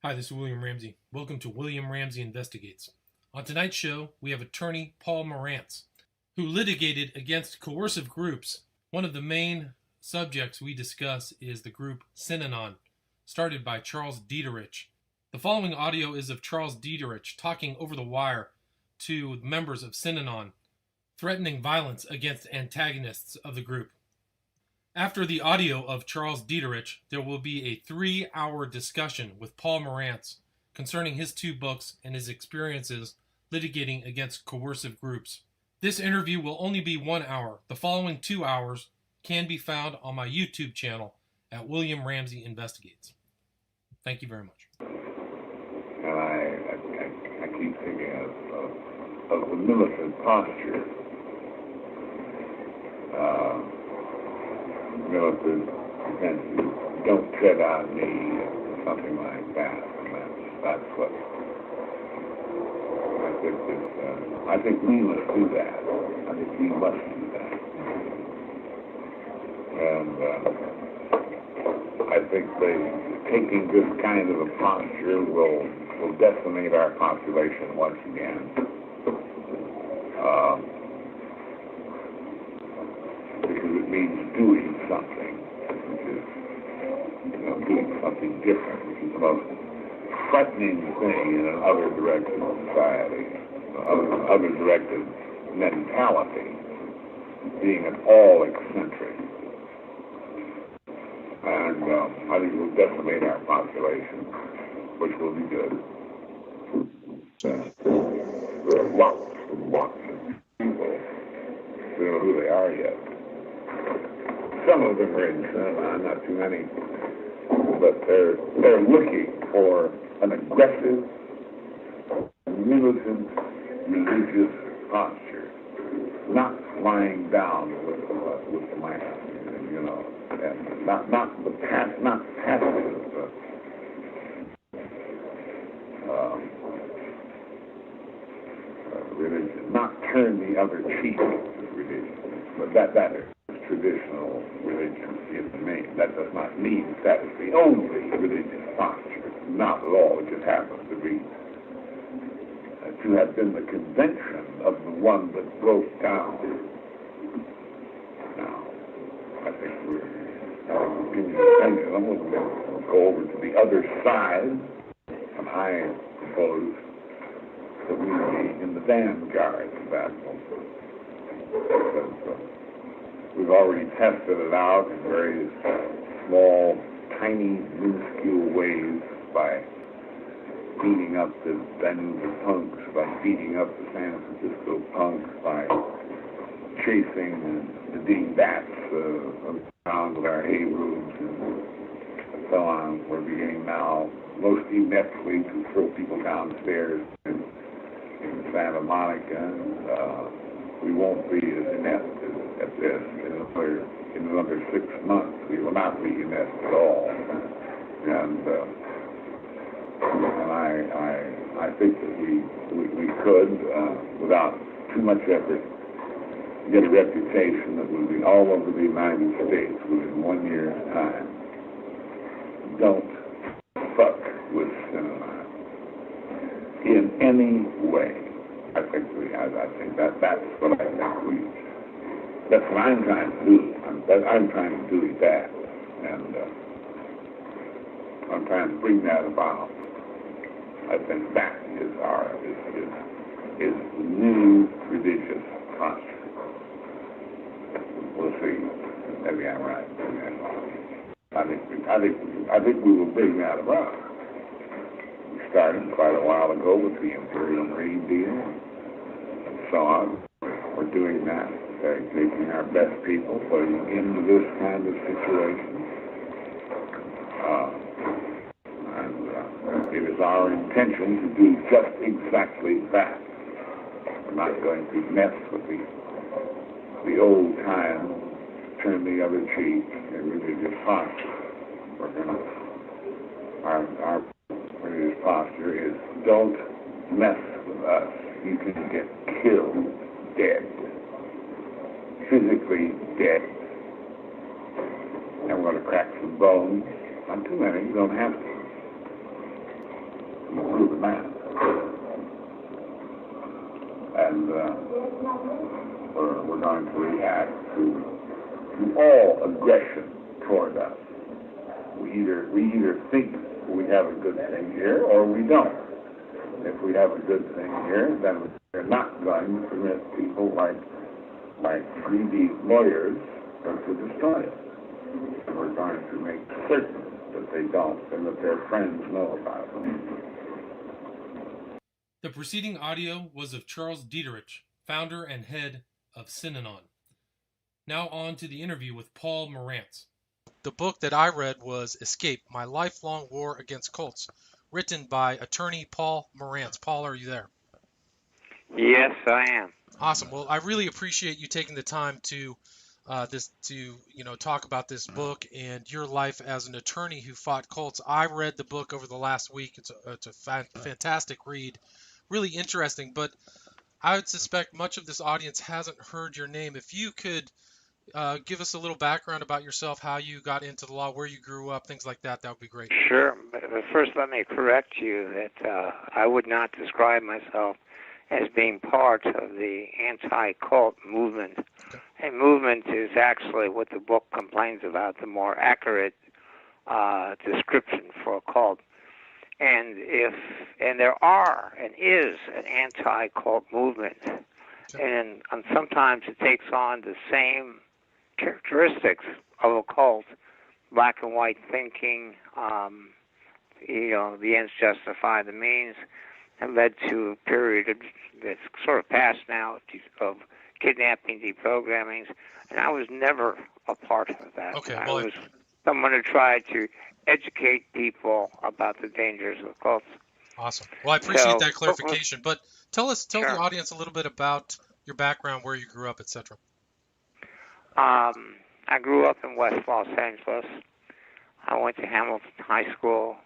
Hi, this is William Ramsey. Welcome to William Ramsey Investigates. On tonight's show, we have attorney Paul Morantz, who litigated against coercive groups. One of the main subjects we discuss is the group Synanon, started by Charles Dieterich. The following audio is of Charles Dieterich talking over the wire to members of Synanon, threatening violence against antagonists of the group. After the audio of Charles Dieterich, there will be a 3-hour discussion with Paul Morantz concerning his 2 books and his experiences litigating against coercive groups. This interview will only be 1 hour. The following 2 hours can be found on my YouTube channel at William Ramsey Investigates. Thank you very much. And I keep thinking of the militant posture. Militant defenses, don't tread on me, something like that. And that's what I think is. I think we must do that. I think we must do that. And I think taking this kind of a posture will decimate our population once again. Because it means doing something, which is, doing something different, which is the most threatening thing in an other-directed society, other-directed mentality, being at all eccentric. And I think it will decimate our population, which will be good. There are lots of people. We don't know who they are yet. Some of them are in Synanon, not too many, but they're looking for an aggressive, militant, religious posture, not lying down with the man, and not passive religion, not turn the other cheek to religion, but that is traditional religion in the main. That does not mean that is the only religious posture. Not at all. It just happens to be to have been the convention of the one that broke down. Now, I think we're we'll go over to the other side, and I propose that we be in the vanguard of that movement. We've already tested it out in various small, tiny, minuscule ways by beating up the Danube punks, by beating up the San Francisco punks, by chasing the dingbats around with our hay rooms and so on. We're beginning now, most ineptly, to throw people downstairs in Santa Monica. We won't be as inept at this in another 6 months. We will not be inept at all. And I think that we could, without too much effort, get a reputation that will be all over the United States within 1 year's time. Don't fuck with Synanon in any way. I think that's what that's what I'm trying to do. I'm trying to do that, and I'm trying to bring that about. I think that is is the new religious posture. We'll see. Maybe I'm right. I think we will bring that about. We started quite a while ago with the Imperial Green Deal and so on. We're doing that, taking our best people, putting them into this kind of situation. And it is our intention to do just exactly that. We're not going to mess with the old time, turn the other cheek, and religious posture. Our religious posture is don't mess with us. You can get killed dead. Physically dead. And we're going to crack some bones. Not too many, you don't have to. man. And we're going to react to all aggression toward us. We either think we have a good thing here or we don't. If we have a good thing here, then we're not going to permit people like greedy lawyers to destroy it. And we're going to make certain that they don't and that their friends know about them. The preceding audio was of Charles Dieterich, founder and head of Synanon. Now on to the interview with Paul Morantz. The book that I read was Escape, My Lifelong War Against Cults, written by attorney Paul Morantz. Paul, are you there? Yes, I am. Awesome. Well, I really appreciate you taking the time to talk about this book and your life as an attorney who fought cults. I read the book over the last week. It's a fantastic read, really interesting. But I would suspect much of this audience hasn't heard your name. If you could give us a little background about yourself, how you got into the law, where you grew up, things like that, that would be great. Sure. But first, let me correct you that I would not describe myself as being part of the anti-cult movement. Okay. A movement is actually what the book complains about, the more accurate description for a cult. And there are and is an anti-cult movement, Okay. and sometimes it takes on the same characteristics of a cult, black and white thinking, the ends justify the means, and led to a period that's sort of past now of kidnapping, deprogrammings, and I was never a part of that. Okay, I well, was someone who tried to educate people about the dangers of cults. awesome. Well, I appreciate that So, clarification. But tell Sure. the audience a little bit about your background, where you grew up, etc. I grew up in West Los Angeles. I went to Hamilton High School.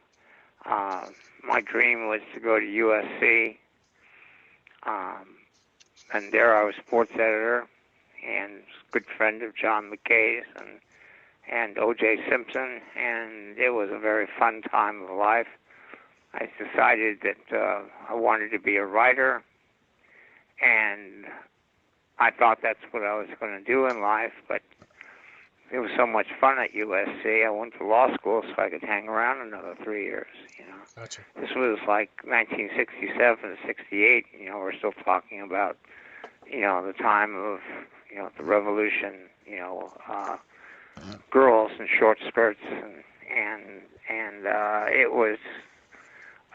My dream was to go to USC. And there I was sports editor and good friend of John McKay's and O.J. Simpson, and it was a very fun time of life. I decided that I wanted to be a writer, and I thought that's what I was going to do in life, but it was so much fun at USC. I went to law school so I could hang around another 3 years, Gotcha. This was like 1967 to 68, we're still talking about, the time of, the revolution, girls in short skirts, and it was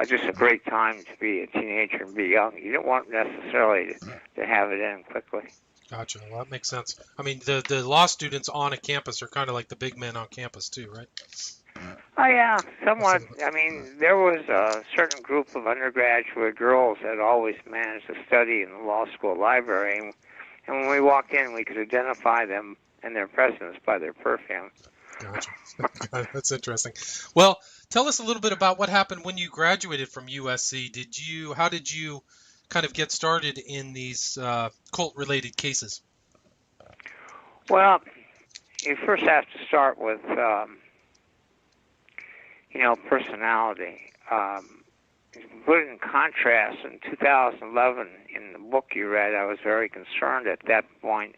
just a great time to be a teenager and be young. You don't want necessarily to have it in quickly. Gotcha. Well, that makes sense. I mean, the law students on a campus are kind of like the big men on campus too, right? Oh, yeah, somewhat. I mean, there was a certain group of undergraduate girls that always managed to study in the law school library, and when we walked in, we could identify them and their presence by their perfume. Gotcha. That's interesting. Well, tell us a little bit about what happened when you graduated from USC. How did you kind of get started in these cult-related cases? Well, you first have to start with, personality. Put it in contrast, in 2011, in the book you read, I was very concerned at that point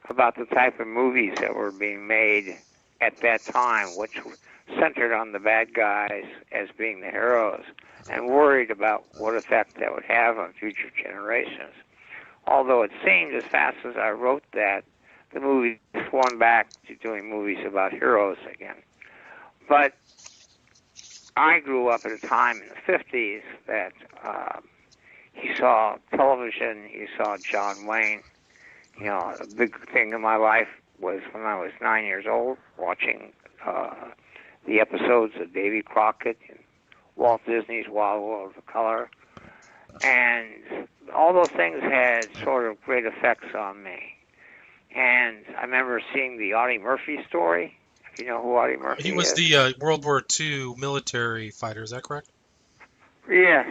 about the type of movies that were being made at that time, which centered on the bad guys as being the heroes, and worried about what effect that would have on future generations. Although it seemed as fast as I wrote that, the movie swung back to doing movies about heroes again. But I grew up at a time in the 50s that you saw television, you saw John Wayne. A big thing in my life was when I was 9 years old, watching the episodes of Davy Crockett and Walt Disney's Wild World of Color. And all those things had sort of great effects on me. And I remember seeing the Audie Murphy story. If you know who Audie Murphy is. He was the World War II military fighter, is that correct? Yeah.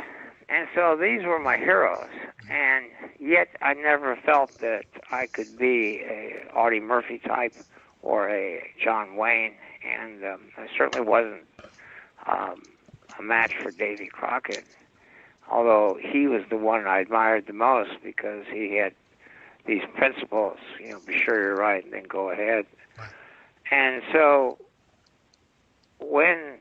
And so these were my heroes. And yet I never felt that I could be a Audie Murphy type or a John Wayne. And I certainly wasn't a match for Davy Crockett. although he was the one I admired the most because he had these principles, be sure you're right and then go ahead. And so when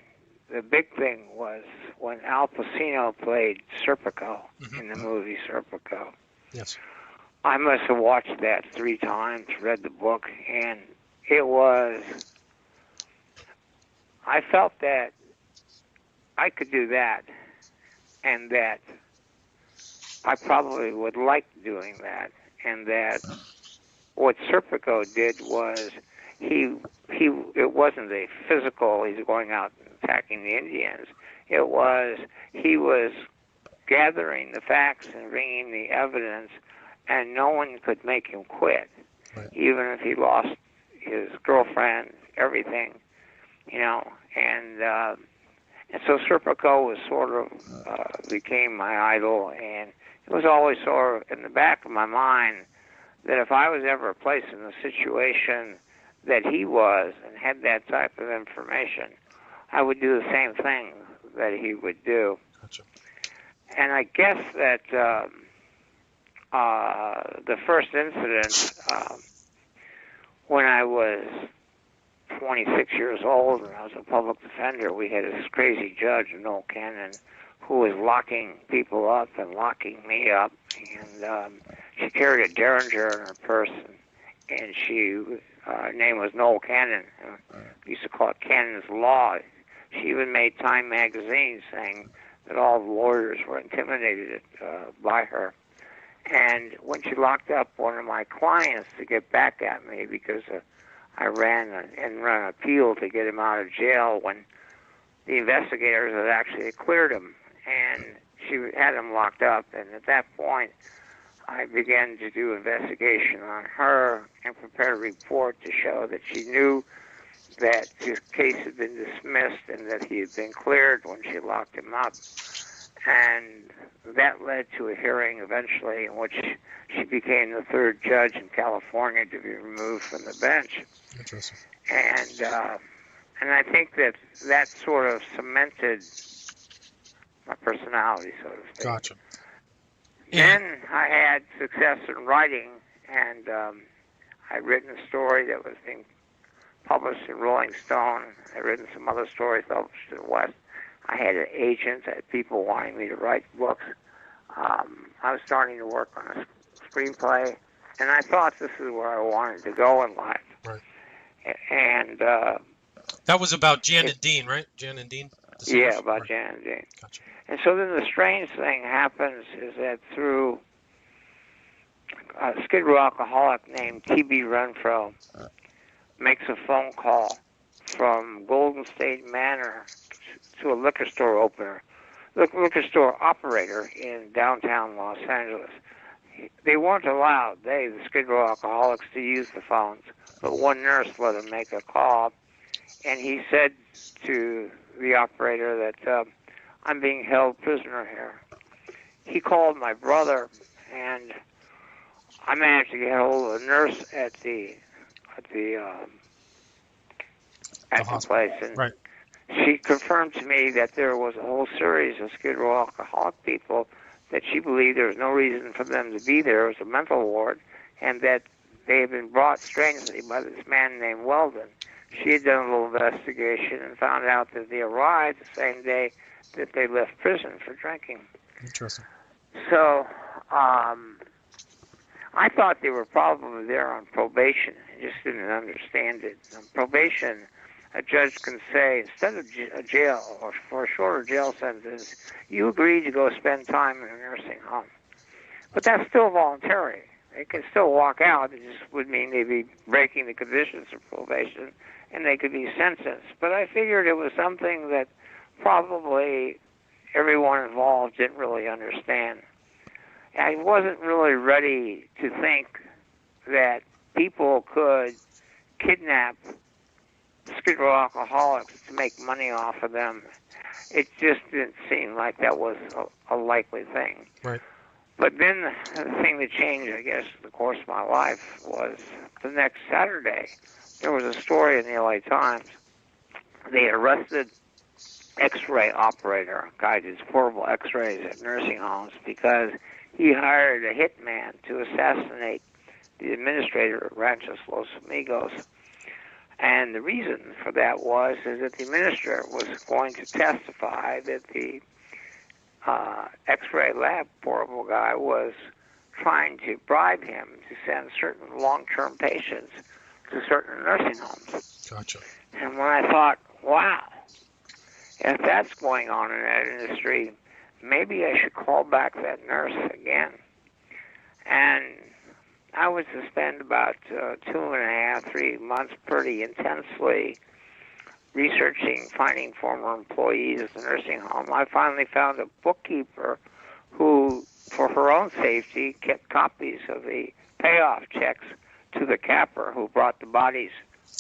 the big thing was when Al Pacino played Serpico in the movie Serpico. Yes. I must have watched that 3 times, read the book, and it was, I felt that I could do that, and that I probably would like doing that, and that what Serpico did was it wasn't a physical, he's going out and attacking the Indians. It was, he was gathering the facts and bringing the evidence, and no one could make him quit, even if he lost his girlfriend, everything, and so Serpico was sort of became my idol, and it was always sort of in the back of my mind that if I was ever placed in a situation that he was and had that type of information, I would do the same thing that he would do. Gotcha. And I guess that the first incident, when I was 26 years old and I was a public defender, we had this crazy judge, Noel Cannon, who was locking people up and locking me up. And she carried a Derringer in her purse, and her name was Noel Cannon. We used to call it Cannon's Law. She even made Time magazine saying that all the lawyers were intimidated by her. And when she locked up one of my clients to get back at me because I ran an appeal to get him out of jail when the investigators had actually cleared him, and she had him locked up. And at that point, I began to do investigation on her and prepare a report to show that she knew that his case had been dismissed and that he had been cleared when she locked him up. And that led to a hearing eventually in which she became the 3rd judge in California to be removed from the bench. Interesting. And I think that sort of cemented my personality, so to speak. Gotcha. Then I had success in writing, and I'd written a story that was being published in Rolling Stone. I'd written some other stories published in West. I had an agent, I had people wanting me to write books. I was starting to work on a screenplay, and I thought this is where I wanted to go in life. Right. And that was about Jan and Dean, right? Jan and Dean? Yeah, about Jan and Dean. Gotcha. And so then the strange thing happens is that through a Skid Row alcoholic named T.B. Renfro makes a phone call from Golden State Manor to a liquor store operator in downtown Los Angeles. They weren't allowed, the Skid Row alcoholics, to use the phones, but one nurse let him make a call, and he said to the operator that I'm being held prisoner here. He called my brother, and I managed to get hold of a nurse at the place, and right. She confirmed to me that there was a whole series of Skid Row alcoholic people that she believed there was no reason for them to be there. It was a mental ward, and that they had been brought strangely by this man named Weldon. She had done a little investigation and found out that they arrived the same day that they left prison for drinking. Interesting. So I thought they were probably there on probation. I just didn't understand it. On probation, a judge can say, instead of a jail or for a shorter jail sentence, you agree to go spend time in a nursing home. But that's still voluntary. They can still walk out. It just would mean they'd be breaking the conditions of probation, and they could be sentenced. But I figured it was something that probably everyone involved didn't really understand. I wasn't really ready to think that people could kidnap Skid Row alcoholics to make money off of them. It just didn't seem like that was a likely thing. Right. But then the thing that changed, I guess, the course of my life was the next Saturday. There was a story in the LA Times. They arrested X-ray operator, a guy that does portable X-rays at nursing homes, because he hired a hitman to assassinate the administrator at Ranchos Los Amigos. And the reason for that is that the administrator was going to testify that the X-ray lab portable guy was trying to bribe him to send certain long-term patients to certain nursing homes. Gotcha. And when I thought, wow, if that's going on in that industry, maybe I should call back that nurse again. And I was to spend about 2.5, 3 months pretty intensely researching, finding former employees at the nursing home. I finally found a bookkeeper who, for her own safety, kept copies of the payoff checks to the capper who brought the bodies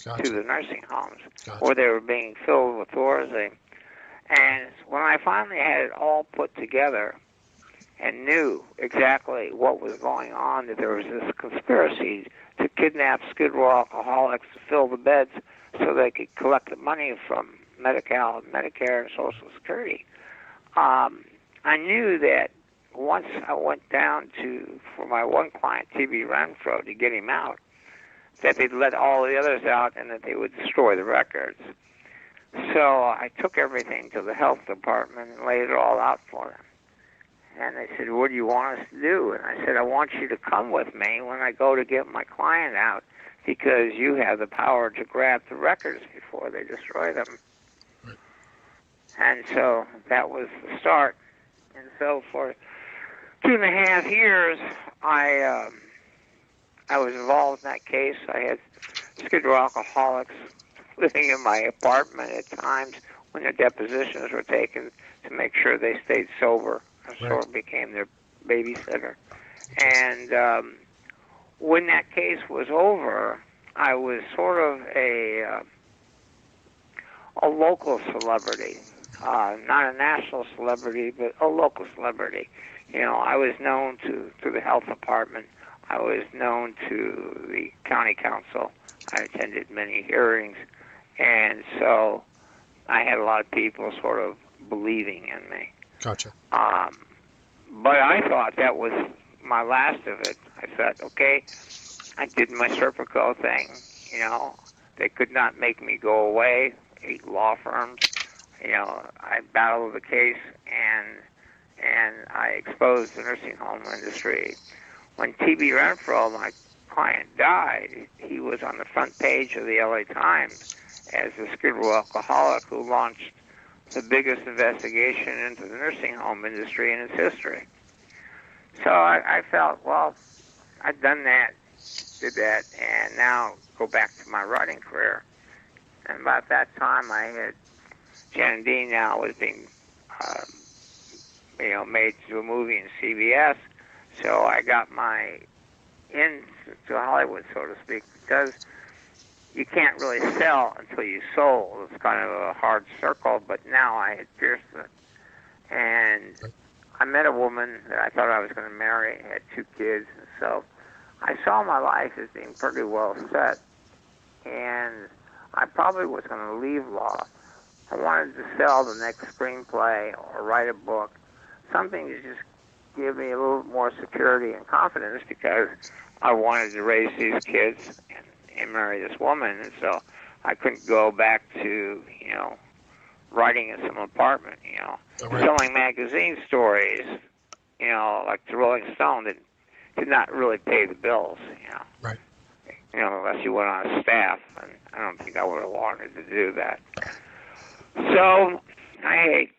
to the nursing homes, where they were being filled with Thorazine. And when I finally had it all put together and knew exactly what was going on, that there was this conspiracy to kidnap Skid Row alcoholics to fill the beds so they could collect the money from Medi-Cal, Medicare, and Social Security, I knew that once I went down for my one client, T.B. Renfro, to get him out, that they'd let all the others out and that they would destroy the records. So I took everything to the health department and laid it all out for them. And they said, what do you want us to do? And I said, I want you to come with me when I go to get my client out, because you have the power to grab the records before they destroy them. Right. And so that was the start. And so for 2.5 years, I was involved in that case. I had Skid Row alcoholics living in my apartment at times when their depositions were taken to make sure they stayed sober. I sort of became their babysitter. And when that case was over, I was sort of a local celebrity, not a national celebrity, but a local celebrity. You know, I was known to the health department. I was known to the county council. I attended many hearings. And so I had a lot of people sort of believing in me. Gotcha. But I thought that was my last of it. I thought, okay, I did my Serpico thing. You know, they could not make me go away. 8 law firms. You know, I battled the case and I exposed the nursing home industry. When T.B. Renfro, my client, died, he was on the front page of the LA Times as a Skid Row alcoholic who launched the biggest investigation into the nursing home industry in its history. So I felt, well, I've done that, did that, and now go back to my writing career. And about that time, I had Jan and Dean now was being, made to a movie in CBS. So I got my into Hollywood, so to speak, because you can't really sell until you sold. It's kind of a hard circle, but now I had pierced it. And I met a woman that I thought I was going to marry, had 2 kids, and so I saw my life as being pretty well set. And I probably was going to leave law. I wanted to sell the next screenplay or write a book, something to just give me a little more security and confidence, because I wanted to raise these kids and marry this woman, and so I couldn't go back to, writing in some apartment, selling magazine stories, like the Rolling Stone that did not really pay the bills, Right. Unless you went on a staff, and I don't think I would have wanted to do that. So I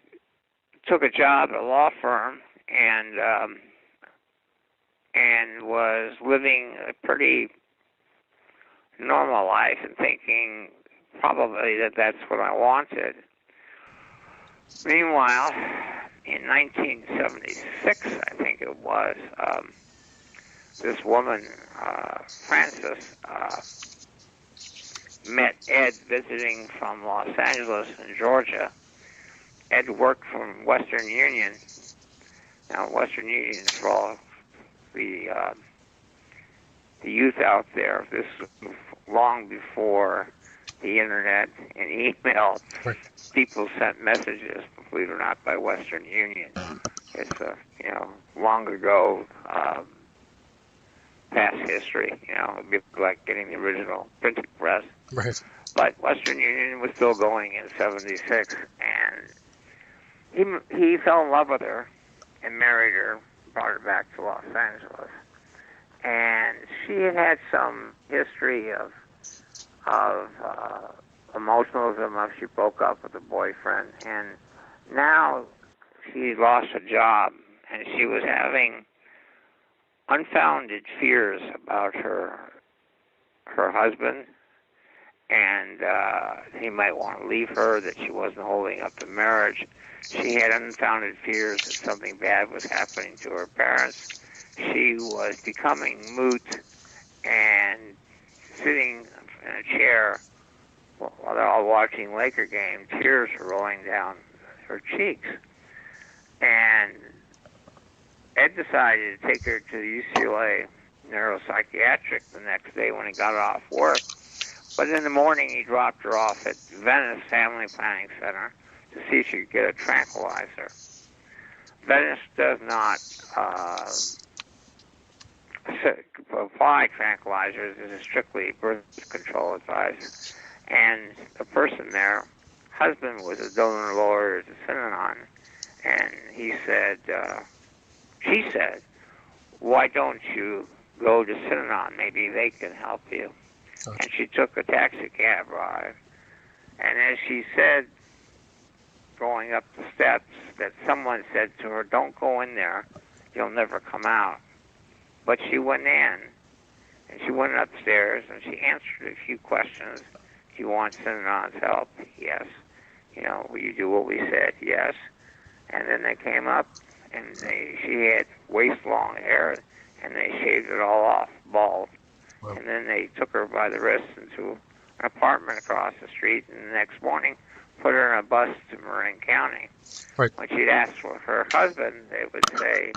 took a job at a law firm and was living a pretty normal life and thinking probably that that's what I wanted. Meanwhile, in 1976, I think it was, this woman, Frances, met Ed visiting from Los Angeles and Georgia. Ed worked from Western Union. Now, Western Union, for all the youth out there, this was long before the internet and email. Right. People sent messages, believe it or not, by Western Union. It's long ago, past history. It'd be like getting the original printing press. Right. But Western Union was still going in '76, and he fell in love with her and married her, brought her back to Los Angeles. And she had some history of emotionalism after she broke up with a boyfriend, and now she lost a job, and she was having unfounded fears about her husband, and he might want to leave her, that she wasn't holding up the marriage. She had unfounded fears that something bad was happening to her parents. She was becoming moot and sitting in a chair while they're all watching Laker game. Tears were rolling down her cheeks. And Ed decided to take her to the UCLA neuropsychiatric the next day when he got off work. But in the morning, he dropped her off at Venice Family Planning Center to see if she could get a tranquilizer. Venice does not apply tranquilizers. It is strictly birth control advice. And the person there, husband was a donor lawyer to Synanon, and she said, why don't you go to Synanon? Maybe they can help you. Gotcha. And she took a taxi cab ride. And as she said, going up the steps, that someone said to her, don't go in there, you'll never come out. But she went in, and she went upstairs, and she answered a few questions. Do you want Synanon's help? Yes. Will you do what we said? Yes. And then they came up, and she had waist-long hair, and they shaved it all off, bald. Wow. And then they took her by the wrist into an apartment across the street, and the next morning put her in a bus to Marin County. Right. When she'd ask for her husband, they would say,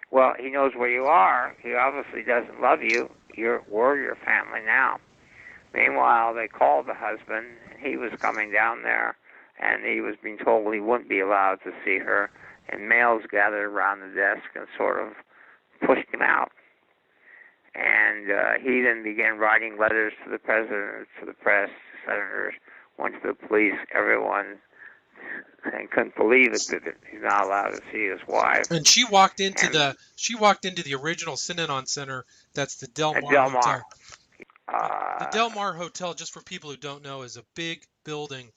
well, he knows where you are. He obviously doesn't love you. We're your family now. Meanwhile, they called the husband, and he was coming down there, and he was being told he wouldn't be allowed to see her, and males gathered around the desk and sort of pushed him out. And he then began writing letters to the president, to the press, to senators, went to the police, everyone, and couldn't believe it that he's not allowed to see his wife. And she walked into the original Synanon Center. That's the Del Mar Hotel. The Del Mar Hotel, just for people who don't know, is a big building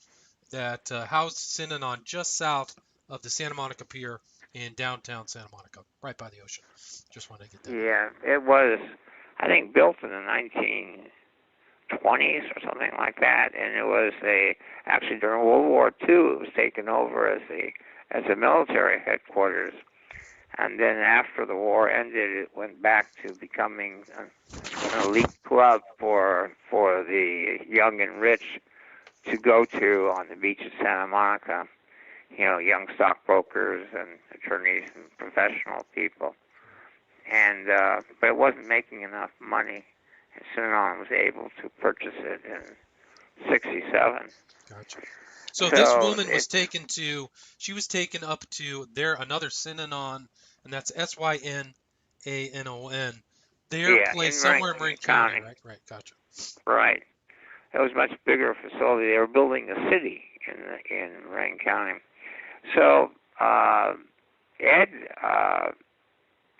that housed Synanon just south of the Santa Monica Pier in downtown Santa Monica, right by the ocean. Just wanted to get that. Yeah, it was, I think, built in the 1920s or something like that, and it was actually during World War II, it was taken over as a military headquarters. And then after the war ended, it went back to becoming an elite club for the young and rich to go to on the beach of Santa Monica. Young stockbrokers and attorneys and professional people. And but it wasn't making enough money, and Synanon was able to purchase it in '67. Gotcha. So this woman was taken up to another Synanon, and that's Synanon. Their place somewhere in Marin County, right? Right, gotcha. Right. It was a much bigger facility. They were building a city in Marin County. So Ed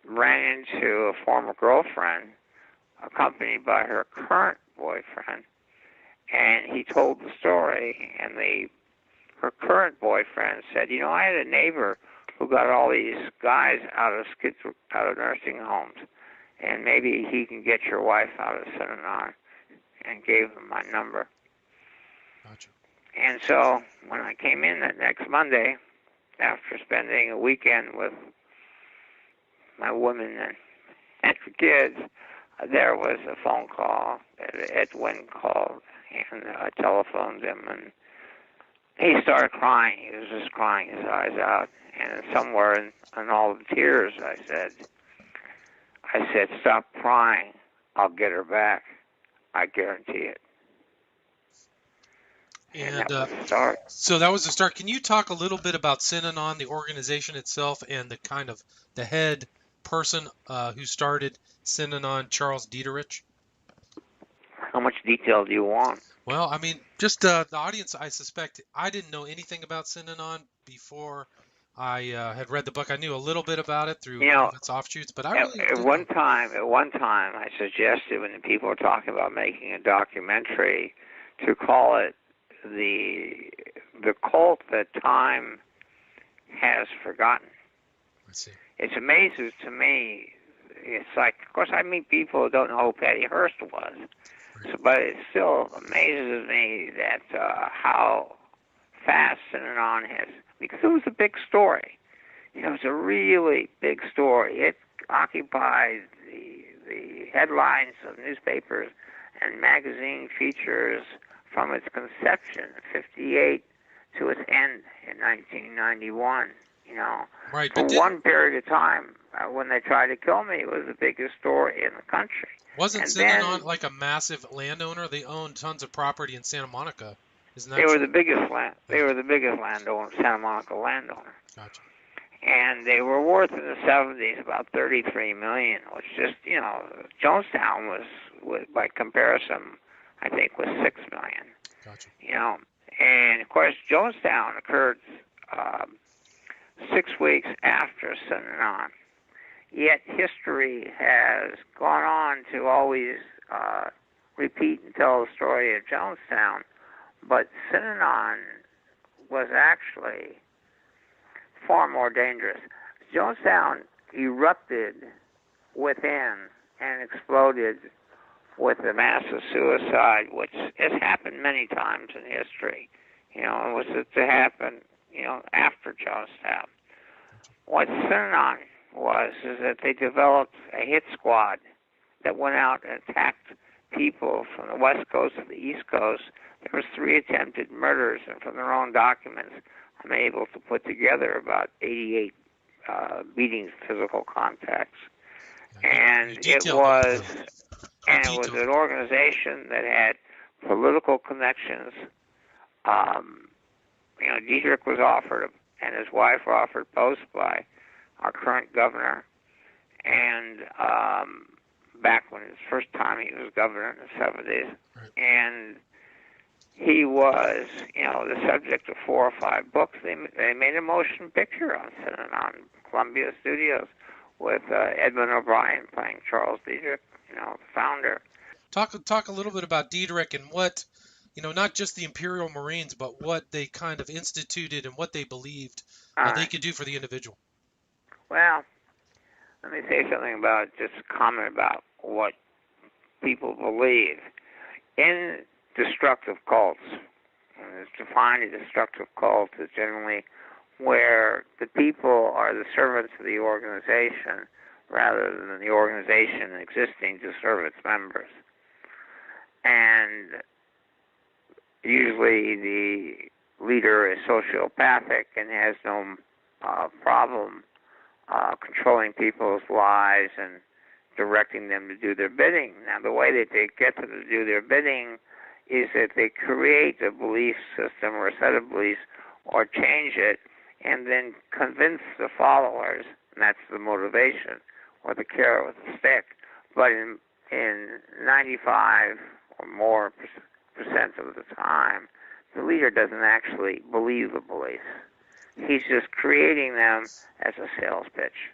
ran into a former girlfriend, accompanied by her current boyfriend, and he told the story. And her current boyfriend said, I had a neighbor who got all these guys out of nursing homes, and maybe he can get your wife out of Synanon, and gave him my number. Gotcha. And so when I came in that next Monday, after spending a weekend with my woman and the kids, there was a phone call. Edwin called, and I telephoned him, and he started crying. He was just crying his eyes out. And somewhere in all the tears, I said, stop crying. I'll get her back. I guarantee it. And that was the start. So that was the start. Can you talk a little bit about Synanon, the organization itself, and the kind of the head person who started Synanon, Charles Dieterich? How much detail do you want? Well, I mean, just the audience, I suspect, I didn't know anything about Synanon before I had read the book. I knew a little bit about it through one of its offshoots, but I really at didn't one know. time, I suggested when the people were talking about making a documentary to call it the cult that time has forgotten. I see. It amazes to me. It's like, of course, I meet people who don't know who Patty Hearst was, but it still amazes me that how fast Synanon has, because it was a big story. It was a really big story. It occupied the headlines of newspapers and magazine features from its conception in '58 to its end in 1991. Right, For one period of time, when they tried to kill me, it was the biggest story in the country. Wasn't And Synanon then, like a massive landowner? They owned tons of property in Santa Monica. Isn't that they true? were the biggest landowner, Santa Monica landowner. Gotcha. And they were worth in the 70s about $33 million, which just, Jonestown was by comparison, I think, was $6 million. Gotcha. And of course, Jonestown occurred 6 weeks after Synanon. Yet history has gone on to always repeat and tell the story of Jonestown. But Synanon was actually far more dangerous. Jonestown erupted within and exploded with a massive suicide, which has happened many times in history. It was to happen, after Jonestown. What Synanon is that they developed a hit squad that went out and attacked people from the West Coast to the East Coast. There was 3 attempted murders, and from their own documents, I'm able to put together about 88 beatings, physical contacts. And it was an organization that had political connections. Dietrich was offered, and his wife were offered posts by our current governor. And back when his first time he was governor in the 70s. Right. And he was, the subject of 4 or 5 books. They made a motion picture on Synanon, Columbia Studios, with Edmund O'Brien playing Charles Dietrich, the founder. Talk a little bit about Dietrich and what, not just the Imperial Marines, but what they kind of instituted and what they believed they could do for the individual. Well, let me say something about, just a comment about what people believe. In destructive cults, and it's defined a destructive cult as generally where the people are the servants of the organization rather than the organization existing to serve its members. And usually the leader is sociopathic and has no problem controlling people's lives and directing them to do their bidding. Now, the way that they get them to do their bidding is that they create a belief system or a set of beliefs or change it and then convince the followers, and that's the motivation, or the carrot with the stick. But in 95 or more percent of the time, the leader doesn't actually believe the beliefs. He's just creating them as a sales pitch.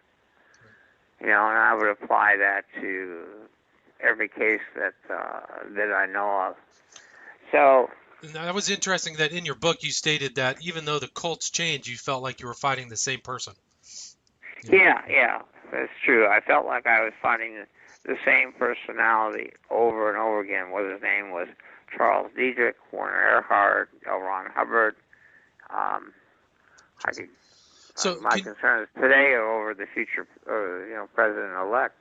And I would apply that to every case that I know of. So that was interesting that in your book you stated that even though the cults changed, you felt like you were fighting the same person. Yeah, that's true. I felt like I was fighting the same personality over and over again, whether his name was Charles Dietrich, Werner Erhard, L. Ron Hubbard. My concerns today are over the future, president-elect.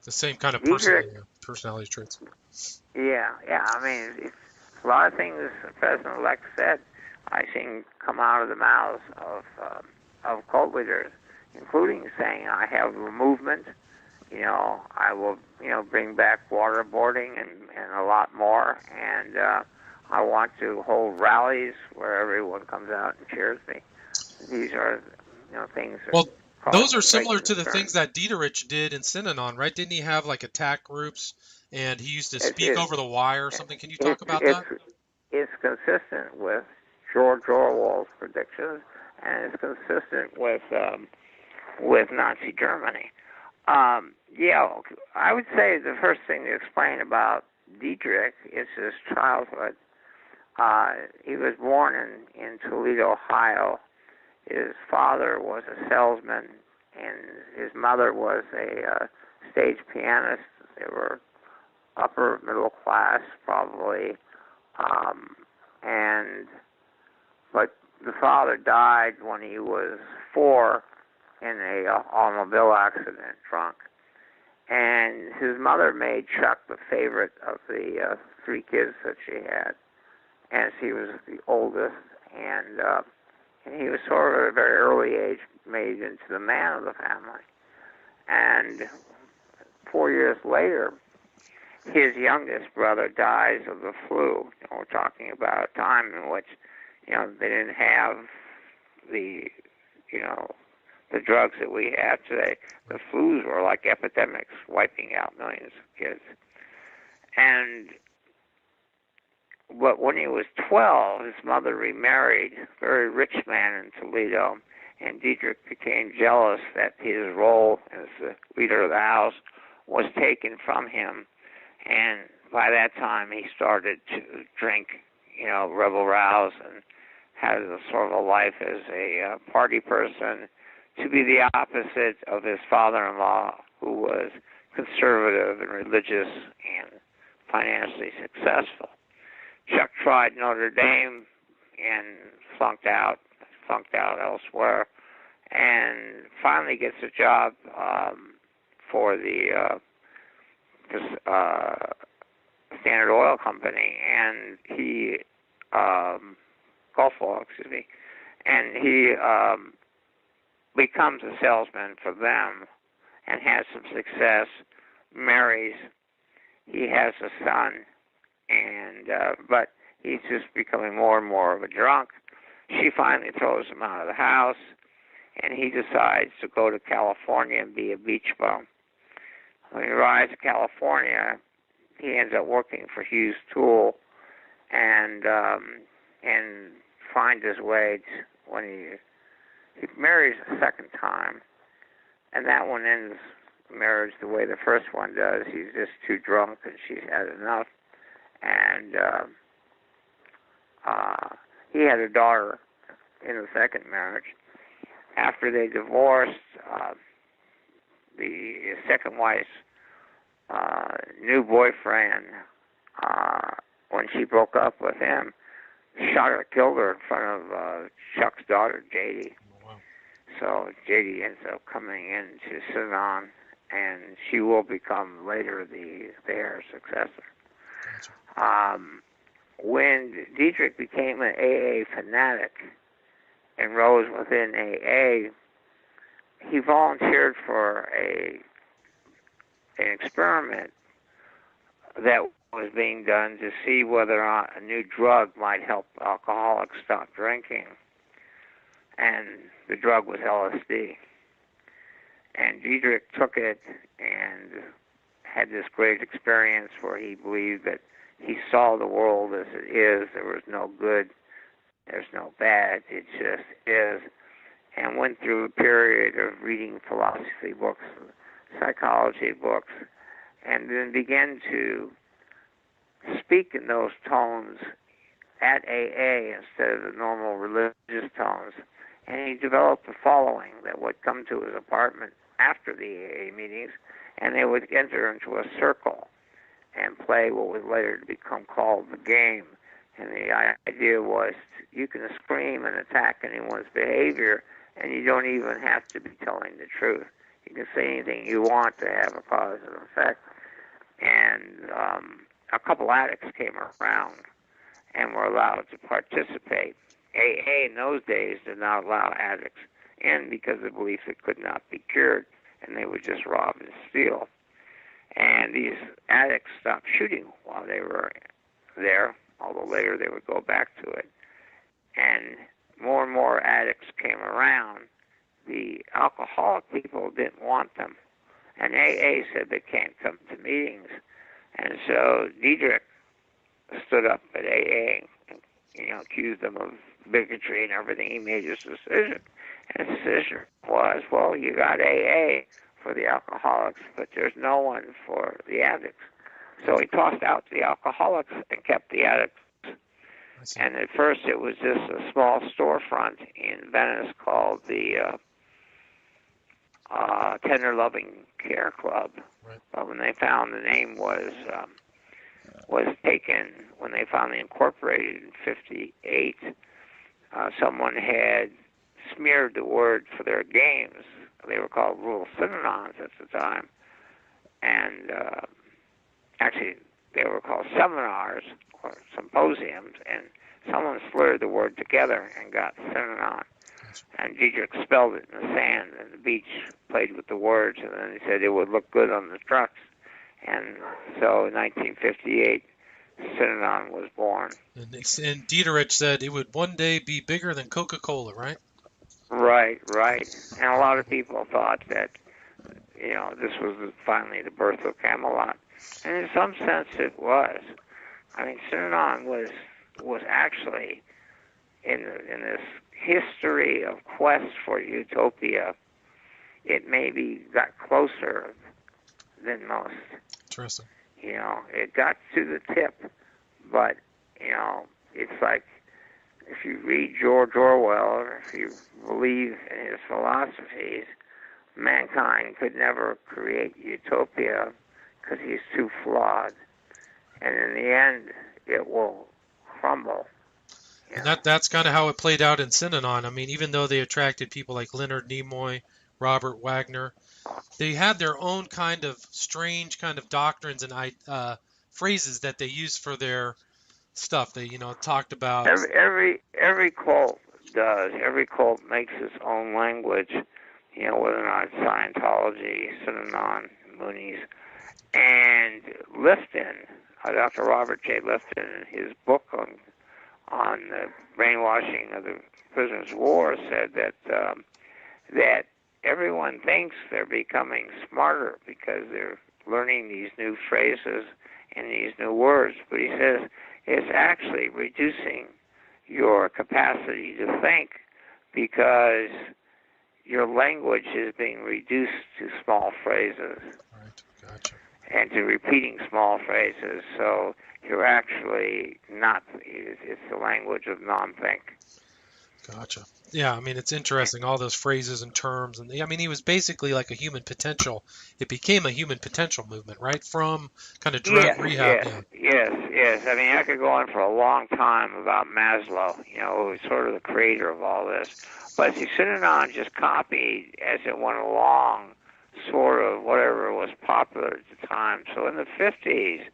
The same kind of personality traits. Yeah. I mean, a lot of things the president-elect said I've seen come out of the mouths of cult leaders. including saying, I have a movement, I will, bring back waterboarding and a lot more, and I want to hold rallies where everyone comes out and cheers me. These are, things that Well, those are cause great similar to the concern. things that Dieterich did in Synanon, right? Didn't he have like attack groups and he used to It's, speak it's, over the wire or something? Can you talk it's, about it's, that? it's consistent with George Orwell's predictions, and it's consistent with Nazi Germany. Yeah, I would say the first thing to explain about Dietrich is his childhood. He was born in Toledo, Ohio. His father was a salesman, and his mother was a stage pianist. They were upper middle class, probably, but the father died when he was 4 in a automobile accident, drunk. And his mother made Chuck the favorite of the 3 kids that she had, and she was the oldest, and he was sort of at a very early age made into the man of the family. And 4 years later, his youngest brother dies of the flu. We're talking about a time in which, they didn't have the, the drugs that we have today. The flus were like epidemics, wiping out millions of kids. But when he was 12, his mother remarried a very rich man in Toledo, and Dietrich became jealous that his role as the leader of the house was taken from him. And by that time, he started to drink, rebel rouse, and had a sort of a life as a party person, to be the opposite of his father-in-law, who was conservative and religious and financially successful. Chuck tried Notre Dame and flunked out elsewhere, and finally gets a job for the Standard Oil Company, and he Gulf Oil, excuse me, and he becomes a salesman for them and has some success. Marries. He has a son, and but he's just becoming more and more of a drunk. She finally throws him out of the house, and he decides to go to California and be a beach bum. When he arrives in California, he ends up working for Hughes Tool, and finds his way to, when he marries a second time, and that one ends marriage the way the first one does. He's just too drunk, and she's had enough, and he had a daughter in the second marriage. After they divorced, the second wife's new boyfriend, when she broke up with him, shot her, killed her in front of Chuck's daughter, J.D. Oh, wow. So J.D. ends up coming into Synanon, and she will become later the heir successor. Gotcha. When Dietrich became an AA fanatic and rose within AA, he volunteered for an experiment that was being done to see whether or not a new drug might help alcoholics stop drinking. And the drug was LSD. And Dietrich took it and had this great experience where he believed that he saw the world as it is. There was no good, there's no bad, it just is. And went through a period of reading philosophy books, psychology books, and then began to speak in those tones at AA instead of the normal religious tones. And he developed a following that would come to his apartment after the AA meetings, and they would enter into a circle and play what was later to become called the game. And the idea was you can scream and attack anyone's behavior, and you don't even have to be telling the truth. You can say anything you want to have a cause and effect. And a couple addicts came around and were allowed to participate. AA in those days did not allow addicts in because of the belief it could not be cured, and they would just rob and steal. And these addicts stopped shooting while they were there, although later they would go back to it. And more addicts came around. The alcoholic people didn't want them. And AA said they can't come to meetings. And so Diederich stood up at AA and, accused them of bigotry and everything. He made his decision. And his decision was, well, you got AA for the alcoholics, but there's no one for the addicts. So he tossed out the alcoholics and kept the addicts. And at first it was just a small storefront in Venice called the Tender Loving Care Club. Right. But when they found the name was taken, when they finally incorporated in '58, someone had smeared the word for their games. They were called Rural Synonons at the time. And actually, they were called seminars or symposiums, and someone slurred the word together and got Synanon. And Diederich spelled it in the sand, and the beach played with the words, and then he said it would look good on the trucks. And so in 1958, Synanon was born. And Diederich said it would one day be bigger than Coca-Cola, right? Right. And a lot of people thought that, this was finally the birth of Camelot. And in some sense it was. I mean, Synanon was actually in this history of quest for utopia, it maybe got closer than most. Interesting. It got to the tip, but, it's like if you read George Orwell or if you believe in his philosophies, mankind could never create utopia because he's too flawed. And in the end, it will crumble. And that's kind of how it played out in Synanon. I mean, even though they attracted people like Leonard Nimoy, Robert Wagner, they had their own kind of strange kind of doctrines and phrases that they used for their stuff. They, talked about every cult does. Every cult makes its own language. Whether or not it's Scientology, Synanon, Moonies, and Lifton, Dr. Robert J. Lifton, in his book on the brainwashing of the prisoners of war, said that everyone thinks they're becoming smarter because they're learning these new phrases and these new words. But he says it's actually reducing your capacity to think because your language is being reduced to small phrases. Right, gotcha. And to repeating small phrases. So you're actually not, it's the language of non-think. Gotcha. Yeah, I mean, it's interesting, all those phrases and terms. And I mean, he was basically like a human potential. It became a human potential movement, right? From kind of drug rehab. Yes. I mean, I could go on for a long time about Maslow, who was sort of the creator of all this. But see, Synanon just copied, as it went along, sort of whatever was popular at the time. So in the 50s,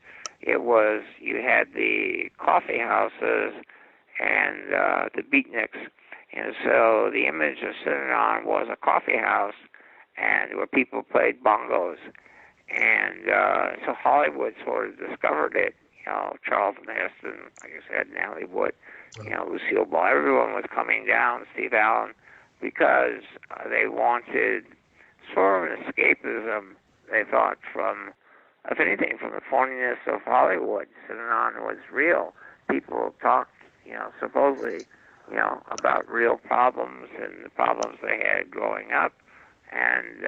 you had the coffee houses and the beatniks. And so the image of Synanon was a coffee house and where people played bongos. And so Hollywood sort of discovered it. Charlton Heston, like I said, Natalie Wood, Lucille Ball. Everyone was coming down, Steve Allen, because they wanted sort of an escapism, they thought, from, if anything, from the phoniness of Hollywood. Synanon was real. People talked, supposedly, about real problems and the problems they had growing up, and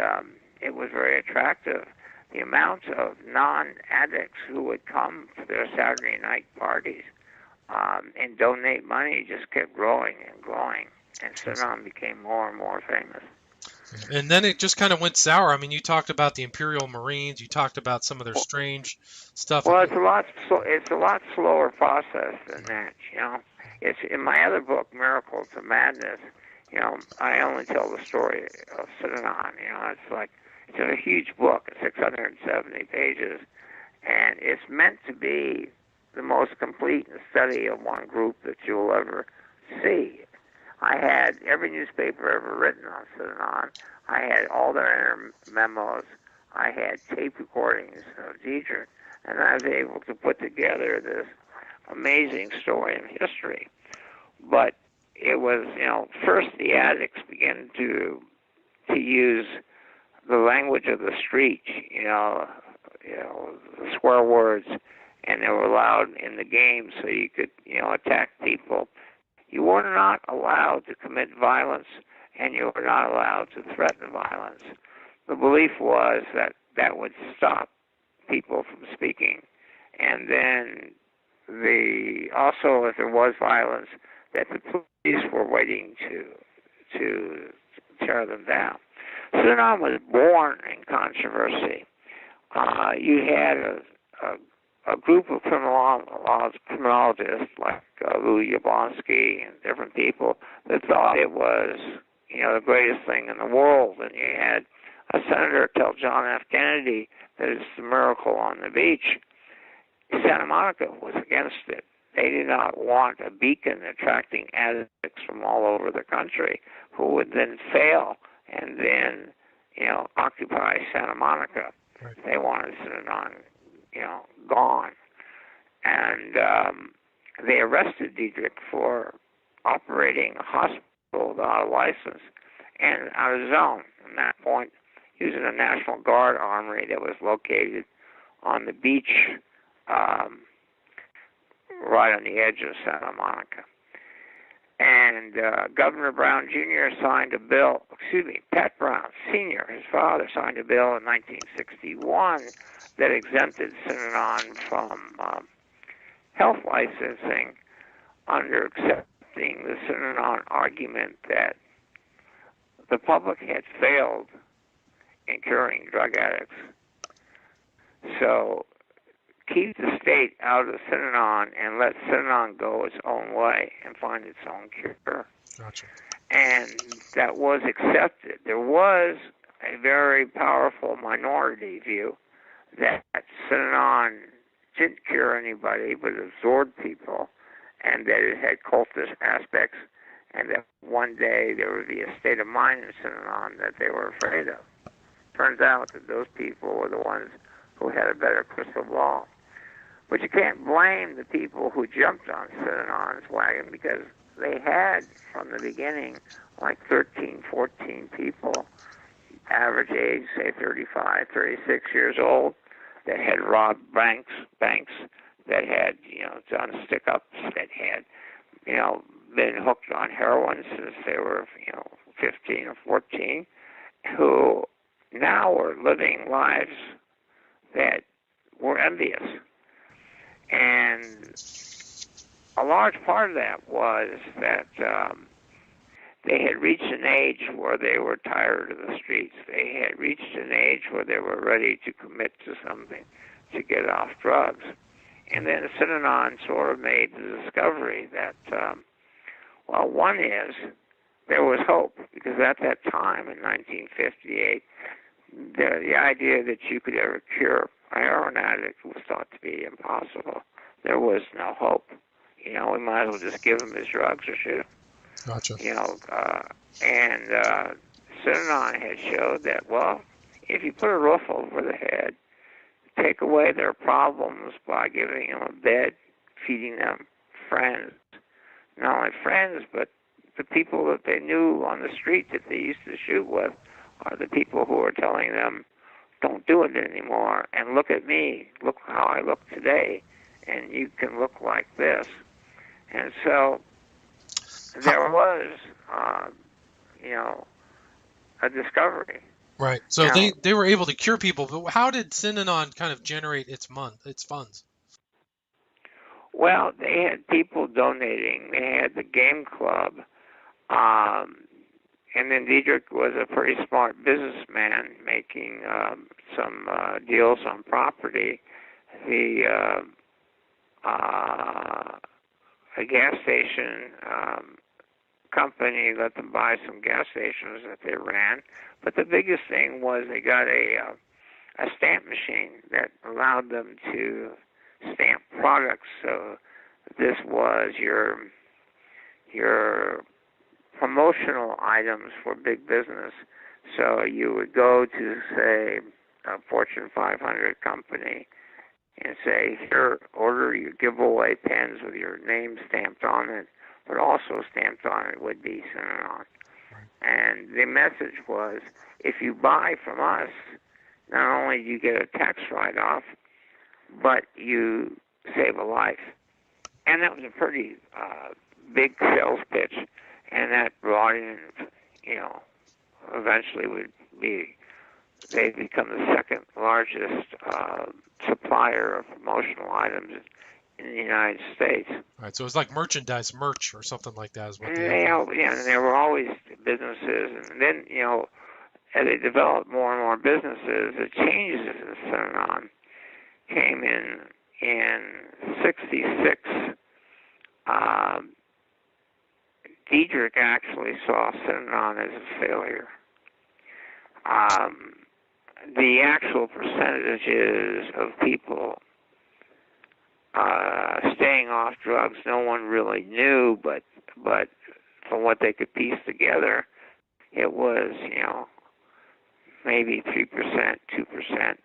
it was very attractive. The amount of non-addicts who would come to their Saturday night parties and donate money just kept growing and growing, and Synanon became more and more famous. And then it just kind of went sour. I mean, you talked about the Imperial Marines. You talked about some of their strange stuff. Well, it's a lot slower process than that. It's in my other book, Miracles of Madness. I only tell the story of Synanon. It's a huge book, 670 pages, and it's meant to be the most complete study of one group that you'll ever see. I had every newspaper ever written on Synanon. I had all their memos. I had tape recordings of Diedrich, and I was able to put together this amazing story in history. But it was, first the addicts began to use the language of the street, the swear words, and they were allowed in the game so you could, attack people. You were not allowed to commit violence, and you were not allowed to threaten violence. The belief was that that would stop people from speaking. And then also, if there was violence, that the police were waiting to tear them down. Synanon was born in controversy. You had a group of criminologists like Louis Yablonsky and different people that thought it was, the greatest thing in the world. And you had a senator tell John F. Kennedy that it's the miracle on the beach. Santa Monica was against it. They did not want a beacon attracting addicts from all over the country who would then fail and then, occupy Santa Monica. Right. They wanted Synanon, gone. And they arrested Diedrich for operating a hospital without a license and out of zone. At that point, using a National Guard armory that was located on the beach right on the edge of Santa Monica. And Governor Brown Jr. signed a bill, Pat Brown Sr., his father, signed a bill in 1961 that exempted Synanon from health licensing under accepting the Synanon argument that the public had failed in curing drug addicts. So keep the state out of Synanon and let Synanon go its own way and find its own cure. Gotcha. And that was accepted. There was a very powerful minority view that Synanon didn't cure anybody but absorbed people, and that it had cultist aspects, and that one day there would be a state of mind in Synanon that they were afraid of. Turns out that those people were the ones who had a better crystal ball. But you can't blame the people who jumped on Synanon's wagon, because they had, from the beginning, like 13, 14 people, average age, say 35, 36 years old, that had robbed banks, that had, done stick-ups, that had, been hooked on heroin since they were, 15 or 14, who now were living lives that were envious. And a large part of that was that they had reached an age where they were tired of the streets. They had reached an age where they were ready to commit to something, to get off drugs. And then Synanon sort of made the discovery that, one is, there was hope, because at that time, in 1958, the idea that you could ever cure a heroin addict was thought to be impossible. There was no hope. We might as well just give him his drugs or shoot him. Gotcha. And Synanon had showed that, if you put a roof over their head, take away their problems by giving them a bed, feeding them friends, not only friends, but the people that they knew on the street that they used to shoot with are the people who are telling them, don't do it anymore, and look at me, look how I look today, and you can look like this. And so there was, a discovery. Right. So they were able to cure people, but how did Synanon kind of generate its funds? Well, they had people donating. They had the game club, and then Diedrich was a pretty smart businessman, making some deals on property. A gas station company let them buy some gas stations that they ran. But the biggest thing was they got a stamp machine that allowed them to stamp products. So this was your promotional items for big business. So you would go to, say, a Fortune 500 company and say, here, order your giveaway pens with your name stamped on it, but also stamped on it would be Synanon. And the message was, if you buy from us, not only do you get a tax write-off, but you save a life. And that was a pretty big sales pitch, and that brought in, eventually they've become the second largest supplier of promotional items in the United States. All right, so it was like merch or something like that is what And they there were always businesses, and then, as they developed more and more businesses, the changes in Synanon came in 1966. Diedrich actually saw Synanon as a failure. The actual percentages of people staying off drugs, no one really knew, but from what they could piece together, it was, maybe 3%, 2%.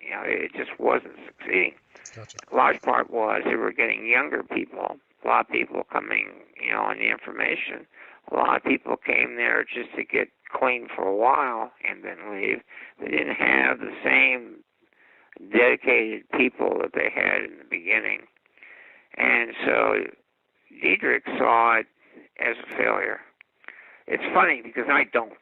It just wasn't succeeding. Gotcha. A large part was they were getting younger people. A lot of people coming, on the information. A lot of people came there just to get clean for a while and then leave. They didn't have the same dedicated people that they had in the beginning. And so Diedrich saw it as a failure. It's funny because I don't.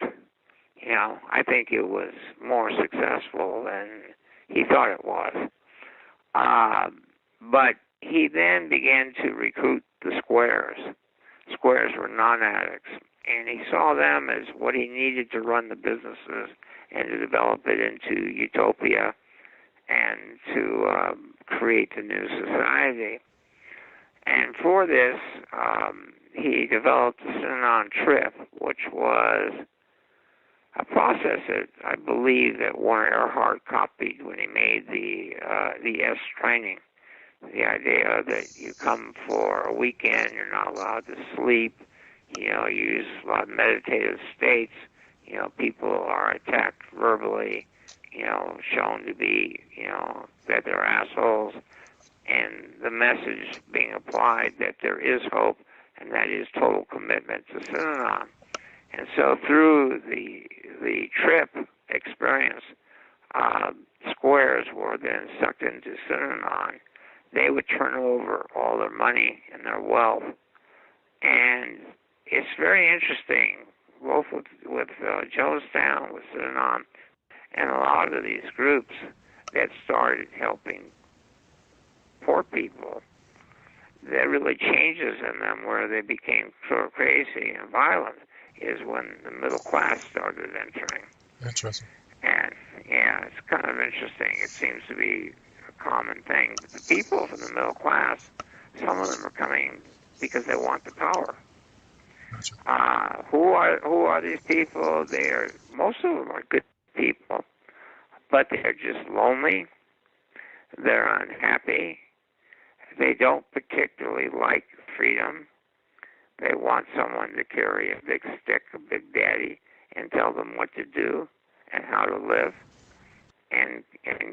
I think it was more successful than he thought it was. But he then began to recruit the squares. Squares were non-addicts, and he saw them as what he needed to run the businesses and to develop it into utopia and to create the new society. And for this, he developed the Synanon Trip, which was a process that I believe that Warren Earhart copied when he made the S training. The idea that you come for a weekend, you're not allowed to sleep, you use a lot of meditative states, people are attacked verbally, shown to be, that they're assholes, and the message being applied that there is hope, and that is total commitment to Synanon. And so through the trip experience, squares were then sucked into Synanon. They would turn over all their money and their wealth. And it's very interesting, both with Jonestown, with Synanon, and a lot of these groups that started helping poor people. That really changes in them where they became sort of crazy and violent is when the middle class started entering. Interesting. And, it's kind of interesting. It seems to be a common thing. But the people from the middle class, some of them are coming because they want the power. Gotcha. Who are these people? Most of them are good people, but they're just lonely. They're unhappy. They don't particularly like freedom. They want someone to carry a big stick, a big daddy, and tell them what to do and how to live, and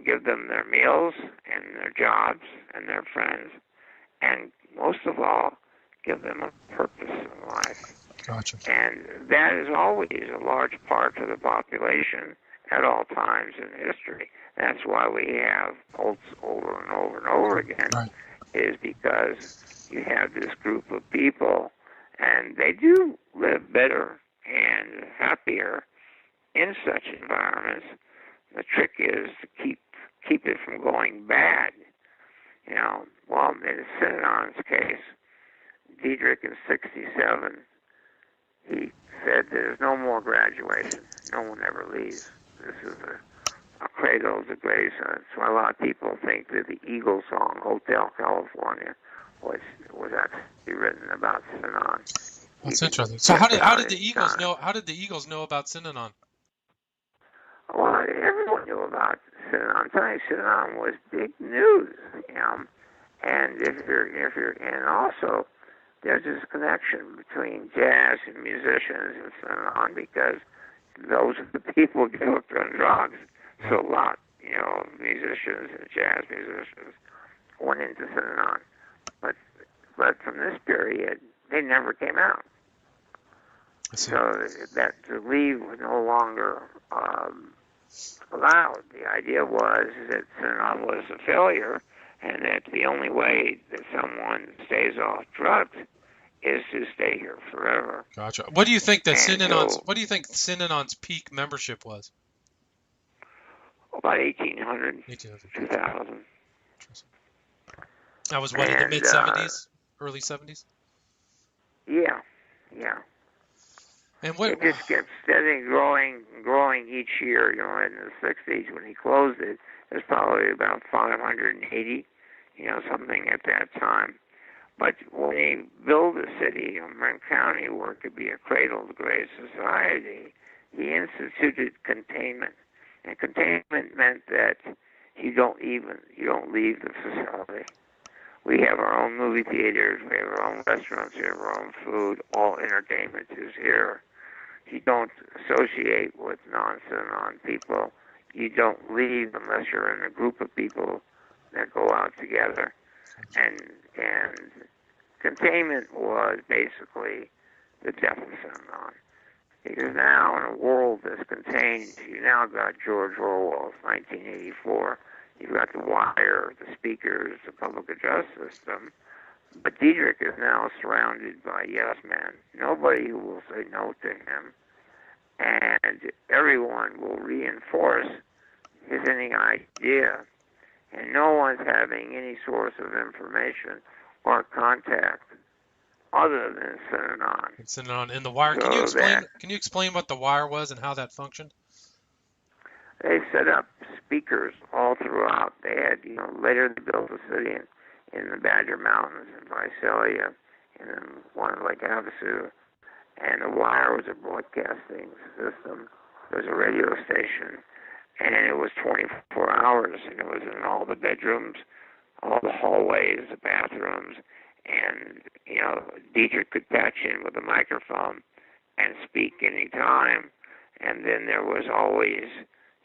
give them their meals and their jobs and their friends, and most of all, give them a purpose in life. Gotcha. And that is always a large part of the population at all times in history. That's why we have cults over and over and over again, Right. is because you have this group of people, and they do live better and happier in such environments. The trick is to keep it from going bad. Well, in Synanon's case, Diedrich in '67, he said there's no more graduation. No one ever leaves. This is a cradle to grave. That's why a lot of people think that the Eagles song, Hotel California, was actually written about Synanon. That's interesting. So how did the Eagles know? How did the Eagles know about Synanon? Well, everyone knew about Synanon. I'm telling you, Synanon was big news. And and also there's this connection between jazz and musicians and Synanon because those are the people get hooked on drugs. So a lot, musicians and jazz musicians went into Synanon. But from this period, they never came out. So that to leave was no longer allowed. The idea was that Synanon was a failure, and that the only way that someone stays off drugs is to stay here forever. Gotcha. What do you think that Synanon's peak membership was? About 1800, 2000. That was what, in the mid-70s, early 70s? Yeah. And what? It just kept steadily growing each year. In the 60s when he closed it, it was probably about 580, something at that time. But when he built a city in Morantz County where it could be a cradle of the great society, he instituted containment. And containment meant that you don't leave the facility. We have our own movie theaters, we have our own restaurants, we have our own food, all entertainment is here. You don't associate with non-Synanon people. You don't leave unless you're in a group of people that go out together. And containment was basically the death of Synanon. Because now in a world that's contained, you now got George Orwell's 1984. You've got the wire, the speakers, the public address system. But Diederik is now surrounded by yes men. Nobody who will say no to him. And everyone will reinforce his any idea. And no one's having any source of information or contact other than Synanon. Synanon and the wire. So Can you explain what the wire was and how that functioned? They set up speakers all throughout. They had, later they built a city in the Badger Mountains in Visalia, and then one in Lake Havasu. And the wire was a broadcasting system. There was a radio station, and it was 24 hours, and it was in all the bedrooms, all the hallways, the bathrooms, and, Diederik could patch in with a microphone and speak any time. And then there was always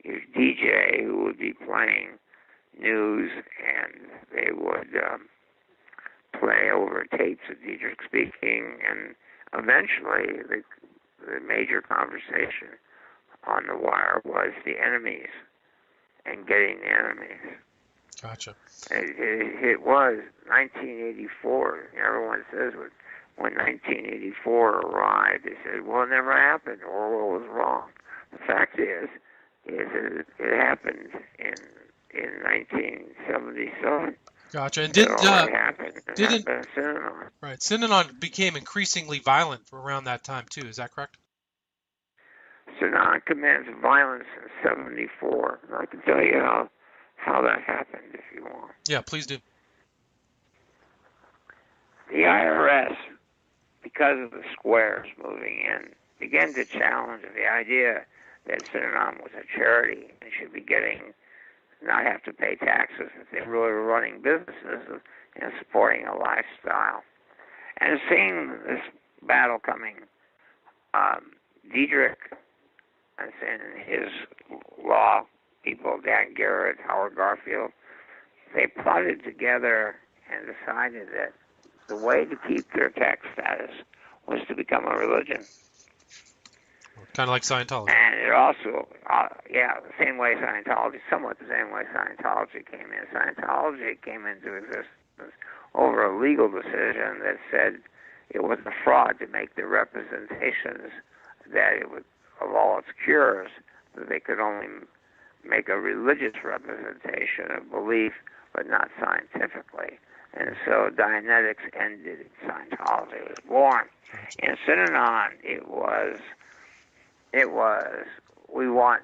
your DJ who would be playing news, and they would play over tapes of Diederik speaking, and eventually the major conversation on the wire was the enemies and getting the enemies. Gotcha. It was 1984. Everyone says when 1984 arrived, they said, well, it never happened. Orwell was wrong. The fact is it happened in 1977. Gotcha. And Synanon became increasingly violent around that time too. Is that correct? Synanon commenced violence in 74. And I can tell you how that happened if you want. Yeah, please do. The IRS, because of the squares moving in, began to challenge the idea that Synanon was a charity and should be not have to pay taxes if they really were running businesses and supporting a lifestyle. And seeing this battle coming, Diederik and his law people, Dan Garrett, Howard Garfield, they plotted together and decided that the way to keep their tax status was to become a religion. Kind of like Scientology. And it also, the same way somewhat the same way Scientology came in. Scientology came into existence over a legal decision that said it was a fraud to make the representations that it would, of all its cures, that they could only make a religious representation of belief, but not scientifically. And so Dianetics ended, Scientology was born. In Synanon, it was, we want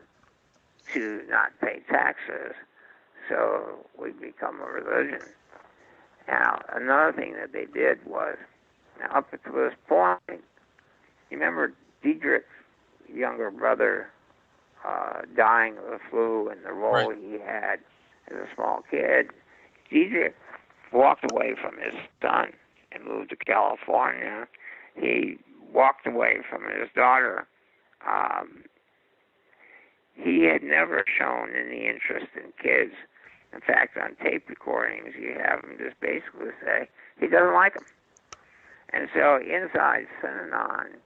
to not pay taxes, so we become a religion. Now, another thing that they did was, now up to this point, you remember Diederik's younger brother dying of the flu and the role he had as a small kid. Diederik walked away from his son and moved to California, he walked away from his daughter. He had never shown any interest in kids. In fact, on tape recordings, you have him just basically say he doesn't like them. And so inside Synanon,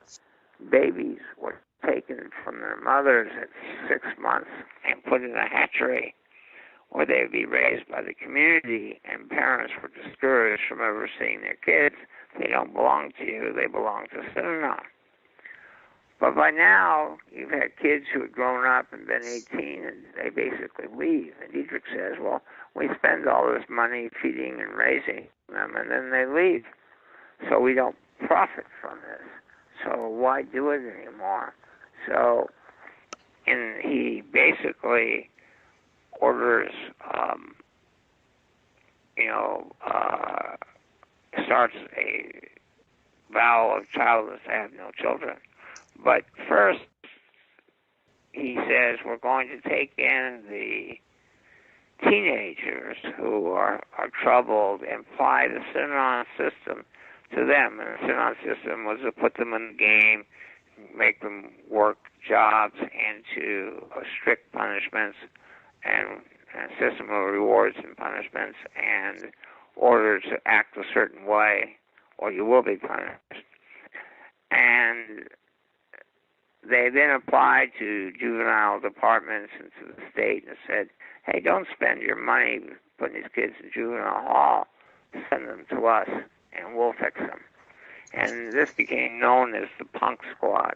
babies were taken from their mothers at 6 months and put in a hatchery where they would be raised by the community, and parents were discouraged from ever seeing their kids. They don't belong to you, they belong to Synanon. But by now, you've had kids who had grown up and been 18, and they basically leave. And Dietrich says, well, we spend all this money feeding and raising them, and then they leave. So we don't profit from this. So why do it anymore? So he basically orders, starts a vow of childless to have no children. But first, he says, we're going to take in the teenagers who are troubled and apply the Synanon system to them. And the Synanon system was to put them in the game, make them work jobs, and to strict punishments and a system of rewards and punishments and orders to act a certain way or you will be punished. And they then applied to juvenile departments and to the state and said, hey, don't spend your money putting these kids in juvenile hall. Send them to us, and we'll fix them. And this became known as the Punk Squad.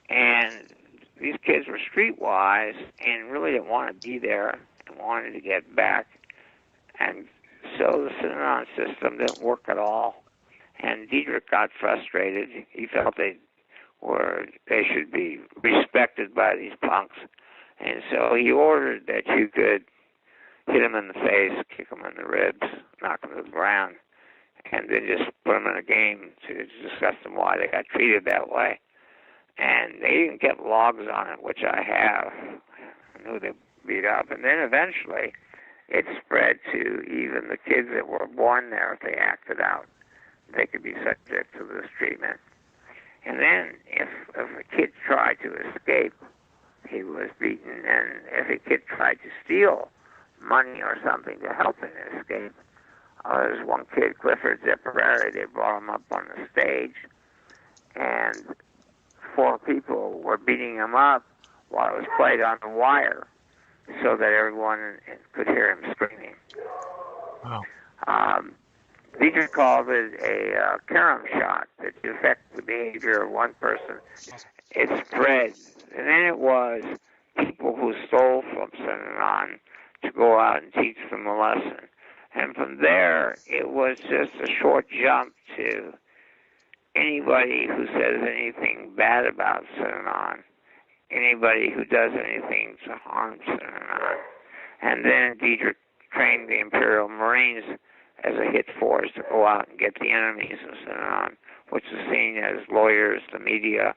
And these kids were streetwise and really didn't want to be there and wanted to get back. And so the Synanon system didn't work at all. And Dietrich got frustrated. He felt they should be respected by these punks. And so he ordered that you could hit them in the face, kick them in the ribs, knock them to the ground, and then just put them in a game to discuss them why they got treated that way. And they even kept logs on it, which I have. I knew they beat up. And then eventually it spread to even the kids that were born there. If they acted out, they could be subject to this treatment. And then if a kid tried to escape, he was beaten. And if a kid tried to steal money or something to help him escape, there's one kid, Clifford Zipperary, they brought him up on the stage, and 4 people were beating him up while it was played on the wire so that everyone could hear him screaming. Wow. Dietrich called it a carom shot that affected the behavior of one person. It spread, and then it was people who stole from Synanon to go out and teach them a lesson. And from there, it was just a short jump to anybody who says anything bad about Synanon, anybody who does anything to harm Synanon. And then Dietrich trained the Imperial Marines as a hit force to go out and get the enemies of Synanon, which is seen as lawyers, the media,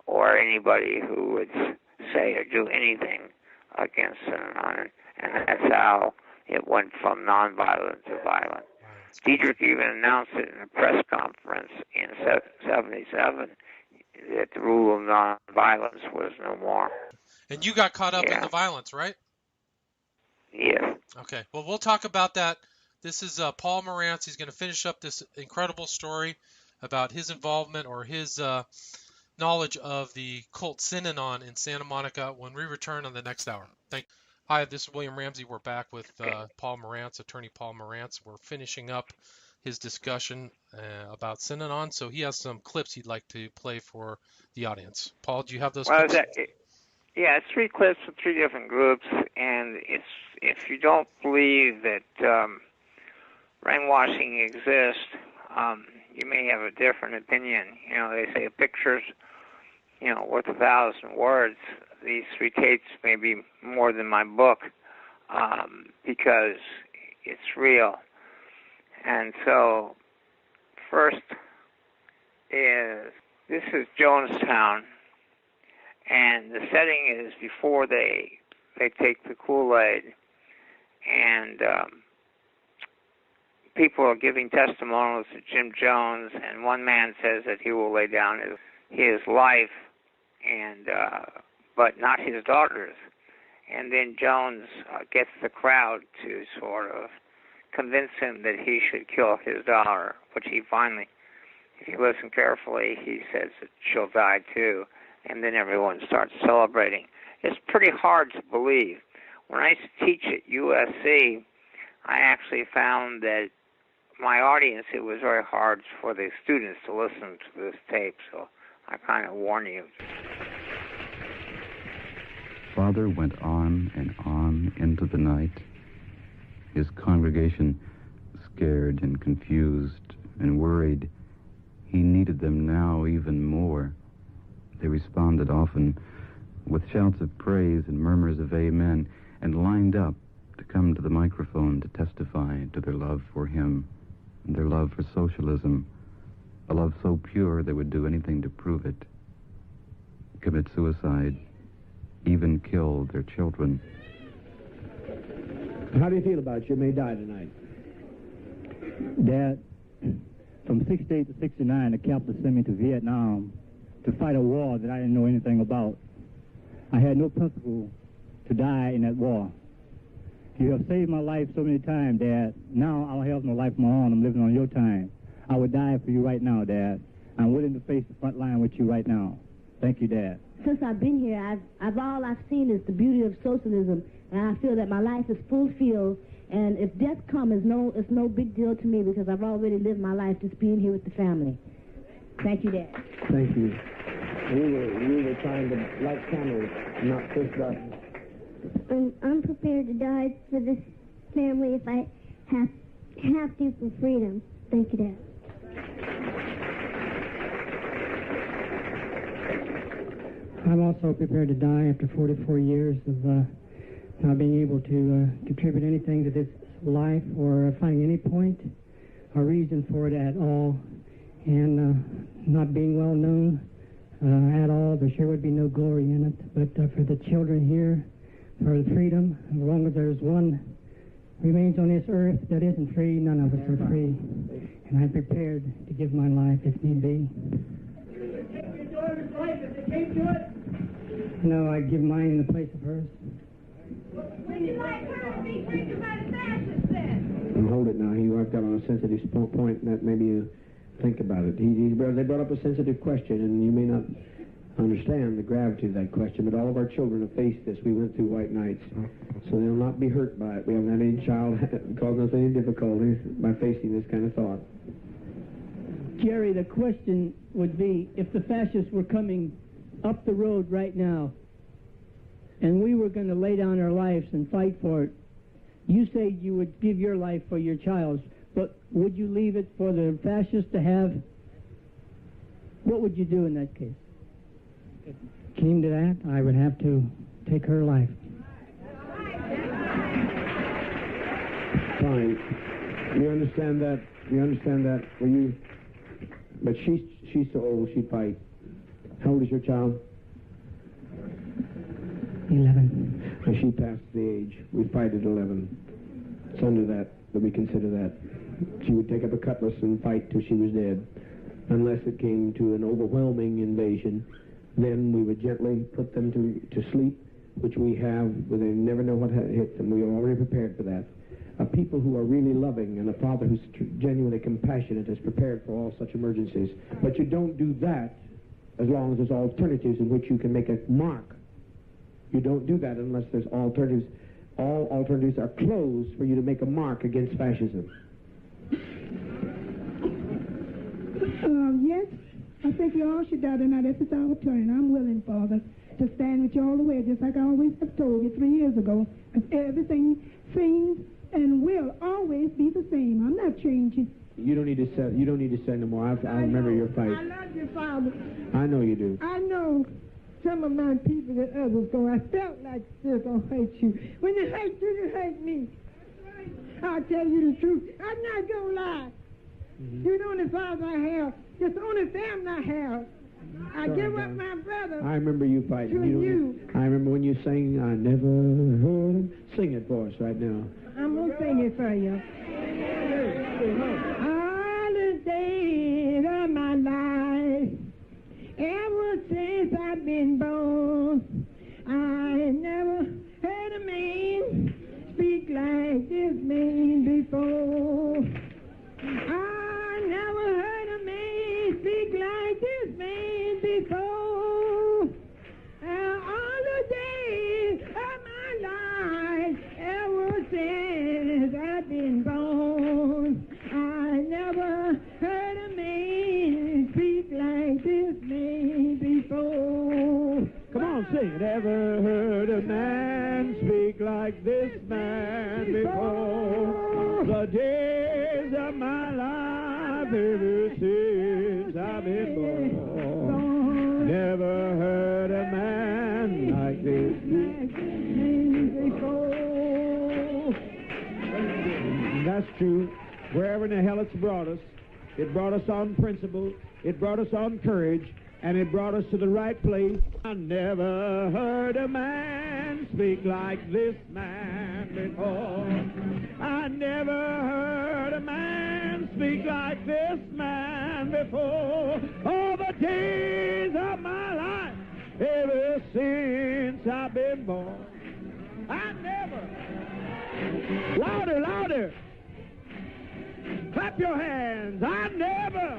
or anybody who would say or do anything against Synanon. And that's how it went from nonviolent to violent. Dietrich even announced it in a press conference in 1977 that the rule of nonviolence was no more. And you got caught up in the violence, right? Yes. Okay. Well, we'll talk about that. This is Paul Morantz. He's going to finish up this incredible story about his involvement or his knowledge of the cult Synanon in Santa Monica when we return on the next hour. Thank you. Hi, this is William Ramsey. We're back with Paul Morantz, attorney Paul Morantz. We're finishing up his discussion about Synanon, so he has some clips he'd like to play for the audience. Paul, do you have those clips? Yeah, it's 3 clips from 3 different groups, and if you don't believe that brainwashing exists, you may have a different opinion. You know, they say a picture's, worth 1,000 words. These 3 tapes may be more than my book because it's real. And so, first this is Jonestown, and the setting is before they take the Kool-Aid, and people are giving testimonials to Jim Jones, and one man says that he will lay down his life, and but not his daughter's. And then Jones gets the crowd to sort of convince him that he should kill his daughter, which he finally, if you listen carefully, he says that she'll die too, and then everyone starts celebrating. It's pretty hard to believe. When I used to teach at USC, I actually found that my audience, it was very hard for the students to listen to this tape, so I kind of warn you. Father went on and on into the night, his congregation scared and confused and worried. He needed them now even more. They responded often with shouts of praise and murmurs of amen, and lined up to come to the microphone to testify to their love for him and their love for socialism, a love so pure they would do anything to prove it, commit suicide, even kill their children. How do you feel about it? You may die tonight. Dad, from 68 to 69, the captain sent me to Vietnam to fight a war that I didn't know anything about. I had no principle to die in that war. You have saved my life so many times, Dad. Now I don't have no life of my own. I'm living on your time. I would die for you right now, Dad. I'm willing to face the front line with you right now. Thank you, Dad. Since I've been here, all I've seen is the beauty of socialism, and I feel that my life is fulfilled. And if death comes, it's no big deal to me because I've already lived my life just being here with the family. Thank you, Dad. Thank you. We were trying to light candles, not push buttons. I'm prepared to die for this family if I have to for freedom. Thank you, Dad. I'm also prepared to die after 44 years of not being able to contribute anything to this life or finding any point or reason for it at all, and not being well known at all. There sure would be no glory in it, but for the children here, for the freedom, as long as there's one remains on this earth that isn't free, none of us are free. And I'm prepared to give my life if need be. No, I'd give mine in the place of hers. Would you like her to be treated by the fascists then? And hold it now. He worked out on a sensitive point, and that maybe you think about it. They brought up a sensitive question, and you may not understand the gravity of that question, but all of our children have faced this. We went through white nights, so they'll not be hurt by it. We haven't had any child causing us any difficulties by facing this kind of thought. Jerry, the question would be, if the fascists were coming up the road right now, and we were going to lay down our lives and fight for it, you say you would give your life for your child's, but would you leave it for the fascists to have? What would you do in that case? If it came to that, I would have to take her life. Fine. You understand that? You understand that? Well, you... But she's so old, she'd fight. How old is your child? 11. And she passed the age. We fight at 11. It's under that we consider that. She would take up a cutlass and fight till she was dead. Unless it came to an overwhelming invasion, then we would gently put them to sleep, which we have, but they never know what hit them. We are already prepared for that. People who are really loving and a father who's genuinely compassionate is prepared for all such emergencies. But you don't do that as long as there's alternatives in which you can make a mark. You don't do that unless there's alternatives. All alternatives are closed for you to make a mark against fascism. Yes, I think you all should die tonight. If it's our turn, I'm willing, Father, to stand with you all the way, just like I always have told you 3 years ago. Because everything seems and will always be the same. I'm not changing. You don't need to say no more. I remember your fight. I love you, Father. I know you do. I know some of my people that others go. I felt like they're going to hurt you. When they hurt you, they hurt me. I'll tell you the truth. I'm not going to lie. You're the only father I have. Just the only family I have. I give up my brother. I remember you fighting. To you. I remember when you sang, I never heard him. Sing it for us right now. I'm going to sing it for you. All the days of my life, ever since I've been born, I never heard a man speak like this man before. I never heard a man speak like this man before. All the days of my life, ever since I've been born, I never heard a man speak like this man before. Come on, sing it. Ever heard a man speak like this man before? The days of my life, ever since I've been born, never heard a man like this man before. That's true. Wherever in the hell it's brought us on principle, it brought us on courage, and it brought us to the right place. I never heard a man speak like this man before. I never heard a man speak like this man before. All the days of my life, ever since I've been born, I never. Louder, louder. Clap your hands. I never.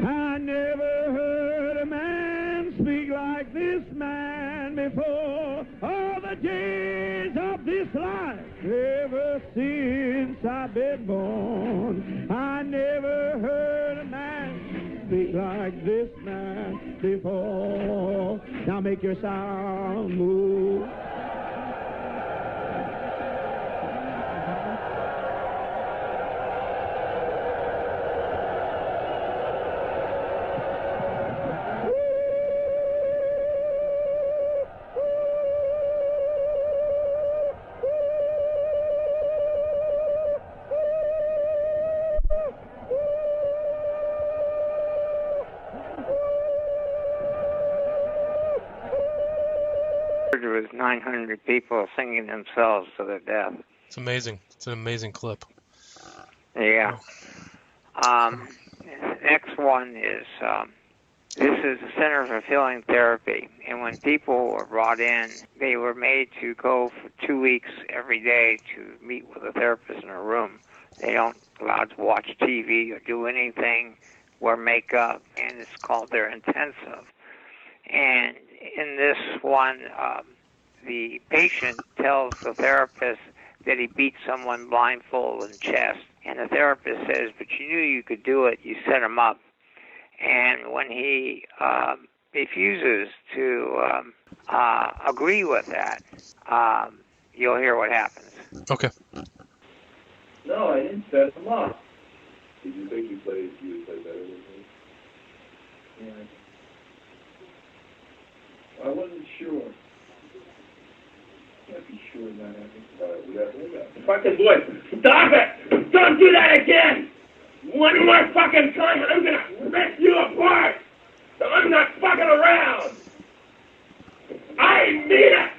I never heard a man speak like this man before. All the days of this life, ever since I've been born, I never heard a man speak like this man before. Now make your sound move. There was 900 people singing themselves to their death. It's amazing. It's an amazing clip. Yeah. Next one is, this is the Center for Healing Therapy. And when people were brought in, they were made to go for 2 weeks every day to meet with a therapist in a room. They don't allowed to watch TV or do anything, wear makeup, and it's called their intensive. And in this one, the patient tells the therapist that he beat someone blindfold in the chest. And the therapist says, but you knew you could do it, you set him up. And when he refuses to agree with that, you'll hear what happens. Okay. No, I didn't set him up. Did you think you would play better than me? Yeah. I wasn't sure. Can't be sure of that, I think. We got. Fucking boy, stop it! Don't do that again! One more fucking time, I'm gonna rip you apart! So I'm not fucking around! I mean it!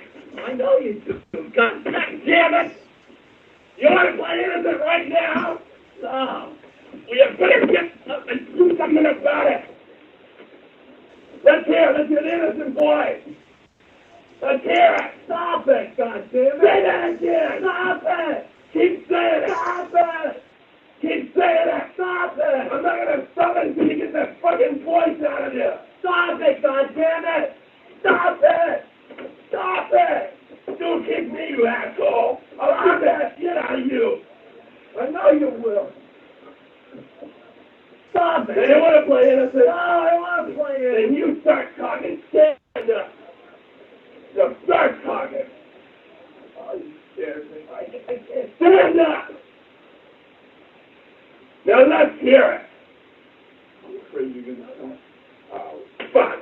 I know you do. God damn it! You want to play innocent right now? No. Well, you better get up and do something about it. Let's hear the innocent boy. Let's hear it. Stop it, goddammit. Say that again. Stop it. Keep saying it. Stop it. Keep saying it. Stop it. I'm not going to stop it until you get that fucking voice out of you. Stop it, goddammit. Stop it. Stop it. Don't kick me, you asshole. I'll kick that shit out of you. I know you will. Stop it. You want to play innocent? No, I want to play innocent. Then you start talking. Stand up. Now start talking. Oh, you scared me. I can't. Stand up. Now let's hear it. I'm afraid you're going to come. Oh, fuck.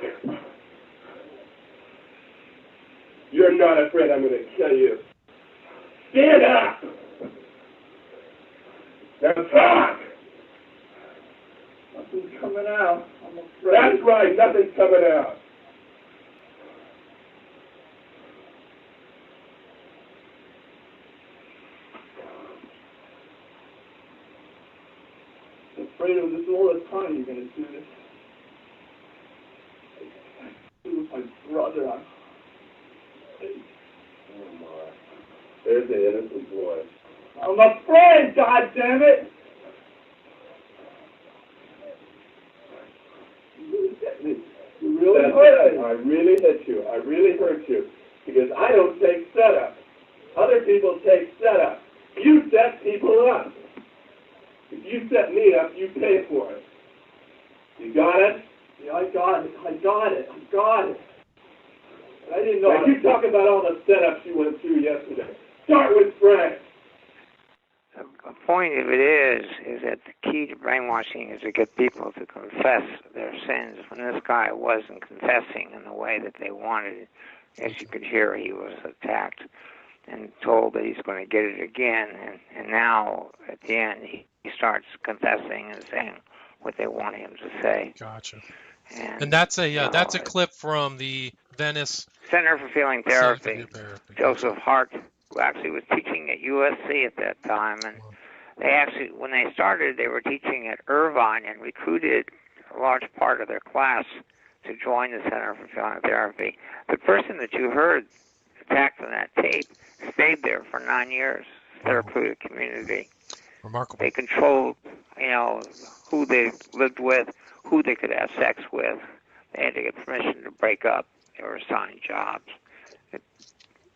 You're not afraid I'm going to kill you. Stand up. Now talk. Nothing's coming out. I'm afraid. That's right. Nothing's coming out. afraid of this all the time. You're going to do this. I do with my brother. Oh, my. There's the innocent boy. I'm afraid, goddammit! You hit me. You really hurt me. I really hit you. I really hurt you. Because I don't take setup. Other people take setup. You set people up. If you set me up, you pay for it. You got it? Yeah, I got it. I got it. I didn't know. Now, you talk about all the setups you went through yesterday. Start with Frank. The point of it is that the key to brainwashing is to get people to confess their sins. When this guy wasn't confessing in the way that they wanted, as you could hear, he was attacked and told that he's going to get it again. And now, at the end, he starts confessing and saying what they want him to say. Gotcha. And that's a clip from the Venice Center for Feeling Therapy. Joseph Hart, who actually was teaching at USC at that time, and they actually, when they started, they were teaching at Irvine and recruited a large part of their class to join the Center for Feeling Therapy. The person that you heard attacked on that tape stayed there for 9 years, therapeutic community. Remarkable. They controlled, who they lived with, who they could have sex with. They had to get permission to break up. They were assigned jobs. It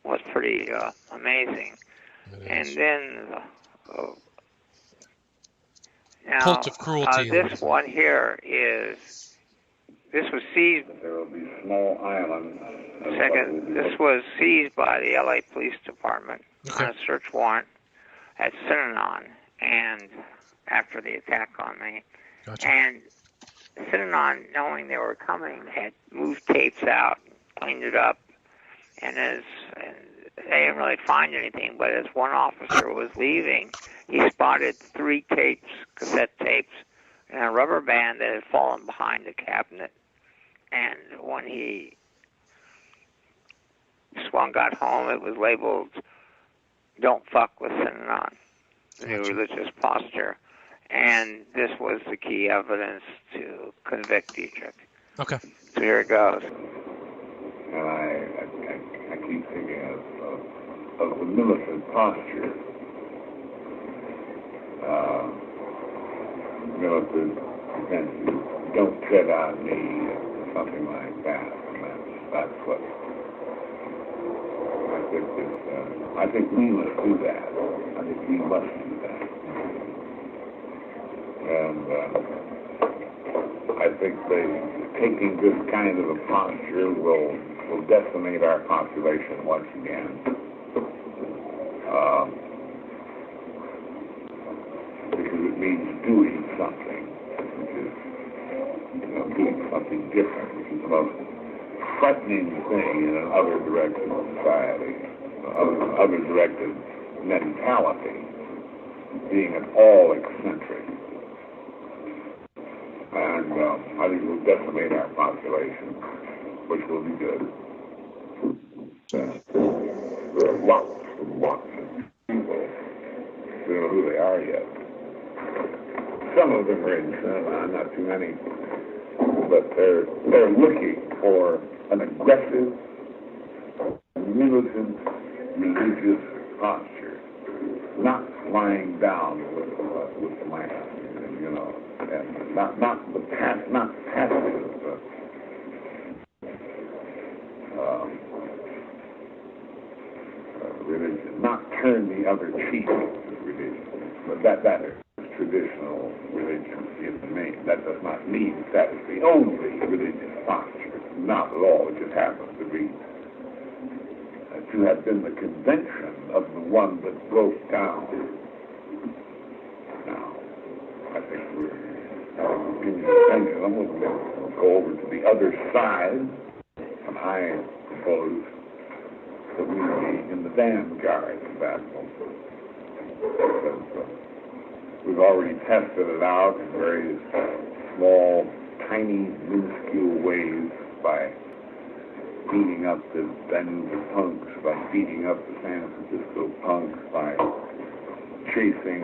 was pretty amazing. And then now, cult of cruelty. This one here this was seized. There will be small islands. This was seized by the LA Police Department on a search warrant at Synanon, and after the attack on me. Gotcha. And Synanon, knowing they were coming, had moved tapes out, cleaned it up, and they didn't really find anything, but as one officer was leaving, he spotted 3 tapes, cassette tapes, and a rubber band that had fallen behind the cabinet. And when Swan got home, it was labeled, "Don't fuck with Synanon," the new religious posture. And this was the key evidence to convict Dietrich. Okay. So here it goes. And I keep thinking of the militant posture. Militant defense, don't tread on me, or something like that. And that's what I think we must do that. I think we must do that. And I think taking this kind of a posture will decimate our population once again. Because it means doing something, which is, doing something different, which is the most frightening thing in an other-directed society, other-directed mentality, being at all eccentric. And I think it will decimate our population, which will be good. There are lots and lots of people who don't know who they are yet. Some of them are in cinema, not too many, but they're looking for an aggressive, militant, religious posture, not lying down with the man, and not passive religion, not turn the other cheek religion, but that is traditional religion in the main. That does not mean that is the only religious posture. Not at all. It just happens to be to have been the convention of the one that broke down. Now, I think we're getting the pendulum. We'll go over to the other side, and I suppose that we will be in the vanguard of that movement. Because we've already tested it out in various small, tiny, minuscule ways by beating up the Vancouver punks, by beating up the San Francisco punks, by chasing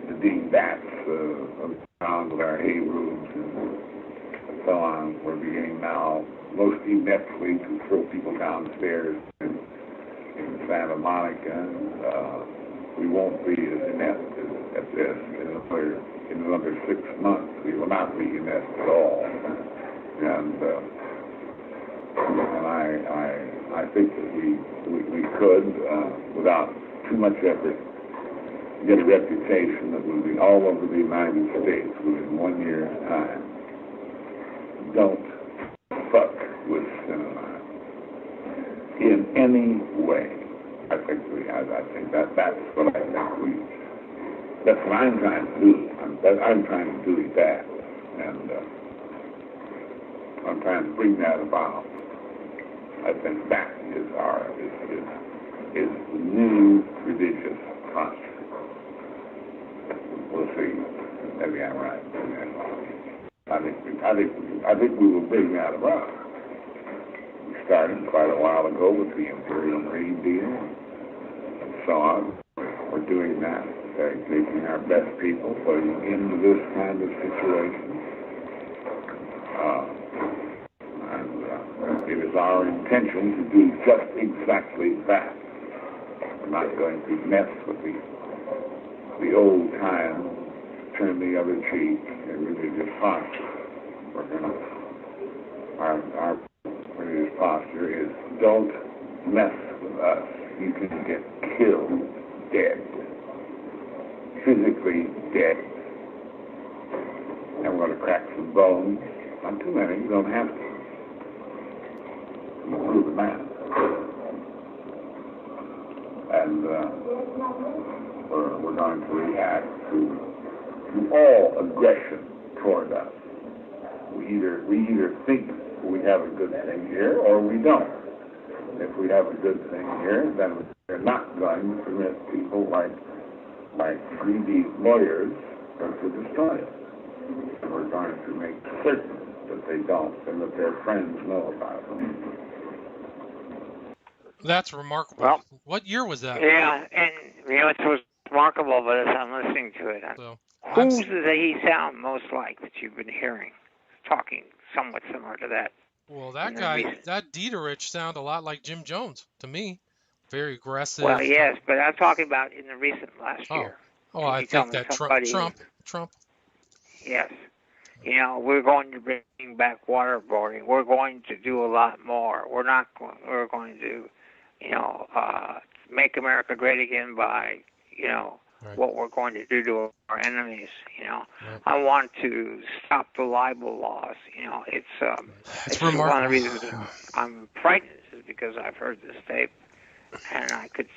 the dingbats around with most ineptly to throw people downstairs in Santa Monica. We won't be as inept at this in another 6 months. We will not be inept at all. And I think that we could, without too much effort, get a reputation that will be all over the United States within 1 year's time. Don't fuck with cinema in any way. I think that's what I'm trying to do. I'm trying to do that, and I'm trying to bring that about. I think that is is the new religious conscience. We'll see. Maybe I'm right. I think we will bring that about. We started quite a while ago with the Imperial Green Deal and so on. We're doing that. Taking our best people, putting them into this kind of situation. And it is our intention to do just exactly that. We're not going to mess with the old time, turn the other cheek, and religious posture. We're going to, our religious posture is, don't mess with us. You can get killed dead. Physically dead. And we're going to crack some bones. Not too many, you don't have to. We'll prove it now. And we're going to react to all aggression toward us. We either think we have a good thing here or we don't. If we have a good thing here, then we're not going to permit people like greedy lawyers to destroy it. And we're going to make certain that they don't and that their friends know about it. That's remarkable. Well, what year was that? Yeah, and it was remarkable, but as I'm listening to it, who does he sound most like that you've been hearing, talking somewhat similar to that? Well, that guy, that Dieterich sounded a lot like Jim Jones to me. Very aggressive. Well, yes, but I'm talking about in the recent last year. Oh, I think that Trump. Yes. We're going to bring back waterboarding. We're going to do a lot more. We're going to, make America great again by, what we're going to do to our enemies. I want to stop the libel laws. It's one of the reasons I'm frightened is because I've heard this tape. And I could,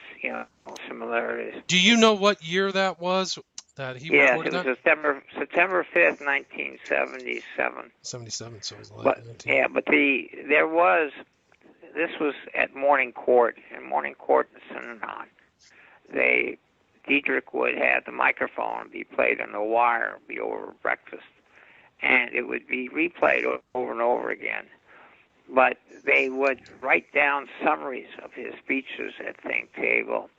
similarities. Do you know what year that was that he recorded that? Yes, it was September 5th, 1977. 77, so it was late. But this was at Morning Court, in Synanon. Dietrich would have the microphone be played on the wire, be over breakfast, and it would be replayed over and over again. But they would write down summaries of his speeches at Think Table.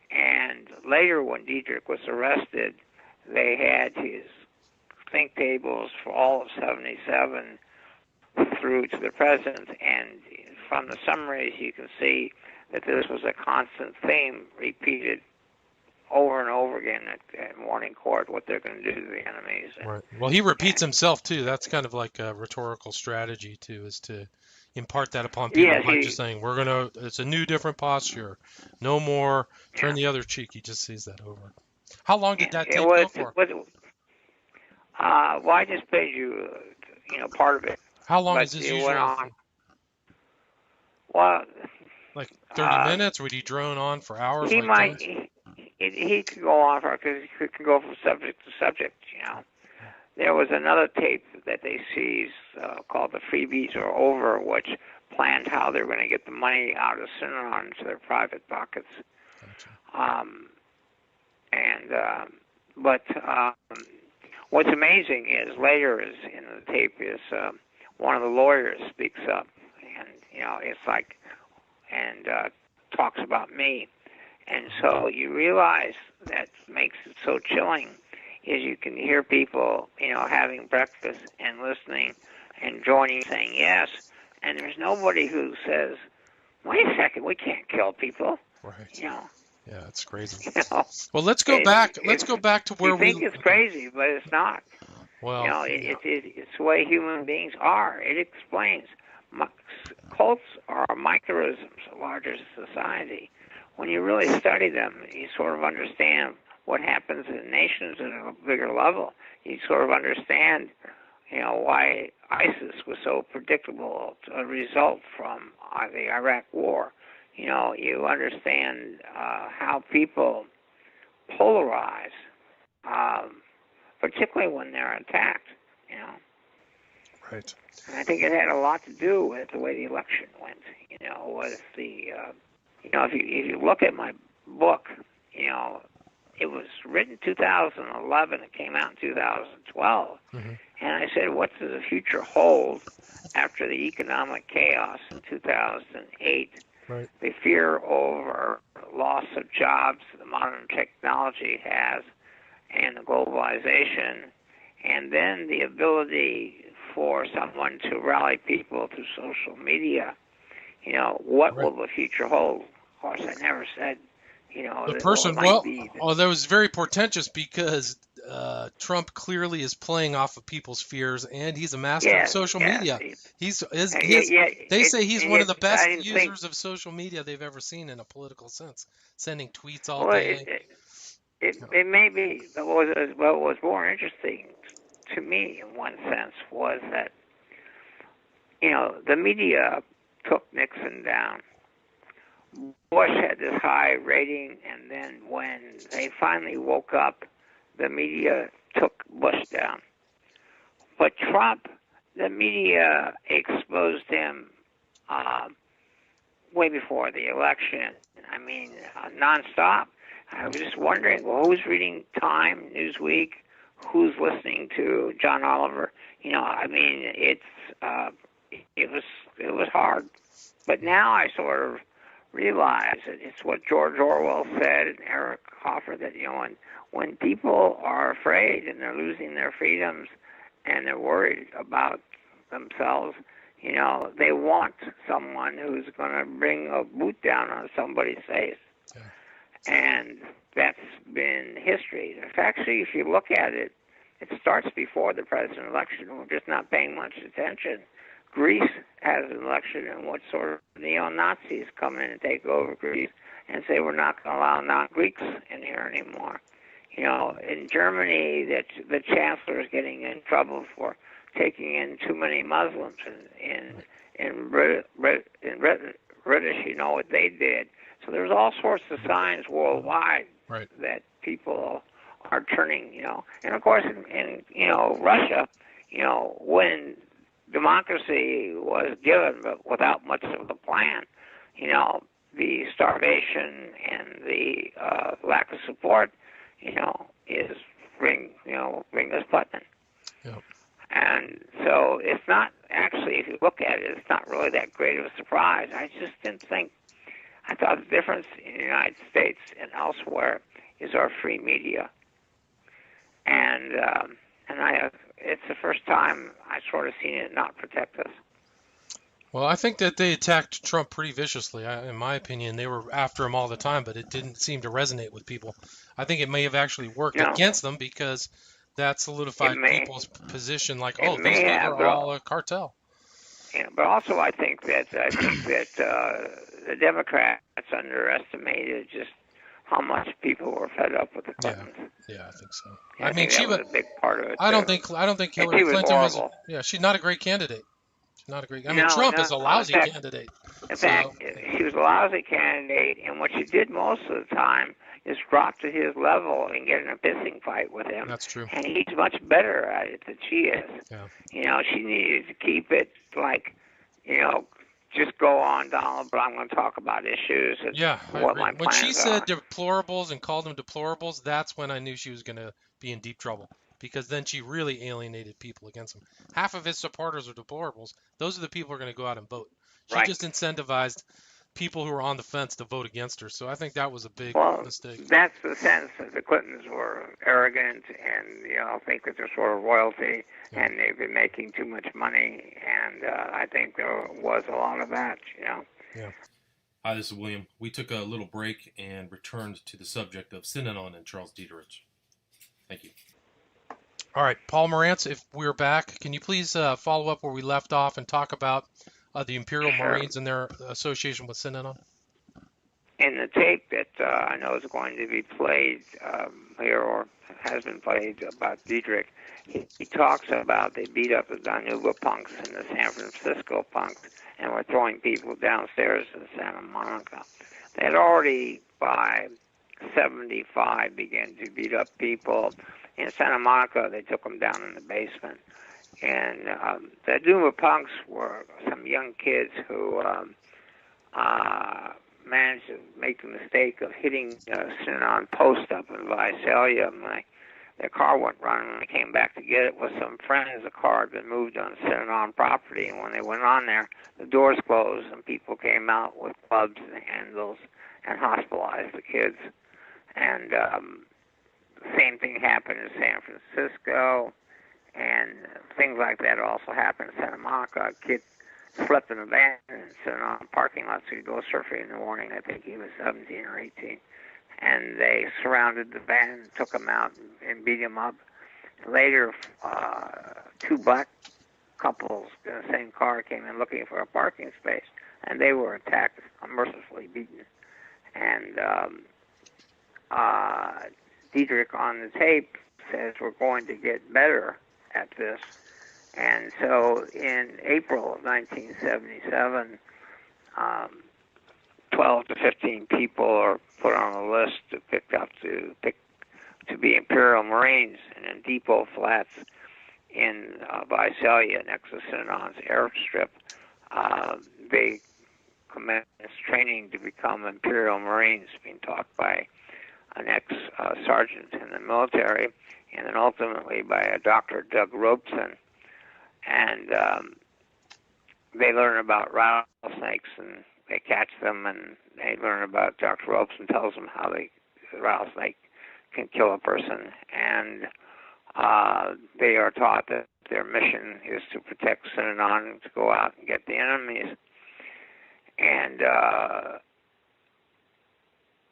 And later, when Dietrich was arrested, they had his Think Tables for all of 77 through to the present. And from the summaries, you can see that this was a constant theme repeated over and over again at Morning Court, what they're going to do to the enemies. Right. Well, he repeats himself, too. That's kind of like a rhetorical strategy, too, is to impart that upon people by just saying, it's a new, different posture. No more, turn the other cheek. He just sees that over. How long did that tape go for? Well, I just played you, part of it. How long is this usually? Well, like 30 minutes? Would he drone on for hours? He could go on because he could go from subject to subject, There was another tape that they seized called The Freebies Are Over, which planned how they were going to get the money out of Synanon into their private pockets. Gotcha. But what's amazing is later in the tape is one of the lawyers speaks up, and it's like, and talks about me. And so you realize that makes it so chilling is you can hear people, having breakfast and listening and joining, saying yes. and there's nobody who says, "Wait a second, we can't kill people." Right. You know. Yeah, it's crazy. You know, Well, let's go back. Let's go back to where you think it's crazy, but it's not. Well, you know, it's the way human beings are. It explains. Cults are microisms of larger society. When you really study them, you sort of understand what happens in nations at a bigger level. You sort of understand, you know, why ISIS was so predictable a result from the Iraq War. You know, you understand how people polarize, particularly when they're attacked, you know. Right. And I think it had a lot to do with the way the election went, you know, with the, you know, if you look at my book, you know, it was written 2011, it came out in 2012, and I said, what does the future hold after the economic chaos in 2008? Right. The fear over loss of jobs the modern technology has, and the globalization, and then the ability for someone to rally people through social media. You know, what will the future hold? Of course, I never said, you know, the person. Well, that was very portentous because Trump clearly is playing off of people's fears, and he's a master of social media. They say he's one of the best users of social media they've ever seen in a political sense, sending tweets all day. It may be, but what was more interesting to me in one sense was that, you know, the media took Nixon down. Bush had this high rating, and then when they finally woke up, the media took Bush down. But Trump, the media exposed him way before the election. I mean, nonstop. I was just wondering, well, who's reading Time, Newsweek? Who's listening to John Oliver? You know, I mean, it was hard. But now I sort of realize that it's what George Orwell said and Eric Hoffer, that, you know, when people are afraid and they're losing their freedoms and they're worried about themselves, you know, they want someone who's going to bring a boot down on somebody's face. Yeah. And that's been history. Actually, if you look at it, it starts before the president election. We're just not paying much attention. Greece has an election, and what sort of neo-Nazis come in and take over Greece and say we're not going to allow non-Greeks in here anymore. You know, in Germany, the chancellor is getting in trouble for taking in too many Muslims. In British, you know what they did. So there's all sorts of signs worldwide that people are turning, you know. And of course, in you know, Russia, you know, when democracy was given but without much of a plan, you know, the starvation and the lack of support, you know, is ring us button. Yep. And so it's not actually, if you look at it, it's not really that great of a surprise. I just didn't think. I thought the difference in the United States and elsewhere is our free media, and it's the first time I sort of seen it not protect us. Well, I think that they attacked Trump pretty viciously. In my opinion, they were after him all the time, but it didn't seem to resonate with people. I think it may have actually worked against them because that solidified people's position, like, oh, these people are all a cartel. Yeah, but also I think that the Democrats underestimated just how much people were fed up with the Clintons. Yeah, I think so. Yeah, I mean, that was a big part of it. I don't think Hillary Clinton was. Yeah, she's not a great candidate. She's not a great. I mean, Trump is a lousy candidate. In fact, she was a lousy candidate, and what she did most of the time is drop to his level and get in a pissing fight with him. That's true. And he's much better at it than she is. Yeah. You know, she needed to keep it like, you know, just go on, Donald, but I'm going to talk about issues and what my plans are. When she said deplorables and called them deplorables, that's when I knew she was going to be in deep trouble, because then she really alienated people against him. Half of his supporters are deplorables. Those are the people who are going to go out and vote. She just incentivized people who were on the fence to vote against her. So I think that was a big mistake. That's the sense that the Clintons were arrogant and, think that they're sort of royalty and they've been making too much money. And I think there was a lot of that, Yeah. Hi, this is William. We took a little break and returned to the subject of Synanon and Charles Dieterich. Thank you. All right, Paul Morantz, if we're back, can you please follow up where we left off and talk about the Imperial Marines and their association with Synanon? In the tape that I know is going to be played here or has been played about Dietrich, he talks about they beat up the Danuba punks and the San Francisco punks and were throwing people downstairs in Santa Monica. They had already, by 75, began to beat up people. In Santa Monica, they took them down in the basement. And the Danuba punks were some young kids who managed to make the mistake of hitting a Synanon post up in Visalia. Their car went running when they came back to get it with some friends. The car had been moved on Synanon property, and when they went on there, the doors closed and people came out with clubs and handles and hospitalized the kids. And the same thing happened in San Francisco, and things like that also happened in Santa Monica. A kid slept in a van in Synanon parking lot so he'd go surfing in the morning. I think he was 17 or 18. And they surrounded the van, took him out, and beat him up. Later, two black couples in the same car came in looking for a parking space, and they were attacked, mercifully beaten. And Dietrich on the tape says we're going to get better at this. And so in April of 1977, 12 to 15 people are put on a list to be Imperial Marines. And in Depot Flats in Visalia, next to Synanon's airstrip, they commenced training to become Imperial Marines, being taught by an ex-sergeant in the military, and then ultimately by a Dr. Doug Robeson. And they learn about rattlesnakes, and they catch them, and they learn about Dr. Robeson tells them how the rattlesnake can kill a person. And they are taught that their mission is to protect Synanon, to go out and get the enemies. And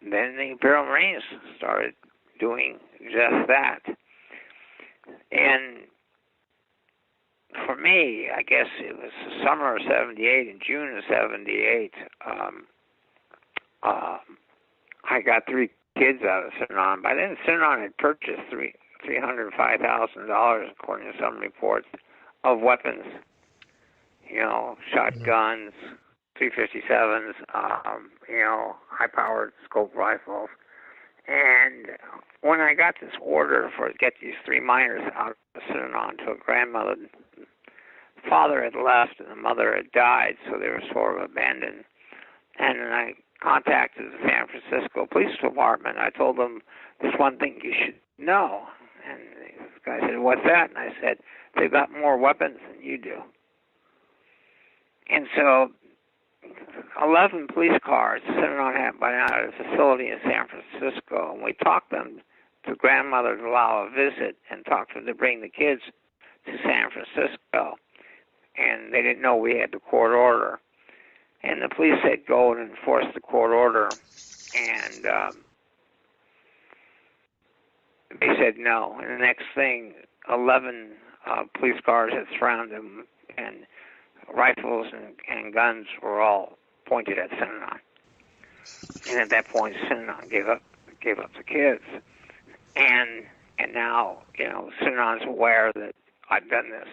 then the Imperial Marines started doing just that. And for me, I guess it was the summer of 78, in June of 78, I got 3 kids out of Synanon. By then, Synanon had purchased $305,000, according to some reports, of weapons. Shotguns, 357s, high-powered scope rifles. And when I got this order to get these 3 miners out of Synanon to a grandmother, the father had left and the mother had died, so they were sort of abandoned. And then I contacted the San Francisco Police Department. I told them, there's one thing you should know. And this guy said, what's that? And I said, they've got more weapons than you do. And so 11 police cars Synanon had by now at a facility in San Francisco, and we talked them to grandmother to allow a visit and talked them to bring the kids to San Francisco. And they didn't know we had the court order. And the police said go and enforce the court order. And they said no. And the next thing, 11 police cars had surrounded them, and rifles and guns were all pointed at Synanon. And at that point, Synanon gave up the kids. And now, Synanon's aware that I've done this.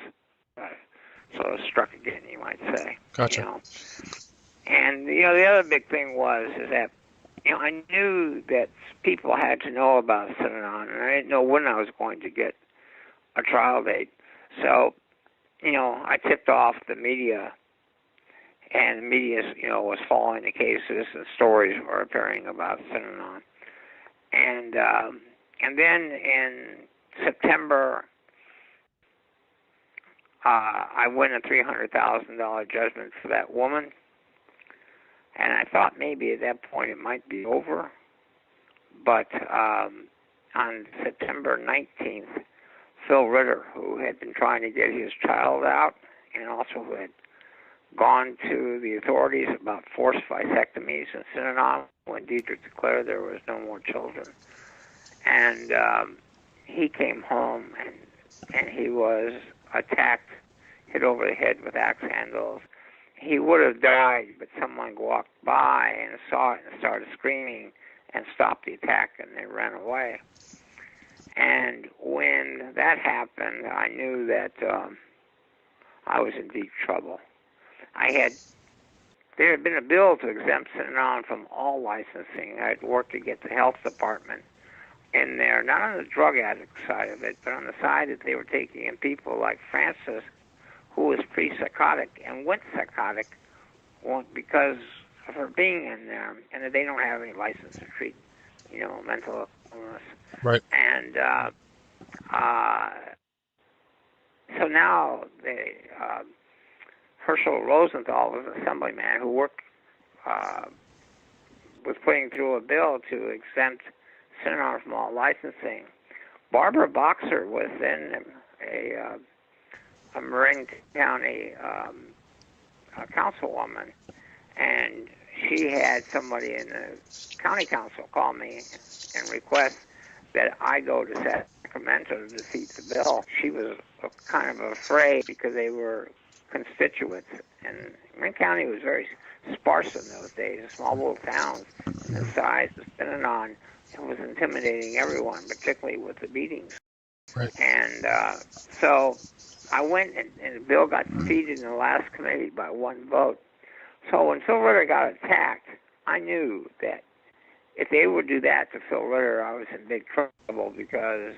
Sort of struck again, you might say. Gotcha. And, the other big thing is that, I knew that people had to know about Synanon, and I didn't know when I was going to get a trial date. So, I tipped off the media, and the media, was following the cases, and stories were appearing about Synanon. And then in September, I win a $300,000 judgment for that woman. And I thought maybe at that point it might be over. But on September 19th, Phil Ritter, who had been trying to get his child out and also who had gone to the authorities about forced vasectomies in Synanon when Dietrich declared there was no more children. And he came home and he was attacked, hit over the head with axe handles. He would have died, but someone walked by and saw it and started screaming and stopped the attack, and they ran away. And when that happened, I knew that I was in deep trouble. There had been a bill to exempt Synanon from all licensing. I'd worked to get the health department in there, not on the drug addict side of it, but on the side that they were taking in people like Frances, who was pre-psychotic and went psychotic because of her being in there, and that they don't have any license to treat, mental illness. Right. And so now Herschel Rosenthal was an assemblyman who was putting through a bill to exempt Synanon from all licensing. Barbara Boxer was then a Marin County councilwoman, and she had somebody in the county council call me and request that I go to Sacramento to defeat the bill. She was kind of afraid because they were constituents, and Marin County was very sparse in those days, a small little town the size of Synanon. It was intimidating everyone, particularly with the beatings. Right. And so I went, and the bill got defeated in the last committee by one vote. So when Phil Ritter got attacked, I knew that if they would do that to Phil Ritter, I was in big trouble because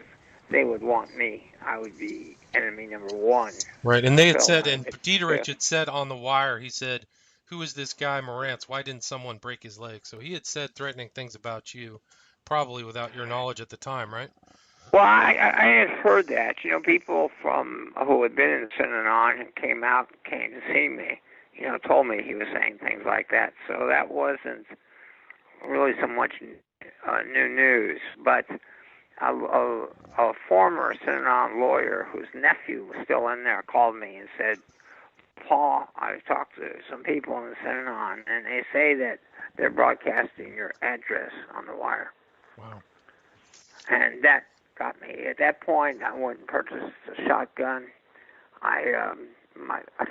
they would want me. I would be enemy number one. Right, and they had said, and Dietrich had said on the wire, he said, "Who is this guy Morantz? Why didn't someone break his leg?" So he had said threatening things about you, probably without your knowledge at the time, right? Well, I had heard that. People who had been in Synanon and came to see me, told me he was saying things like that. So that wasn't really so much new news. But a former Synanon lawyer whose nephew was still in there called me and said, "Paul, I've talked to some people in Synanon, and they say that they're broadcasting your address on the wire." Wow. And that got me. At that point, I went and purchased a shotgun. I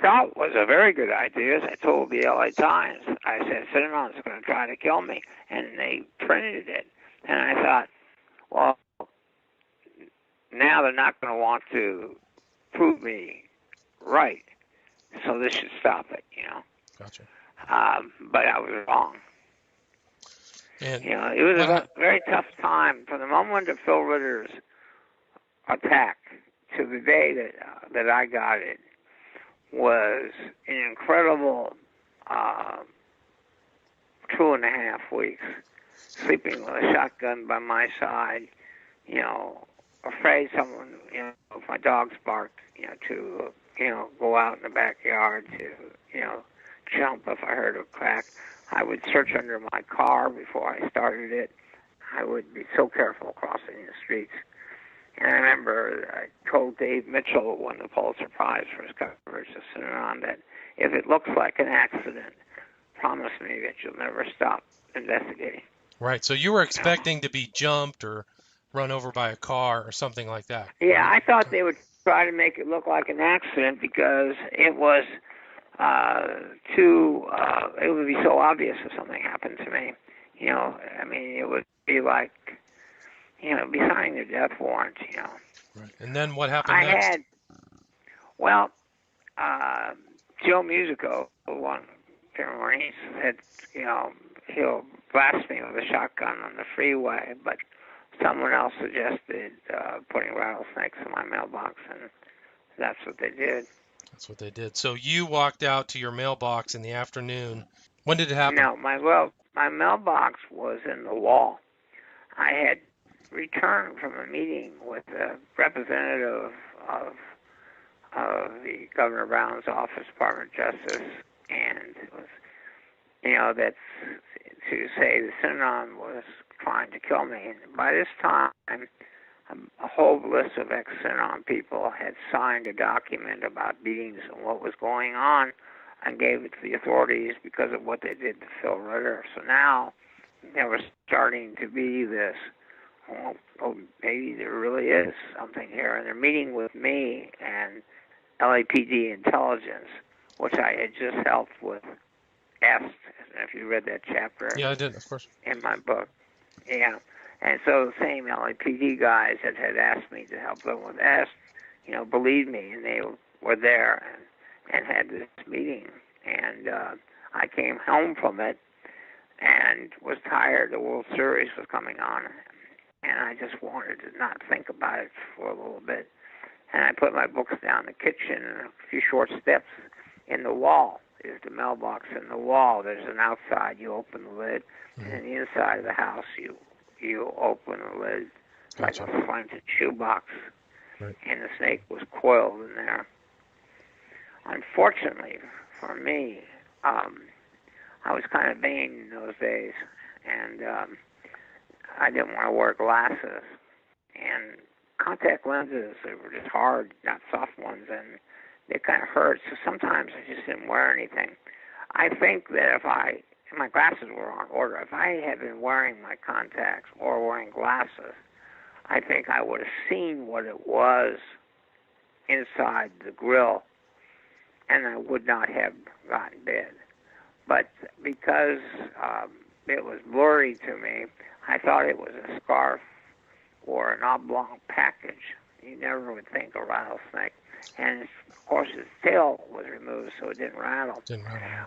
thought it was a very good idea. As I told the LA Times, I said, Synanon's going to try to kill me. And they printed it. And I thought, well, now they're not going to want to prove me right. So this should stop it, Gotcha. But I was wrong. And it was a very tough time from the moment of Phil Ritter's attack to the day that I got it. Was an incredible 2.5 weeks, sleeping with a shotgun by my side, afraid someone, if my dogs barked, to, go out in the backyard to, jump if I heard a crack. I would search under my car before I started it. I would be so careful crossing the streets. And I remember I told Dave Mitchell, who won the Pulitzer Prize for his coverage of Synanon, that if it looks like an accident, promise me that you'll never stop investigating. Right. So you were expecting to be jumped or run over by a car or something like that. Yeah, I thought they would try to make it look like an accident because it was it would be so obvious if something happened to me. It would be like, be signing their death warrant, Right. And then what happened next? Joe Musico, who won Morantz, said, he'll blast me with a shotgun on the freeway, but someone else suggested putting rattlesnakes in my mailbox, and that's what they did. That's what they did. So you walked out to your mailbox in the afternoon. When did it happen? No, my mailbox was in the wall. I had returned from a meeting with a representative of the Governor Brown's office, Department of Justice, and that's to say the Synanon was trying to kill me. And by this time, a whole list of ex-Synanon people had signed a document about beatings and what was going on and gave it to the authorities because of what they did to Phil Ritter. So now there was starting to be this, oh, maybe there really is something here. And they're meeting with me and LAPD intelligence, which I had just helped with EST. If you read that chapter. Yeah, I did, of course. In my book. Yeah. And so the same LAPD guys that had asked me to help them with EST, believed me, and they were there and had this meeting. And I came home from it and was tired. The World Series was coming on, and I just wanted to not think about it for a little bit. And I put my books down in the kitchen, and a few short steps in the wall is the mailbox in the wall. There's an outside, you open the lid, and in the inside of the house, you open the lid like a French shoebox, and the snake was coiled in there. Unfortunately for me, I was kind of vain in those days, and I didn't want to wear glasses. And contact lenses, they were just hard, not soft ones, and they kind of hurt, so sometimes I just didn't wear anything. I think that if my glasses were on order, if I had been wearing my contacts or wearing glasses, I think I would have seen what it was inside the grill, and I would not have gotten bit. But because it was blurry to me, I thought it was a scarf or an oblong package. You never would think a rattlesnake. And, of course, its tail was removed, so it didn't rattle.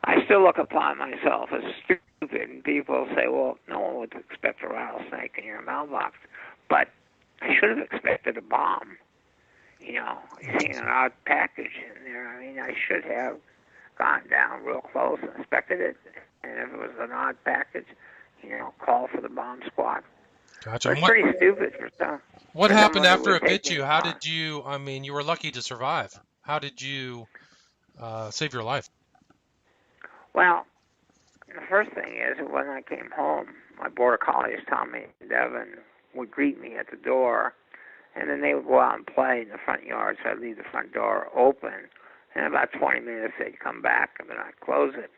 I still look upon myself as stupid, and people say, well, no one would expect a rattlesnake in your mailbox. But I should have expected a bomb. Seeing an odd package in there. I mean, I should have gone down real close and inspected it. And if it was an odd package, call for the bomb squad. Gotcha. It's pretty stupid for some. What happened after it bit you? How did you, you were lucky to survive. How did you save your life? Well, the first thing is when I came home, my border collies, Tommy and Devin, would greet me at the door, and then they would go out and play in the front yard, so I'd leave the front door open. And in about 20 minutes, they'd come back, and then I'd close it.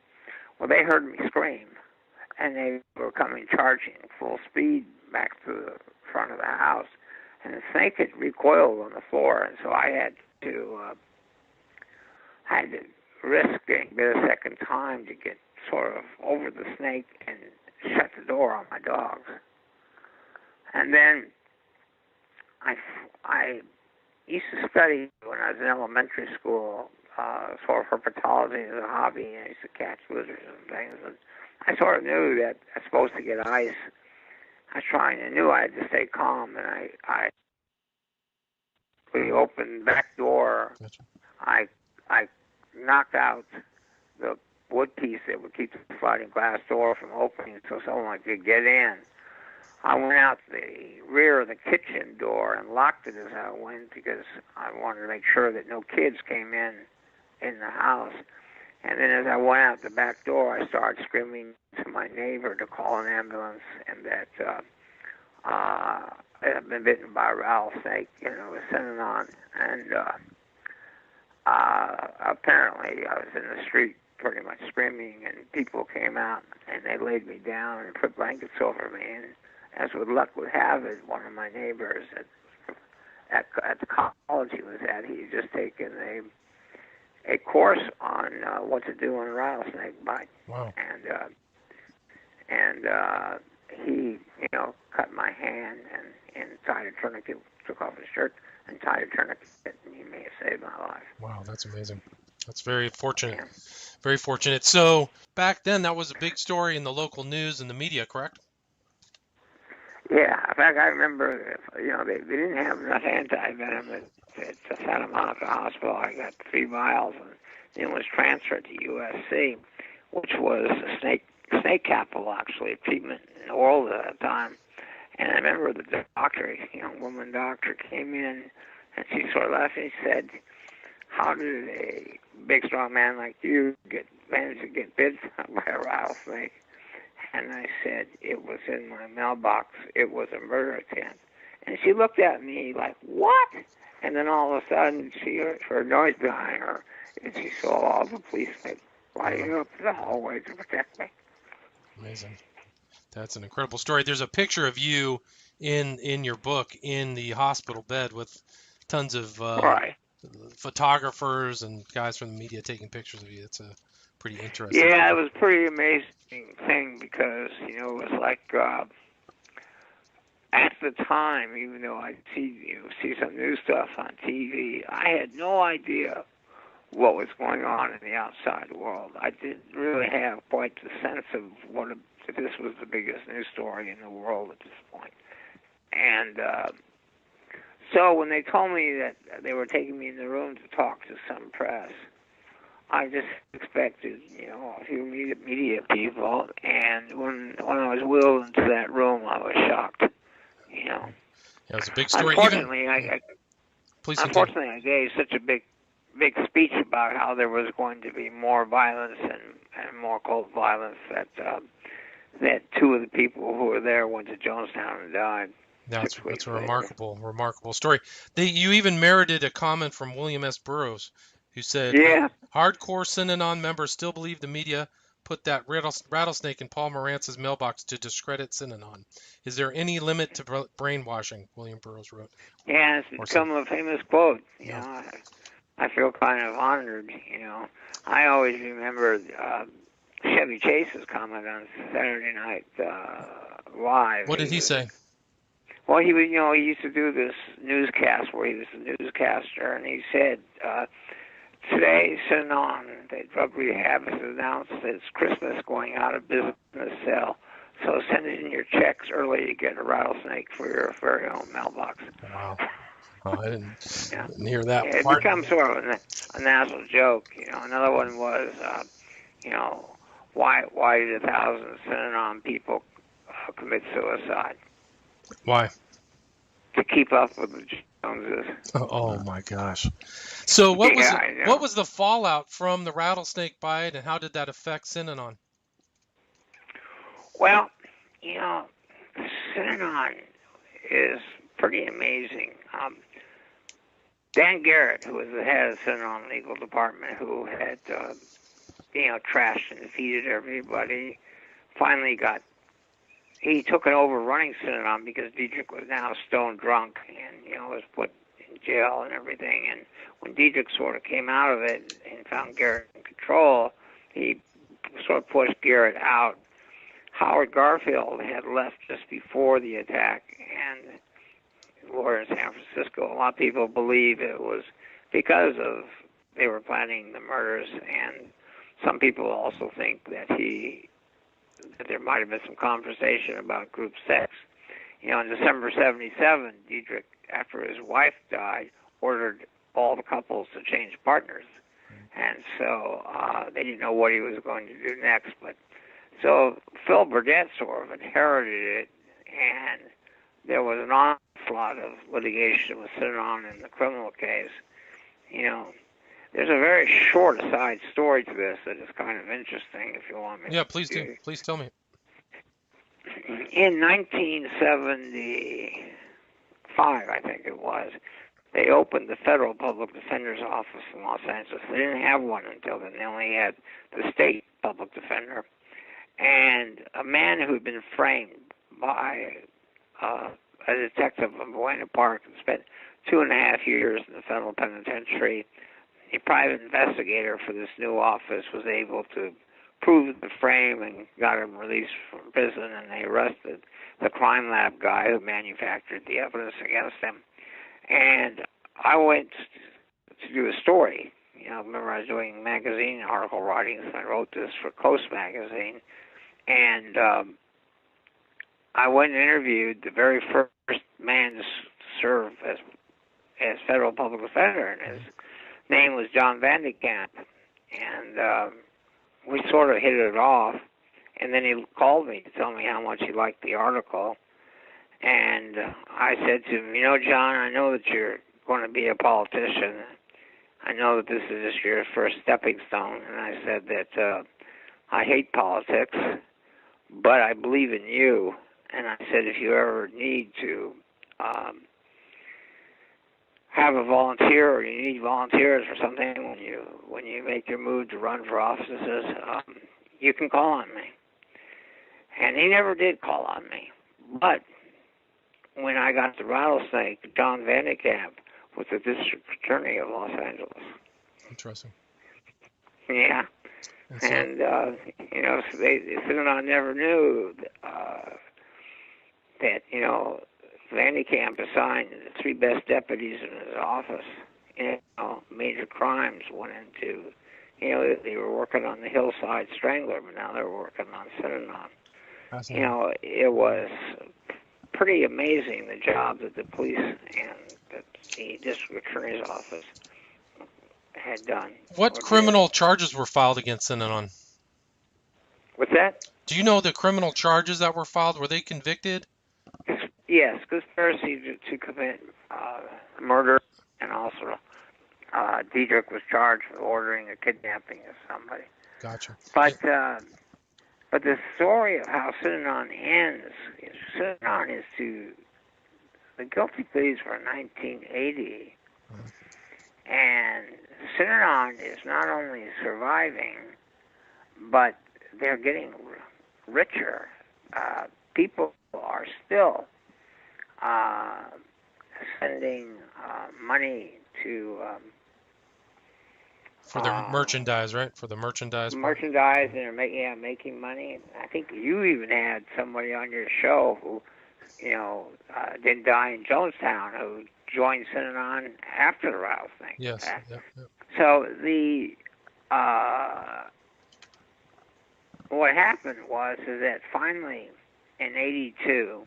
Well, they heard me scream, and they were coming charging full speed back to the front of the house. And the snake had recoiled on the floor, and so I had to risk getting bit a second time to get sort of over the snake and shut the door on my dogs. And then I used to study when I was in elementary school, sort of herpetology as a hobby, and I used to catch lizards and things. And I sort of knew that I was supposed to get ice. I knew I had to stay calm, and I when you opened the back door, I knocked out the wood piece that would keep the sliding glass door from opening so someone could get in. I went out the rear of the kitchen door and locked it as I went because I wanted to make sure that no kids came in the house. And then as I went out the back door, I started screaming to my neighbor to call an ambulance and that I had been bitten by a rattlesnake, with Synanon. And apparently I was in the street pretty much screaming, and people came out and they laid me down and put blankets over me. And as with luck would have it, one of my neighbors at the college he was at, he had just taken a course on what to do on a rattlesnake bite. Wow. And he, cut my hand and tied a tourniquet, took off his shirt and tied a tourniquet, and he may have saved my life. Wow, that's amazing. That's very fortunate. Yeah. Very fortunate. So back then, that was a big story in the local news and the media, correct? Yeah. In fact, I remember, they didn't have enough anti-venom at Santa Monica Hospital. I got 3 vials, and then was transferred to USC, which was a snake capital, actually, treatment in the world at the time. And I remember the doctor, a young woman doctor, came in, and she sort of laughed and she said, how did a big, strong man like you get managed to get bit by a rattlesnake? And I said, it was in my mailbox. It was a murder attempt. And she looked at me like, what? And then all of a sudden, she heard noise behind her, and she saw all the policemen lighting up the hallway to protect me. Amazing. That's an incredible story. There's a picture of you in your book in the hospital bed with tons of photographers and guys from the media taking pictures of you. It's a pretty interesting. Yeah, it was a pretty amazing thing because, it was like at the time, even though I'd see some new stuff on TV, I had no idea what was going on in the outside world. I didn't really have quite the sense of that this was the biggest news story in the world at this point. And so when they told me that they were taking me in the room to talk to some press, I just expected, a few media people. And when I was wheeled into that room, I was shocked. Yeah, it was a big story. Unfortunately, I gave such a big speech about how there was going to be more violence and more cult violence that two of the people who were there went to Jonestown and died. That's a remarkable story. You even merited a comment from William S. Burroughs, who said, hardcore Synanon members still believe the media put that rattlesnake in Paul Morantz's mailbox to discredit Synanon. Is there any limit to brainwashing? William Burroughs wrote. Yeah, it's become a famous quote. I feel kind of honored. I always remember Chevy Chase's comment on Saturday Night Live. What did he say? Well, he used to do this newscast where he was the newscaster, and he said, today, Synanon, the drug rehab, has announced that it's Christmas going out of business sale. So send in your checks early to get a rattlesnake for your very own mailbox. Wow. Oh, I didn't hear that. Yeah, it becomes sort of a national joke. Another one was, why did 1,000 Synanon people commit suicide? Why? To keep up with the Joneses. Oh my gosh. So what was the fallout from the rattlesnake bite, and how did that affect Synanon? Well, Synanon is pretty amazing. Dan Garrett, who was the head of the Synanon legal department, who had trashed and defeated everybody, finally he took it over running Synanon because Dietrich was now stone drunk and, was put in jail and everything. And when Dietrich sort of came out of it and found Garrett in control, he sort of pushed Garrett out. Howard Garfield had left just before the attack, and lawyer in San Francisco. A lot of people believe it was because they were planning the murders, and some people also think that there might have been some conversation about group sex. In December 1977, Dietrich, after his wife died, ordered all the couples to change partners. And so they didn't know what he was going to do next. So Phil Burdett sort of inherited it, and there was an onslaught of litigation with Synanon in the criminal case. There's a very short aside story to this that is kind of interesting, if you want me. Yeah, please do. Please tell me. In 1975, I think it was, they opened the Federal Public Defender's Office in Los Angeles. They didn't have one until then. They only had the State Public Defender. And a man who had been framed by a detective in Buena Park and spent 2.5 years in the federal penitentiary, a private investigator for this new office was able to prove the frame and got him released from prison, and they arrested the crime lab guy who manufactured the evidence against him. And I went to do a story. I remember I was doing magazine article writing, so I wrote this for Coast magazine. And I went and interviewed the very first man to serve as federal public defender, and his name was John Vandekamp. And we sort of hit it off. And then he called me to tell me how much he liked the article. And I said to him, John, I know that you're going to be a politician. I know that this is just your first stepping stone, and I said that I hate politics, but I believe in you. And I said if you ever need to have a volunteer, or you need volunteers for something when you make your move to run for offices, you can call on me. And he never did call on me. But when I got to Rattlesnake, John Vandekamp was the district attorney of Los Angeles. Interesting. Yeah. And, you know, so Synanon never knew that, you know, Vandekamp assigned the 3 best deputies in his office. You know, major crimes went into, you know, they were working on the Hillside Strangler, but now they're working on Synanon. You know, it was pretty amazing the job that the police and the district attorney's office had done. What criminal charges were filed against Synanon? What's that? Do you know the criminal charges that were filed? Were they convicted? Yes, conspiracy to commit murder, and also Diedrich was charged with ordering a kidnapping of somebody. Gotcha. But the story of how Synanon ends, Synanon is the guilty pleas were in 1980, and Synanon is not only surviving, but they're getting richer. People are still sending money to for the merchandise, right? For the merchandise. Merchandise, and they're making money. I think you even had somebody on your show who, you know, didn't die in Jonestown, who joined Synanon after the rattlesnake. Yes. Yeah. So what happened is that finally in '82,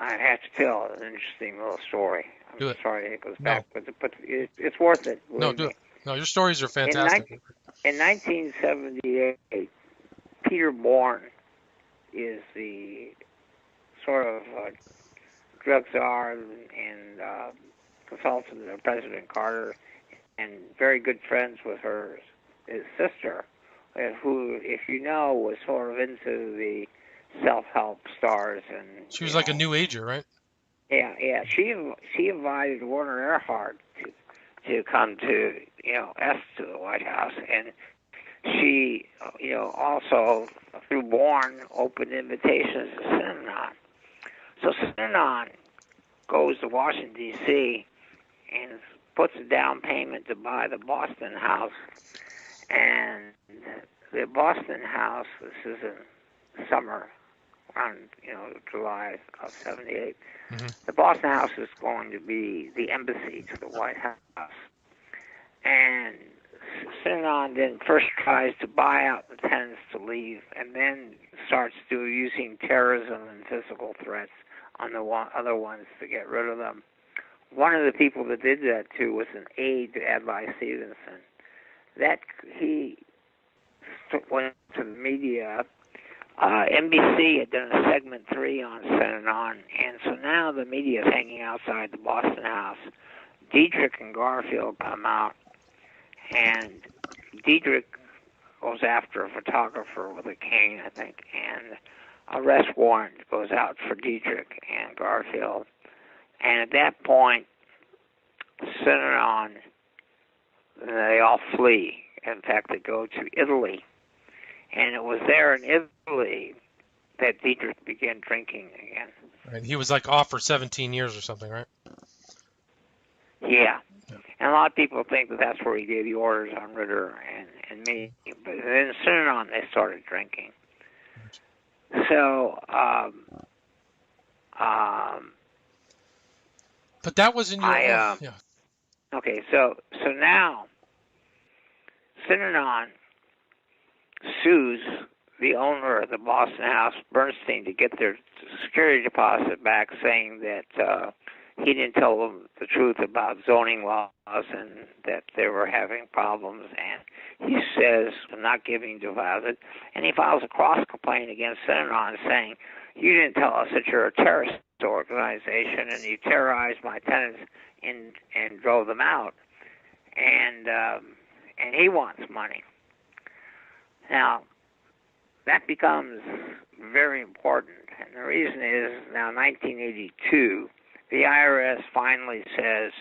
I have to tell an interesting little story. I'm sorry it goes back, but it's worth it. No, do it. No, your stories are fantastic. In 1978, Peter Bourne is the sort of drug czar and consultant of President Carter, and very good friends with his sister, who, if you know, was sort of into the self-help stars. And she was like a new ager, right? Yeah. She invited Werner Erhard to come to, you know, to the White House, and she, you know, also through Bourne opened invitations to Synanon. So Synanon goes to Washington D.C. and puts a down payment to buy the Boston house, and the Boston house. This is in summer, around, you know, July of '78. Mm-hmm. The Boston house is going to be the embassy to the White House. And Synanon then first tries to buy out the tenants to leave, and then starts using terrorism and physical threats on the other ones to get rid of them. One of the people that did that, too, was an aide to Adlai Stevenson. That he went to the media. NBC had done a segment 3 on Synanon, and so now the media is hanging outside the Boston house. Diedrich and Garfield come out, and Diedrich goes after a photographer with a cane, I think, and arrest warrant goes out for Diedrich and Garfield. And at that point, Synanon, they all flee. In fact, they go to Italy. And it was there in Italy that Diedrich began drinking again. Right. He was like off for 17 years or something, right? Yeah. And a lot of people think that that's where he gave the orders on Ritter and me. But then Synanon, they started drinking. So, but that was in your... yeah. Okay, so now Synanon sues the owner of the Boston house, Bernstein, to get their security deposit back, saying that he didn't tell them the truth about zoning laws and that they were having problems. And he says, I'm not giving deposit. And he files a cross complaint against Synanon saying, you didn't tell us that you're a terrorist organization, and you terrorized my tenants and drove them out. And he wants money. Now, that becomes very important. And the reason is, now 1982, the IRS finally says,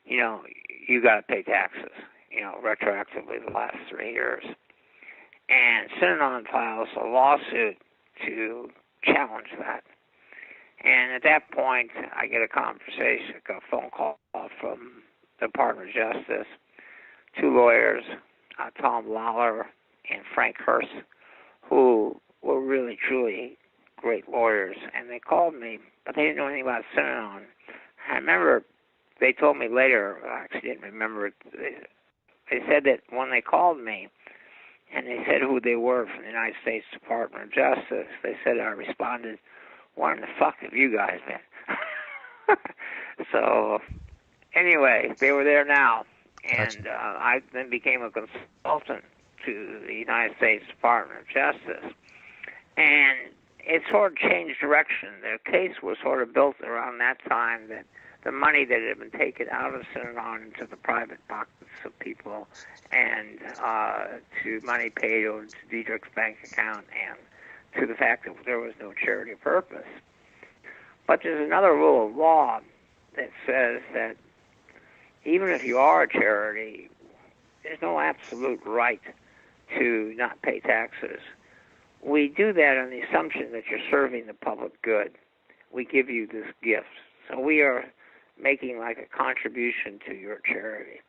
you know, you got to pay taxes, you know, retroactively the last 3 years. And Synanon files a lawsuit to challenge that. And at that point, I get a phone call from the Department of Justice, 2 lawyers, Tom Lawler and Frank Hurst, who were really, truly great lawyers. And they called me, but they didn't know anything about Synanon. I remember they told me later, I actually didn't remember it, they said that when they called me, and they said who they were from the United States Department of Justice, they said I responded, "What in the fuck have you guys been?" So, anyway, they were there now, and I then became a consultant to the United States Department of Justice, and it sort of changed direction. Their case was sort of built around that time, that the money that had been taken out of Synanon into the private pockets of people, and to money paid over to Diedrich's bank account, and to the fact that there was no charity purpose. But there's another rule of law that says that even if you are a charity, there's no absolute right to not pay taxes. We do that on the assumption that you're serving the public good. We give you this gift. So we are making like a contribution to your charity.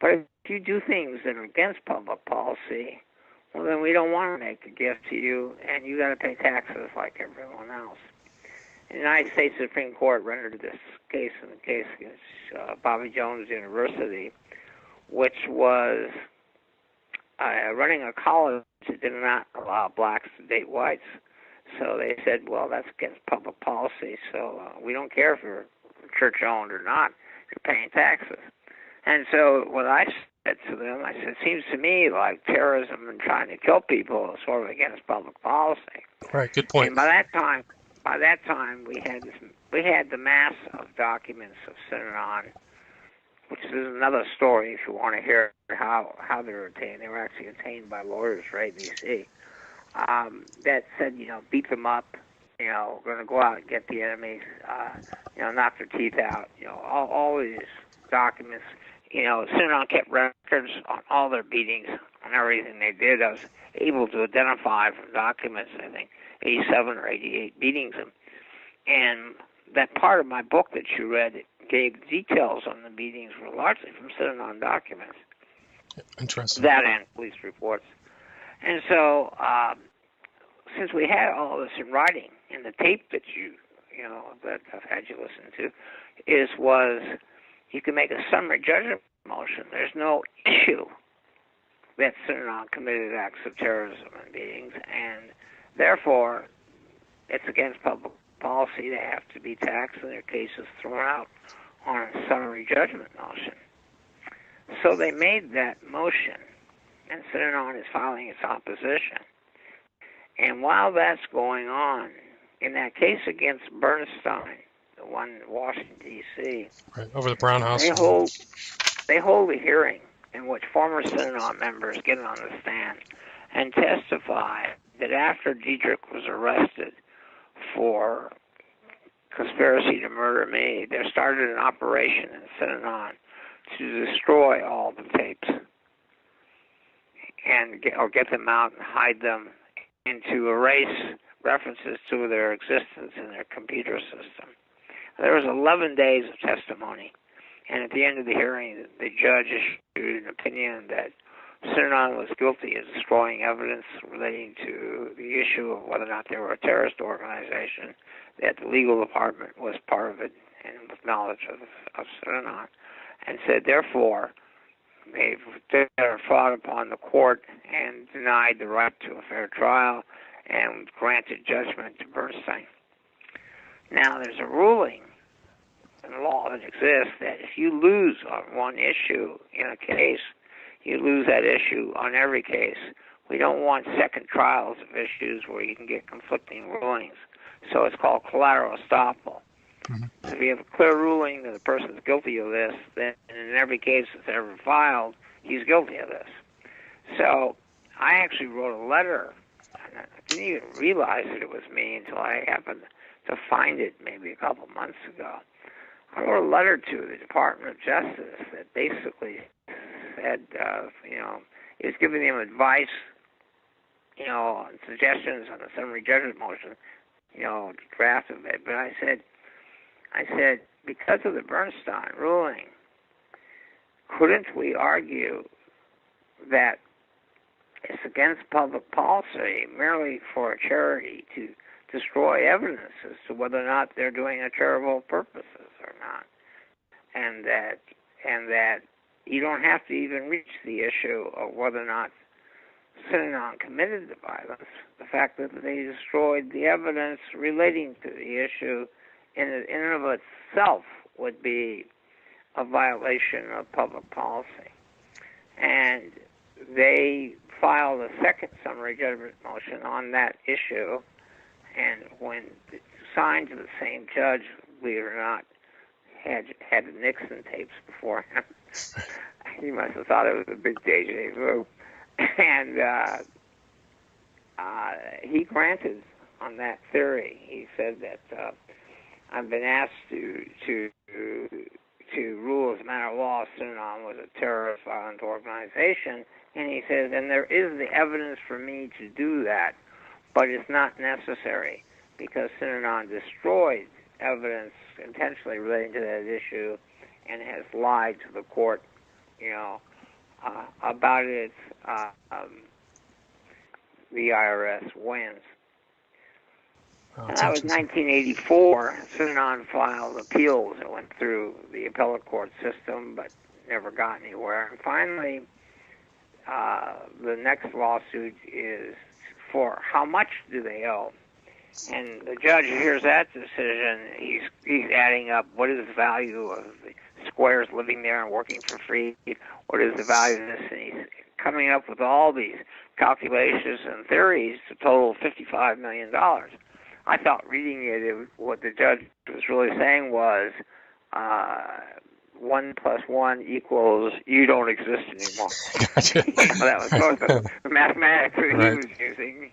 But if you do things that are against public policy, well, then we don't want to make a gift to you, and you got to pay taxes like everyone else. The United States Supreme Court rendered this case in the case against Bobby Jones University, which was running a college that did not allow blacks to date whites. So they said, well, that's against public policy, so we don't care if you're church-owned or not, you're paying taxes. And so what I said to them, I said, it seems to me like terrorism and trying to kill people is sort of against public policy. Right, good point. And by that time, we had the mass of documents of Synanon, which is another story if you want to hear how they were obtained. They were actually obtained by lawyers for ABC. That said, you know, beat them up, you know, going to go out and get the enemies, you know, knock their teeth out, you know, all these documents. You know, Synanon kept records on all their beatings, on everything they did. I was able to identify from documents, I think, 87 or 88 beatings. And that part of my book that you read gave details on the beatings were largely from Synanon documents. Interesting. That and police reports. And so, since we had all this in writing, and the tape that that I've had you listen to, was you can make a summary judgment motion. There's no issue that Synanon committed acts of terrorism and beatings, and therefore, it's against public policy. They have to be taxed, and their case is thrown out on a summary judgment motion. So they made that motion, and Synanon is filing its opposition. And while that's going on, in that case against Bernstein, the one in Washington, D.C., right, over the Brown House, they hold a hearing in which former Synanon members get on the stand and testify that after Diedrich was arrested for conspiracy to murder me, there started an operation in Synanon to destroy all the tapes and get them out and hide them, and to erase references to their existence in their computer system. There was 11 days of testimony, and at the end of the hearing, the judge issued an opinion that Synanon was guilty of destroying evidence relating to the issue of whether or not they were a terrorist organization, that the legal department was part of it and with knowledge of Synanon, and said, therefore, they've fought upon the court and denied the right to a fair trial and granted judgment to Bernstein. Now, there's a ruling in law that exists that if you lose on one issue in a case, you lose that issue on every case. We don't want second trials of issues where you can get conflicting rulings. So it's called collateral estoppel. If you have a clear ruling that the person's guilty of this, then in every case that's ever filed, he's guilty of this. So I actually wrote a letter, and I didn't even realize that it was me until I happened to find it maybe a couple months ago. I wrote a letter to the Department of Justice that basically said, it was giving them advice, and suggestions on the summary judgment motion, draft of it. But I said, because of the Bernstein ruling, couldn't we argue that it's against public policy merely for a charity to destroy evidence as to whether or not they're doing it charitable purposes or not, and that you don't have to even reach the issue of whether or not Synanon committed the violence. The fact that they destroyed the evidence relating to the issue in and of itself would be a violation of public policy. And they filed a second summary judgment motion on that issue, and when signed to the same judge, believe it or not, had the Nixon tapes before him. He must have thought it was a big deja vu. And he granted on that theory. He said that I've been asked to rule as a matter of law Synanon was a terrorist violent organization, and he says, and there is the evidence for me to do that, but it's not necessary because Synanon destroyed evidence intentionally relating to that issue and has lied to the court, about it. The IRS wins. And that was 1984. Synanon filed appeals that went through the appellate court system, but never got anywhere. And finally, the next lawsuit is for how much do they owe? And the judge hears that decision. He's adding up what is the value of the squares living there and working for free. What is the value of this? And he's coming up with all these calculations and theories to total $55 million. I thought reading it, what the judge was really saying was 1 + 1 equals you don't exist anymore. Gotcha. That was both the mathematics that he was using,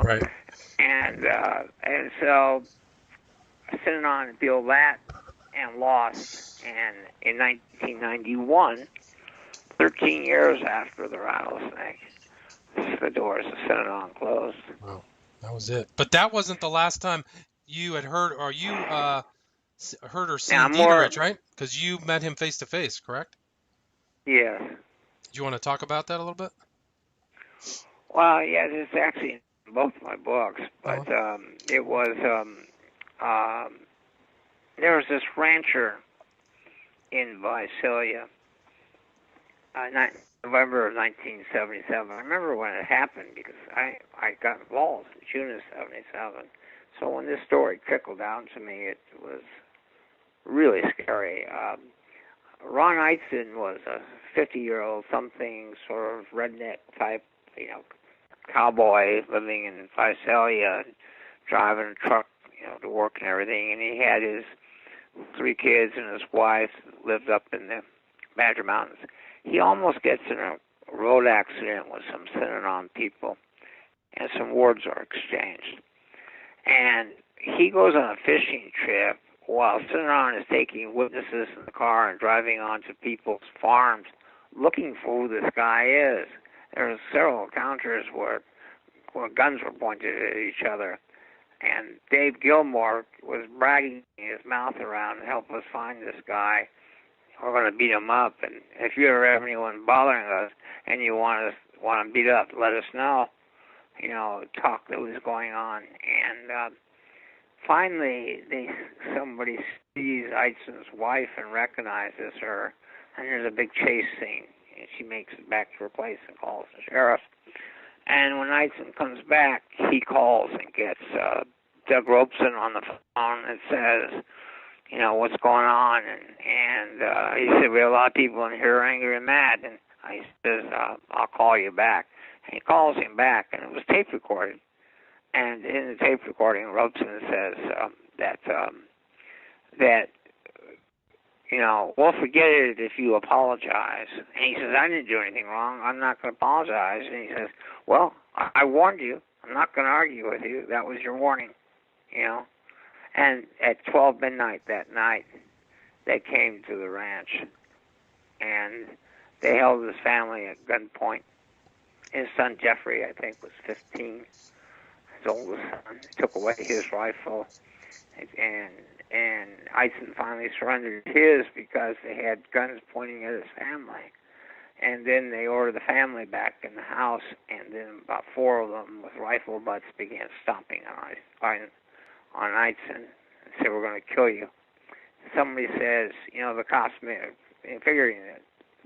Right. And so Synanon appealed that and lost. And in 1991, 13 years after the rattlesnake, the doors of Synanon closed. Wow, that was it. But that wasn't the last time you had heard, or you heard or seen Dieterich, right? Because you met him face to face, correct? Yes. Do you want to talk about that a little bit? Well, yeah, it's actually in both my books, but it was there was this rancher in Visalia, November of 1977. I remember when it happened because I got involved in June of 77. So when this story trickled down to me, it was really scary. Ron Eitzen was a 50-year-old something sort of redneck type, cowboy living in Visalia, driving a truck, to work and everything. And he had his 3 kids and his wife lived up in the Badger Mountains. He almost gets in a road accident with some Synanon people, and some words are exchanged. And he goes on a fishing trip while Synanon is taking witnesses in the car and driving onto people's farms looking for who this guy is. There were several encounters where guns were pointed at each other. And Dave Gilmore was bragging his mouth around to help us find this guy. We're going to beat him up. And if you ever have anyone bothering us and you want him beat up, let us know. Talk that was going on. And finally, somebody sees Eitzen's wife and recognizes her. And there's a big chase scene. And she makes it back to her place and calls the sheriff. And when Eitzen comes back, he calls and gets Doug Robeson on the phone and says, what's going on? And he said, we have a lot of people in here angry and mad. And he says, I'll call you back. And he calls him back, and it was tape recorded. And in the tape recording, Robeson says that we'll forget it if you apologize. And he says, I didn't do anything wrong. I'm not going to apologize. And he says, well, I warned you. I'm not going to argue with you. That was your warning, And at 12 midnight that night, they came to the ranch, and they held his family at gunpoint. His son Jeffrey, I think, was 15. His oldest son took away his rifle, and Eidson finally surrendered his because they had guns pointing at his family. And then they ordered the family back in the house, and then about 4 of them with rifle butts began stomping on Eidson and said, we're going to kill you. Somebody says, the cops, figuring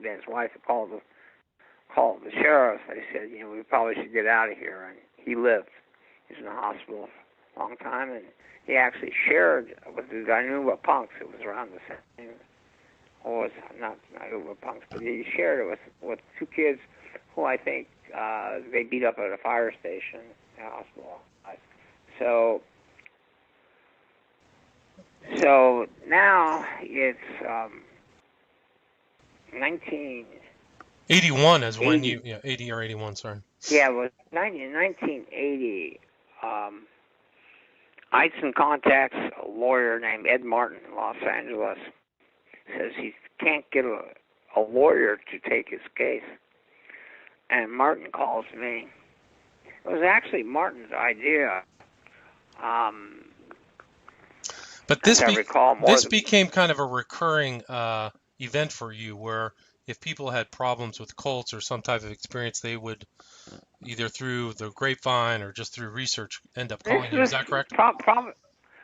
that his wife had called the sheriff, they said, we probably should get out of here. And he lived. He was in the hospital for a long time, and he actually shared with the Uba punks. It was around the same. Or not Uba punks, but he shared it with 2 kids who I think they beat up at a fire station in the hospital. So now it's 81 is when you 80 or 81, sorry. Yeah, it was 1980. Eidson contacts a lawyer named Ed Martin in Los Angeles. Says he can't get a lawyer to take his case. And Martin calls me. It was actually Martin's idea. But this became kind of a recurring event for you, where if people had problems with cults or some type of experience, they would either through the grapevine or just through research end up calling you. Is that correct?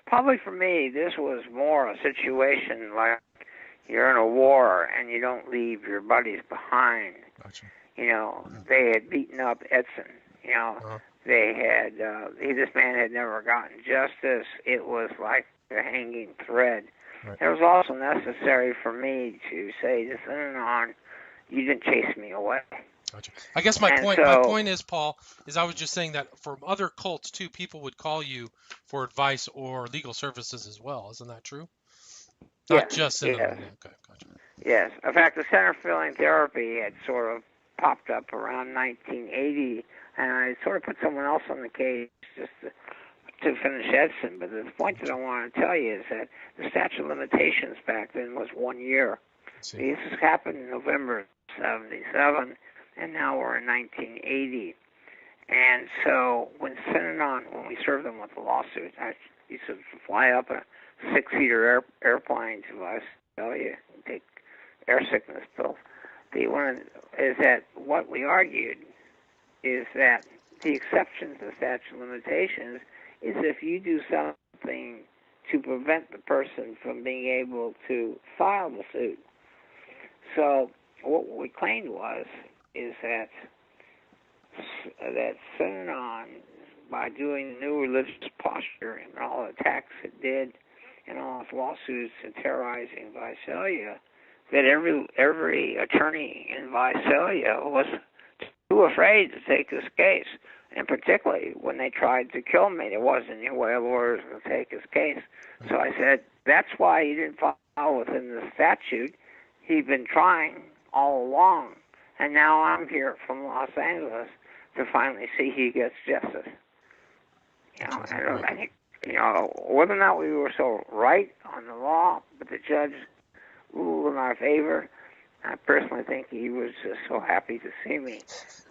Probably for me, this was more a situation like you're in a war and you don't leave your buddies behind. Gotcha. They had beaten up Edson. They had this man had never gotten justice. It was like a hanging thread. Right. It was also necessary for me to say this on, you didn't chase me away. Gotcha. I guess my point is, Paul, is I was just saying that from other cults too, people would call you for advice or legal services as well. Isn't that true? Not just in yes. Okay, gotcha. Yes. In fact, the Center for Healing Therapy had sort of popped up around 1980, and I sort of put someone else on the case just to finish Edson. But the point that I want to tell you is that the statute of limitations back then was 1 year. This happened in November 77, and now we're in 1980. And so when we served them with the lawsuit, I used to fly up a 6-seater airplane to Australia and take air sickness pills. The one is that what we argued is that the exception to the statute of limitations is if you do something to prevent the person from being able to file the suit. So what we claimed is that Synanon, by doing the new religious posture and all the attacks it did and all its lawsuits and terrorizing Visalia, that every attorney in Visalia was too afraid to take this case. And particularly when they tried to kill me, there wasn't any way a lawyer was going to take his case. So I said, that's why he didn't file within the statute. He'd been trying all along. And now I'm here from Los Angeles to finally see he gets justice. I think, whether or not we were so right on the law, but the judge ruled in our favor, I personally think he was just so happy to see me.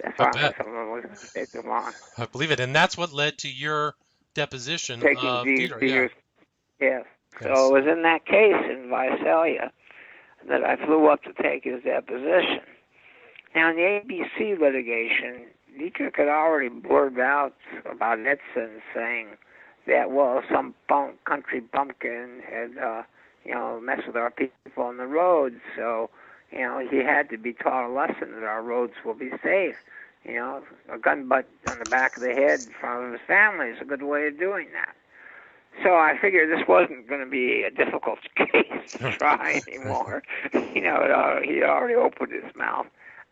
That's why someone was going to take him on. I believe it. And that's what led to your deposition of Dieter. Yes. So it was in that case in Visalia that I flew up to take his deposition. Now, in the ABC litigation, Dietrich had already blurted out about Edson, saying that, some country bumpkin had, messed with our people on the road, so, he had to be taught a lesson that our roads will be safe. A gun butt on the back of the head in front of his family is a good way of doing that. So I figured this wasn't going to be a difficult case to try anymore. He already opened his mouth.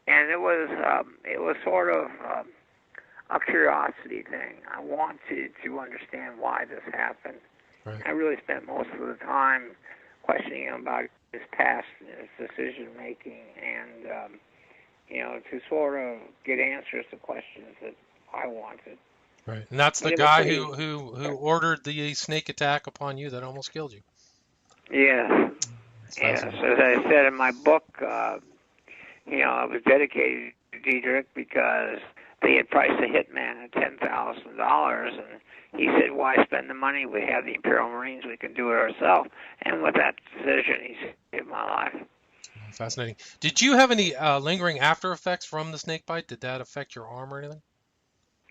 And it was sort of a curiosity thing. I wanted to understand why this happened. Right. I really spent most of the time questioning him about his past and his decision making, and to sort of get answers to questions that I wanted. Right, and that's the guy who ordered the snake attack upon you that almost killed you. Yes. Yes. As I said in my book, I was dedicated to Diedrich because they had priced the hitman at $10,000, and he said, "Why spend the money? We have the Imperial Marines. We can do it ourselves." And with that decision, he saved my life. Fascinating. Did you have any lingering after effects from the snake bite? Did that affect your arm or anything?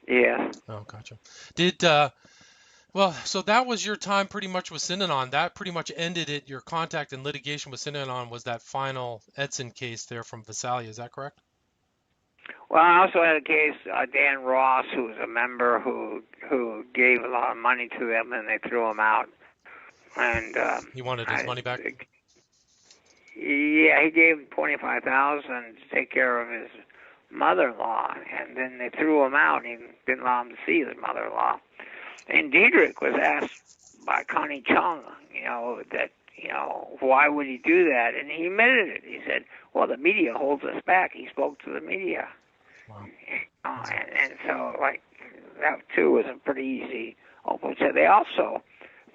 Yeah. Oh, gotcha. So that was your time pretty much with Synanon. That pretty much ended it. Your contact and litigation with Synanon was that final Edson case there from Visalia. Is that correct? Well, I also had a case, Dan Ross, who was a member who gave a lot of money to them, and they threw him out. And he wanted his money back. Yeah, he gave him $25,000 to take care of his mother-in-law, and then they threw him out. And he didn't allow him to see his mother-in-law. And Diedrich was asked by Connie Chung, why would he do that? And he admitted it. He said, "Well, the media holds us back." He spoke to the media. Wow. And so, that too was a pretty easy open. So they also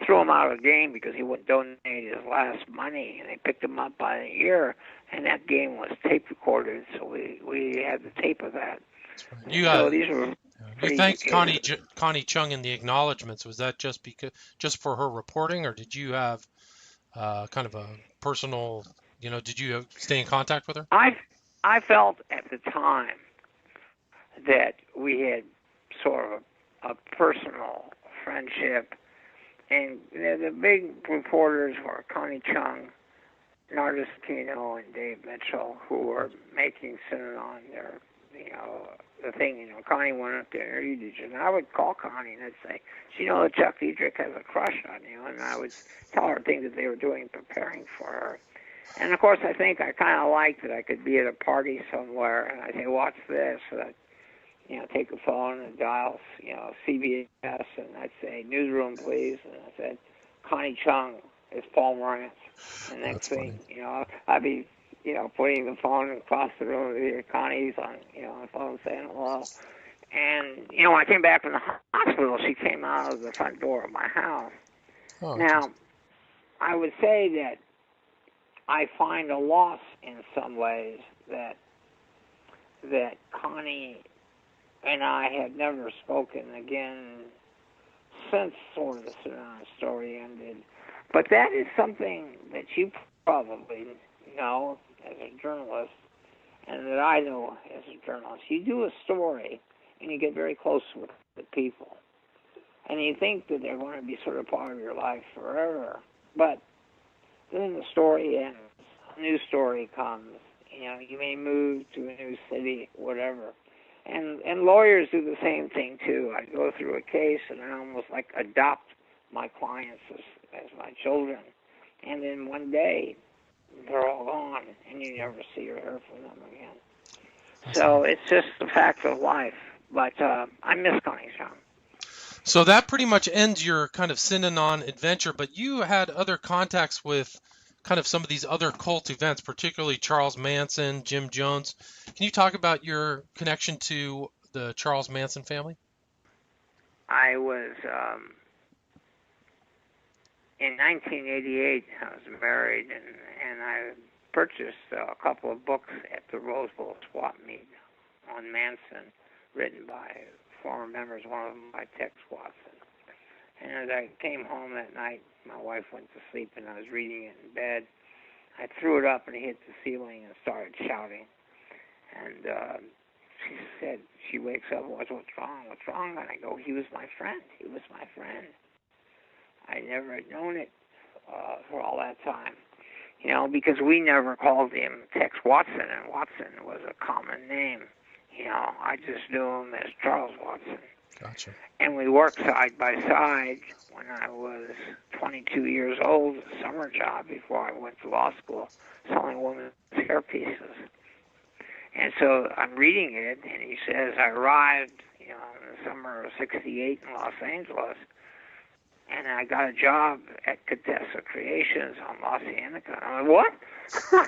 threw him out of the game because he wouldn't donate his last money, and they picked him up by the ear, and that game was tape recorded, so we had the tape of that. Right. So these were. You thanked Connie Chung in the acknowledgments. Was that just for her reporting, or did you have kind of a personal? Did you stay in contact with her? I felt at the time that we had sort of a personal friendship, and the big reporters were Connie Chung, Nardis Kino, and Dave Mitchell, who were making Synanon their, the thing. Connie went up there, and I would call Connie and I'd say, "Do you know that Chuck Diedrich has a crush on you?" And I would tell her things that they were doing, preparing for her. And of course, I think I kind of liked that I could be at a party somewhere, and I'd say, "Watch this." So I'd, take the phone and dial, CBS, and I'd say, "Newsroom, please." And I said, "Connie Chung, it's Paul Morantz." And next thing, I'd be, putting the phone across the room. Connie's on, the phone saying hello. And, when I came back from the hospital, she came out of the front door of my house. Oh, now, I would say that I find a loss in some ways that Connie and I had never spoken again since sort of the Synanon story ended. But that is something that you probably know as a journalist, and that I know as a journalist. You do a story, and you get very close with the people. And you think that they're going to be sort of part of your life forever. But then the story ends. A new story comes. You may move to a new city, whatever. And lawyers do the same thing, too. I go through a case, and I almost adopt my clients as my children. And then one day, they're all gone, and you never see or hear from them again. So it's just the fact of life. But I miss Connie Chung. So that pretty much ends your kind of Synanon adventure, but you had other contacts with kind of some of these other cult events, particularly Charles Manson, Jim Jones. Can you talk about your connection to the Charles Manson family? I was, in 1988, I was married, and I purchased a couple of books at the Rose Bowl swap meet on Manson, written by former members, one of them by Tex Watson. And as I came home that night, my wife went to sleep, and I was reading it in bed. I threw it up and hit the ceiling and started shouting. And she said, she wakes up, "What's wrong? What's wrong?" And I go, "He was my friend. He was my friend." I never had known it for all that time, because we never called him Tex Watson, and Watson was a common name. I just knew him as Charles Watson. Gotcha. And we worked side by side when I was 22 years old, a summer job before I went to law school, selling women's hair pieces. And so I'm reading it, and he says, I arrived, in the summer of '68 in Los Angeles. And I got a job at Contessa Creations on La Cienega. I'm like, what?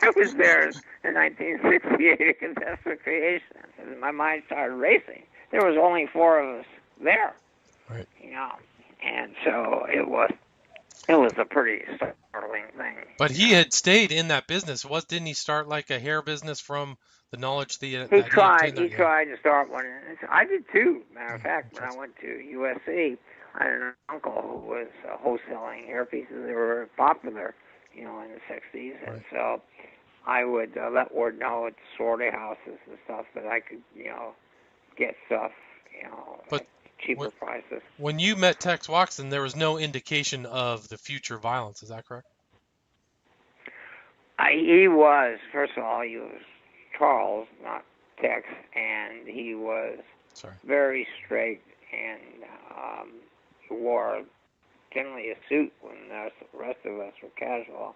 I was there in 1968 at Contessa Creations. And my mind started racing. There was only 4 of us there. Right. And so it was a pretty startling thing. But he had stayed in that business. Didn't he start like a hair business from the knowledge that he tried to start one. I did too. Matter of fact, when I went to USC, I had an uncle who was wholesaling hair pieces. They were very popular, in the '60s, and so I would let word know at sorority houses and stuff that I could, get stuff, at cheaper prices. When you met Tex Watson, there was no indication of the future violence. Is that correct? He was, first of all, he was Charles, not Tex, and he was very straight and wore generally a suit when the rest of us were casual.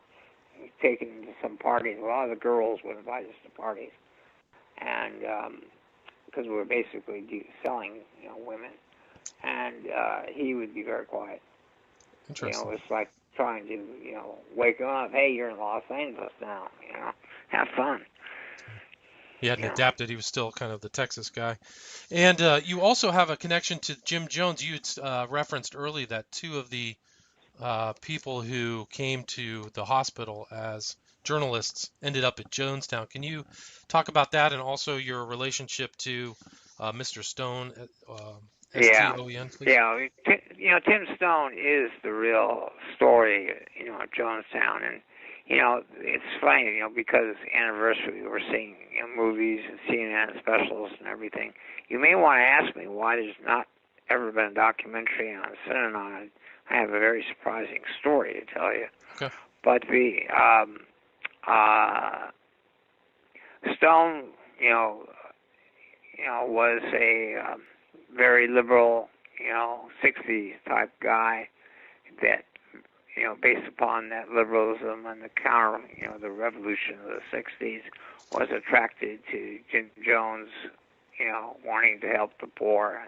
He was taken to some parties. A lot of the girls would invite us to parties, and because we were basically selling, women, and he would be very quiet. Interesting. It's like trying to, wake him up. Hey, you're in Los Angeles now. Have fun. He hadn't adapted. He was still kind of the Texas guy. And you also have a connection to Jim Jones. You had referenced early that 2 of the people who came to the hospital as journalists ended up at Jonestown. Can you talk about that and also your relationship to Mr. Stone, S-T-O-N, please? Yeah, Tim Stone is the real story, at Jonestown. And, it's funny, because anniversary, we're seeing movies and CNN specials and everything. You may want to ask me why there's not ever been a documentary on Synanon. I have a very surprising story to tell you. Okay. But the Stone, was a very liberal, 60s type guy that, based upon that liberalism and the counter, the revolution of the 60s, was attracted to Jim Jones, wanting to help the poor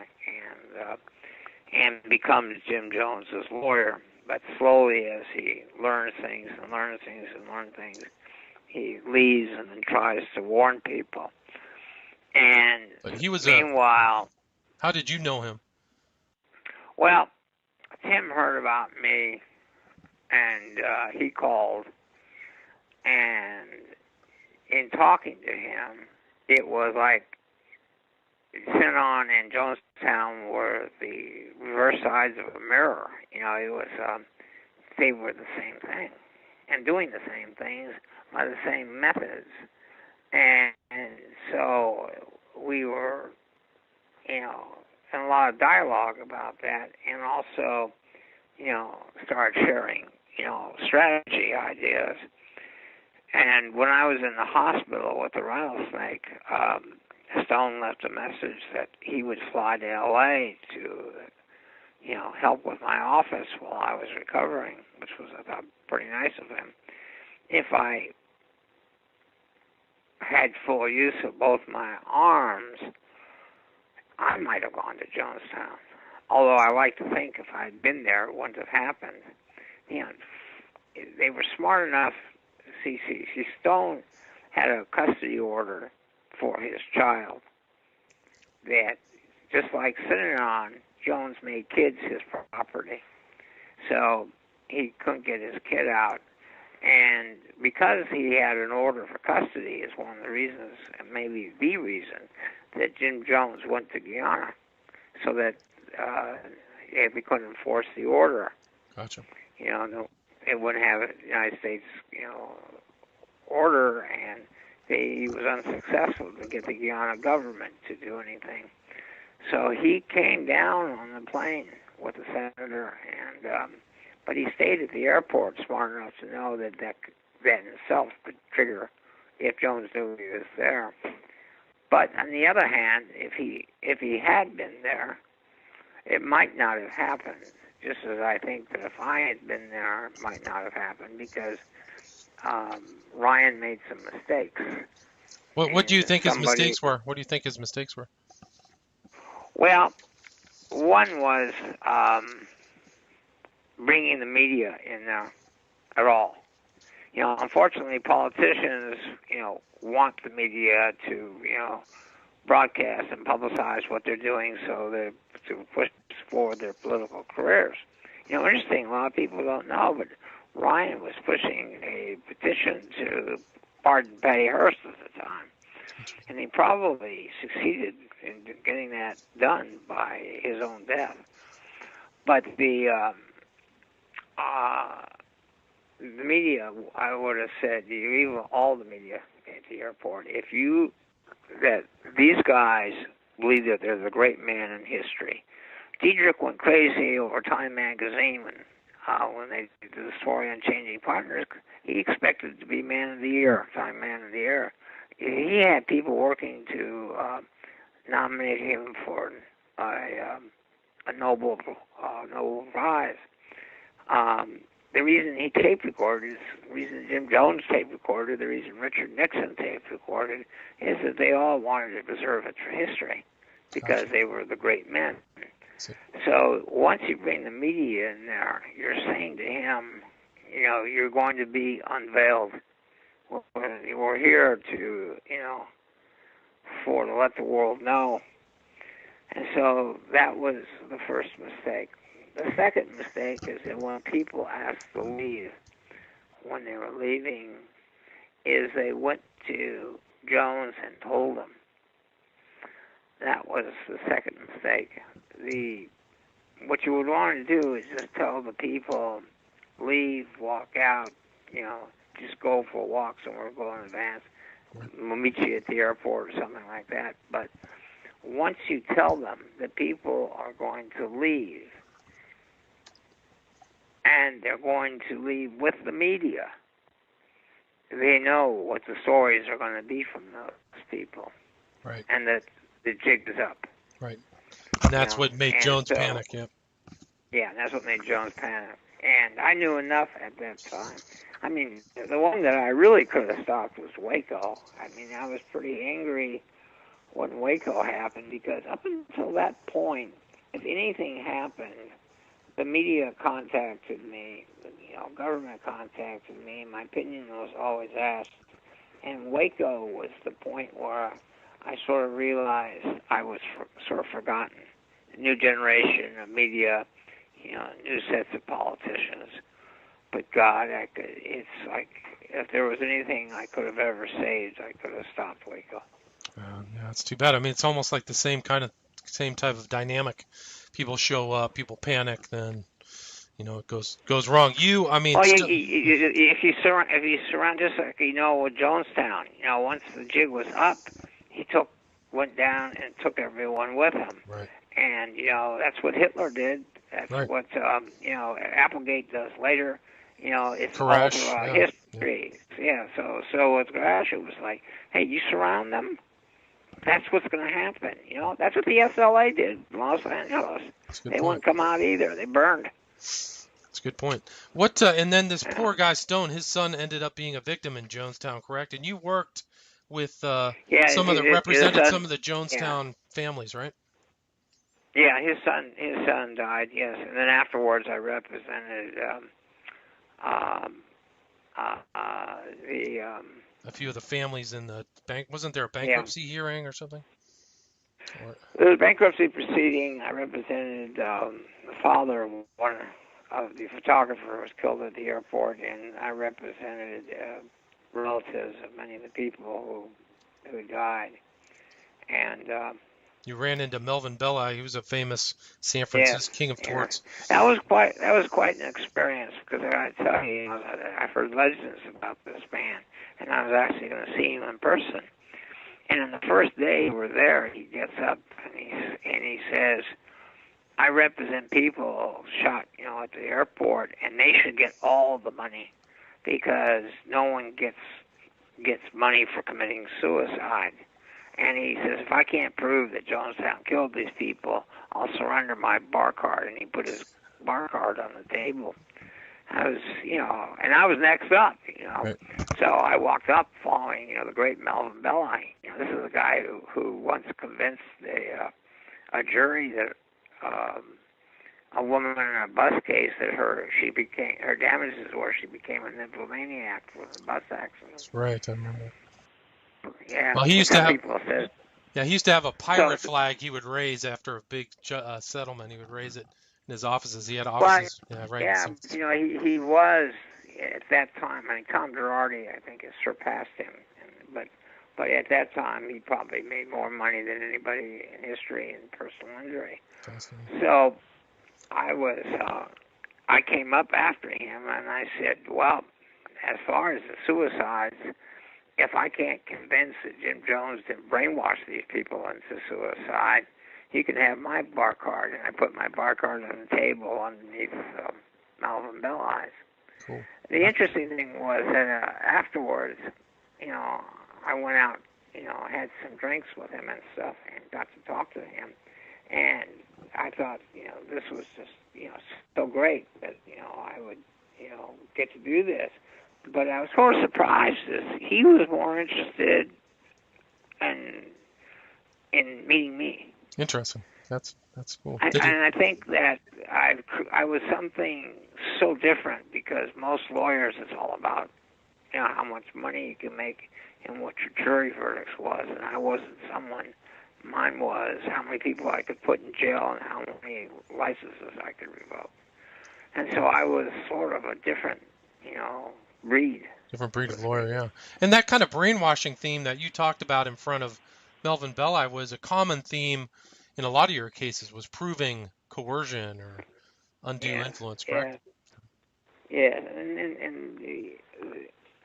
and becomes Jim Jones's lawyer. But slowly, as he learns things, he leaves and then tries to warn people. And but he was meanwhile, how did you know him? Well, Tim heard about me, and he called, and in talking to him, it was like Synanon and Jonestown were the reverse sides of a mirror. It was they were the same thing and doing the same things by the same methods, and so we were, in a lot of dialogue about that, and also, started sharing, strategy ideas. And when I was in the hospital with the rattlesnake, Stone left a message that he would fly to L.A. to, help with my office while I was recovering, which was, I thought, pretty nice of him. If I had full use of both my arms, I might have gone to Jonestown. Although I like to think if I had been there, it wouldn't have happened. They were smart enough. See, Stone had a custody order for his child that, just like Synanon, Jones made kids his property. So he couldn't get his kid out. And because he had an order for custody is one of the reasons, and maybe the reason, that Jim Jones went to Guyana, so that we couldn't enforce the order. Gotcha. It wouldn't have a United States, order, and he was unsuccessful to get the Guyana government to do anything. So he came down on the plane with the senator, and but he stayed at the airport smart enough to know that in itself could trigger if Jones knew he was there. But on the other hand, if he had been there, it might not have happened. Just as I think that if I had been there, it might not have happened, because Ryan made some mistakes. What do you think his mistakes were? What do you think his mistakes were? Well, one was bringing the media in there at all. Unfortunately, politicians, want the media to, broadcast and publicize what they're doing to push forward their political careers. Interesting, a lot of people don't know, but Ryan was pushing a petition to pardon Patty Hearst at the time. And he probably succeeded in getting that done by his own death. But the media, I would have said, even all the media at the airport, that these guys believe that they're the great man in history. Diedrich went crazy over Time magazine when they did the story on Changing Partners. He expected to be Man of the Year, Time Man of the Year. He had people working to nominate him for a Nobel Prize. The reason he tape recorded, the reason Jim Jones tape recorded, the reason Richard Nixon tape recorded, is that they all wanted to preserve it for history because they were the great men. So once you bring the media in there, you're saying to him, you're going to be unveiled. We're here to, to let the world know. And so that was the first mistake. The second mistake is that when people asked to leave, when they were leaving, is they went to Jones and told him. That was the second mistake. What you would want to do is just tell the people, leave, walk out, just go for walks and we'll go in advance. We'll meet you at the airport or something like that. But once you tell them that people are going to leave, and they're going to leave with the media, they know what the stories are going to be from those people. Right. And that the jig is up. Right. And that's what made Jones panic, yeah. Yeah, that's what made Jones panic. And I knew enough at that time. I mean, the one that I really could have stopped was Waco. I mean, I was pretty angry when Waco happened because up until that point, if anything happened, the media contacted me, government contacted me, my opinion was always asked. And Waco was the point where I sort of realized I was sort of forgotten. A new generation of media, new sets of politicians. But God, it's like, if there was anything I could have ever saved, I could have stopped Waco. Yeah, it's too bad. I mean, it's almost like the same type of dynamic. People show up, people panic, then it goes wrong. If you surround just like with Jonestown, once the jig was up, he went down and took everyone with him. Right. And that's what Hitler did. That's right. what Applegate does later. It's Koresh, all throughout history. Yeah. So with Koresh, it was like, hey, you surround them. That's what's going to happen. That's what the SLA did in Los Angeles. They wouldn't come out either. They burned. That's a good point. And then this poor guy Stone, his son ended up being a victim in Jonestown, correct? And you worked with represented some of the Jonestown families, right? Yeah, his son died. Yes, and then afterwards I represented a few of the families in the bank. Wasn't there a bankruptcy hearing or something? There was a bankruptcy proceeding. I represented the father of one of the photographer who was killed at the airport, and I represented relatives of many of the people who died. And you ran into Melvin Belli. He was a famous San Francisco king of torts. That was quite an experience because I tell you, I've heard legends about this man, and I was actually going to see him in person. And on the first day we were there, he gets up and he says, "I represent people shot, at the airport, and they should get all the money because no one gets money for committing suicide." And he says, "If I can't prove that Jonestown killed these people, I'll surrender my bar card." And he put his bar card on the table. I was, and I was next up, Right. So I walked up following, the great Melvin Belli. This is a guy who once convinced a jury that a woman in a bus case that her damages were she became a nymphomaniac for the bus accident. That's right, I remember. Yeah. Well, he used to have. People said. Yeah, he used to have a pirate flag he would raise after a big settlement. He would raise it in his offices. He had offices. He was at that time. I mean, Tom Girardi, I think, has surpassed him. But at that time, he probably made more money than anybody in history in personal injury. So I came up after him, and I said, well, as far as the suicides, if I can't convince that Jim Jones didn't brainwash these people into suicide, you can have my bar card. And I put my bar card on the table underneath Melvin Bell Eyes. Cool. The interesting thing was that afterwards, I went out, had some drinks with him and stuff, and got to talk to him. And I thought, this was just, so great that, I would, get to do this. But I was sort of surprised that he was more interested in meeting me. Interesting. That's cool. And I think that I was something so different because most lawyers, it's all about, how much money you can make and what your jury verdicts was. And I wasn't someone. Mine was how many people I could put in jail and how many licenses I could revoke. And so I was sort of a different, breed. Different breed of lawyer, yeah. And that kind of brainwashing theme that you talked about in front of Melvin Belli was a common theme in a lot of your cases, was proving coercion or undue influence, correct? Yeah, and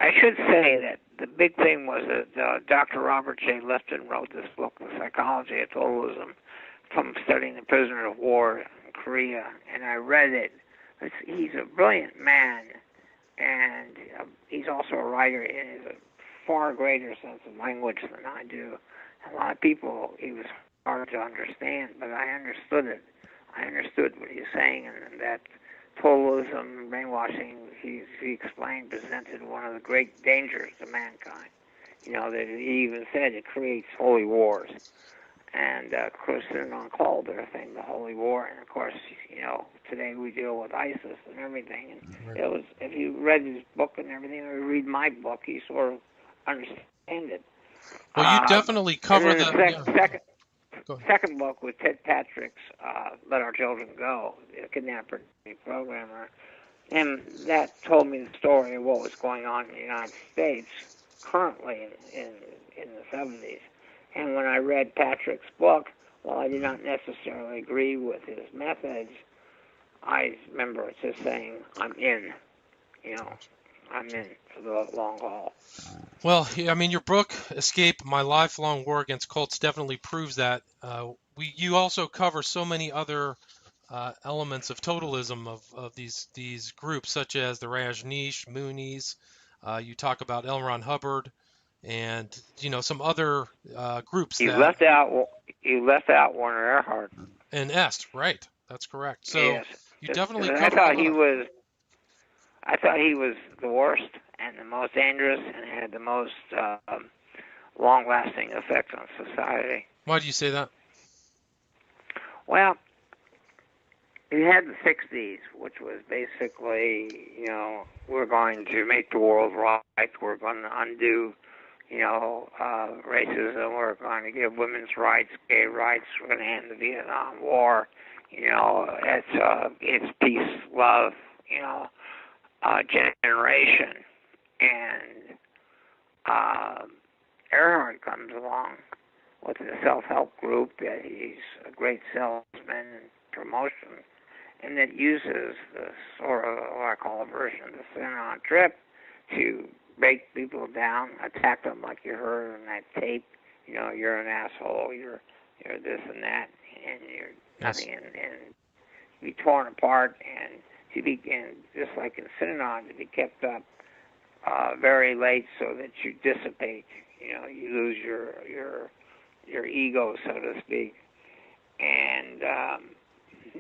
I should say that the big thing was that Dr. Robert J. Lifton wrote this book, The Psychology of Totalism, from studying the prisoner of war in Korea, and I read it. He's a brilliant man, and he's also a writer, and he has a far greater sense of language than I do. A lot of people, he was hard to understand, but I understood it. I understood what he was saying, and that totalism, brainwashing, he explained, presented one of the great dangers to mankind. That he even said it creates holy wars. And, of course, Synanon called their thing the holy war. And, of course, today we deal with ISIS and everything. And it was, if you read his book and everything, or read my book, you sort of understand it. Well, you definitely cover the second book with Ted Patrick's Let Our Children Go, the kidnapper programmer. And that told me the story of what was going on in the United States currently in the 70s. And when I read Patrick's book, while I did not necessarily agree with his methods, I remember just saying, I'm in. I'm in for the long haul. Well, I mean, your book, Escape: My Lifelong War Against Cults, definitely proves that. You also cover so many other elements of totalism of these groups, such as the Rajneesh, Moonies. You talk about L. Ron Hubbard, and some other groups. You left out Werner Erhard. And Est, right? That's correct. So yes. You definitely cover. I thought he was the worst and the most dangerous and had the most long-lasting effect on society. Why do you say that? Well, you had the 60s, which was basically, we're going to make the world right, we're going to undo, racism, we're going to give women's rights, gay rights, we're going to end the Vietnam War, it's peace, love, generation. And Erhard comes along with the self-help group that he's a great salesman and promotion, and that uses the sort of what I call a version of the Synanon trip to break people down, attack them like you heard on that tape. You're an asshole, you're this and that, and you're nothing, and be torn apart, and to be, just like in Synanon, to be kept up very late so that you dissipate. You lose your ego, so to speak. And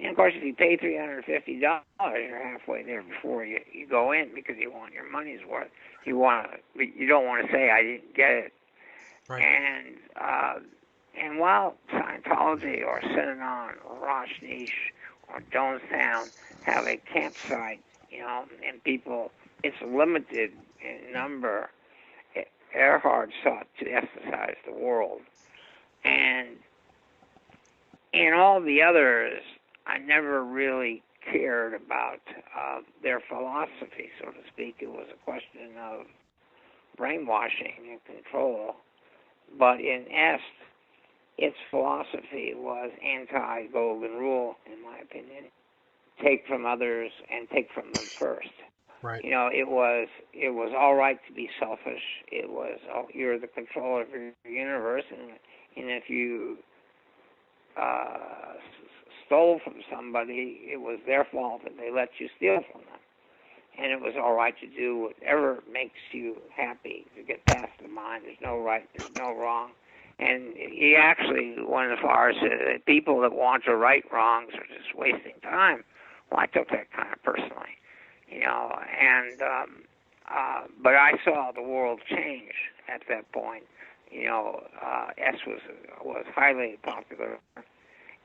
of course, if you pay $350, you're halfway there before you go in because you want your money's worth. You don't want to say I didn't get it. Right. And And while Scientology or Synanon or Rajneesh or Jonestown have a campsite, and people, it's limited in number, Earhart sought to emphasize the world. And in all the others, I never really cared about their philosophy, so to speak. It was a question of brainwashing and control. But in Est, its philosophy was anti-golden rule, in my opinion. Take from others and take from them first. Right. It was all right to be selfish. It was, you're the controller of your universe, and if you stole from somebody, it was their fault that they let you steal from them. And it was all right to do whatever makes you happy, to get past the mind. There's no right, there's no wrong. And he actually went as far as that people that want to right wrongs are just wasting time. Well, I took that kind of personally, but I saw the world change at that point. S was highly popular,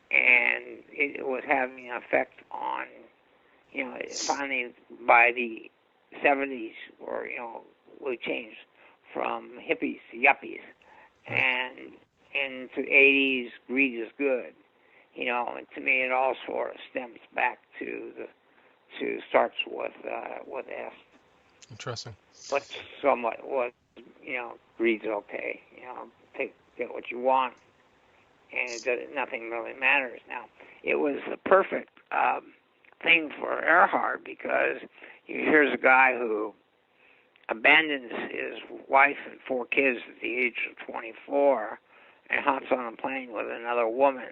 and it was having an effect on, finally by the 70s, or, we changed from hippies to yuppies, and into 80s, greed is good, and to me it all sort of stems back starts with S. Interesting. But somewhat was, greed's okay, get what you want, and nothing really matters. Now, it was the perfect thing for Earhart, because here's a guy who abandons his wife and 4 kids at the age of 24 and hops on a plane with another woman,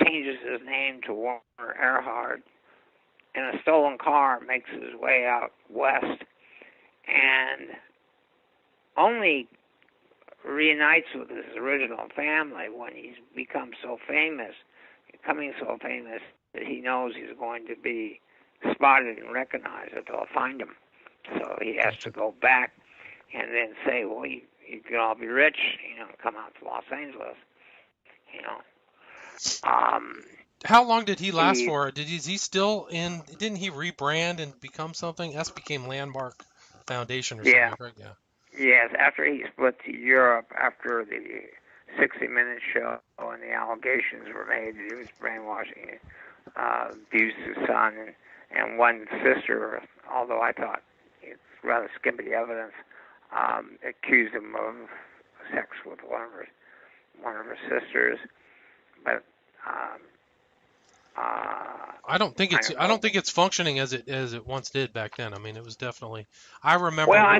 changes his name to Warner Earhart, in a stolen car makes his way out west, and only reunites with his original family when he's becoming so famous that he knows he's going to be spotted and recognized, that they'll find him. So he has to go back and then say, well, you can all be rich, come out to Los Angeles, How long did he last for? Is he still in? Didn't he rebrand and become something? S became Landmark Foundation or something, right? Yeah. Yes, after he split to Europe, after the 60 Minutes show and the allegations were made that he was brainwashing, abused his son, and one sister, although I thought it's rather skimpy evidence, accused him of sex with one of her sisters, but I don't think it's functioning as it once did back then. I mean, it was definitely. I remember. Well, I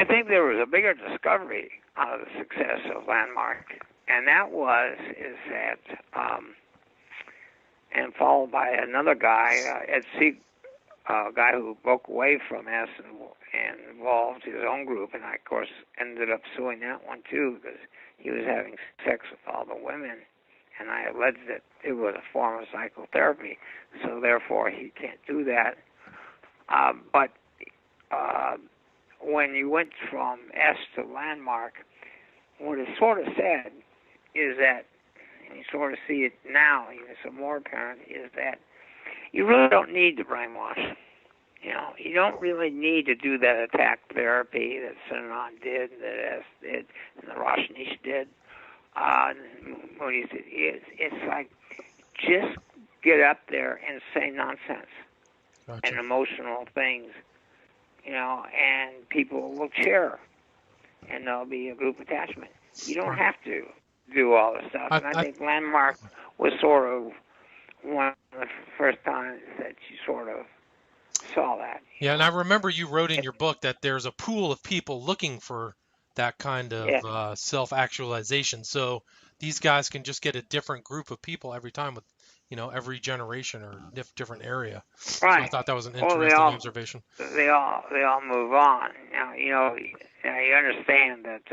think there was a bigger discovery out of the success of Landmark, and that is that, and followed by another guy, Ed Sieg, a guy who broke away from S and involved his own group, and I, of course, ended up suing that one too, because he was having sex with all the women. And I alleged that it was a form of psychotherapy, so therefore he can't do that. But when you went from S to Landmark, what is sort of sad is that, and you sort of see it now, even some more apparent, is that you really don't need to brainwash. You don't really need to do that attack therapy that Synanon did, that S did, and the Rajneesh did. It's like, just get up there and say nonsense and emotional things, and people will cheer, and there'll be a group attachment. You don't have to do all this stuff. And I think Landmark was sort of one of the first times that you sort of saw that. Yeah, and I remember you wrote in your book that there's a pool of people looking for that kind of self-actualization. So these guys can just get a different group of people every time with, every generation or different area. Right. So I thought that was an interesting observation. They all move on. Now, you understand that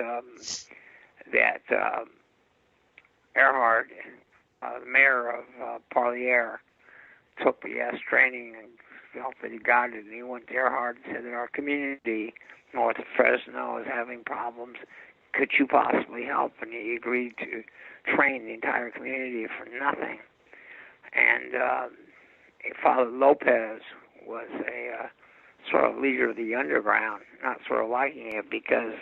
Earhart, the mayor of Parlier, took the S training and felt that he got it, and he went to Earhart and said that our community north of Fresno is having problems. could you possibly help? And he agreed to train the entire community for nothing. And Father Lopez was a sort of leader of the underground, not sort of liking it because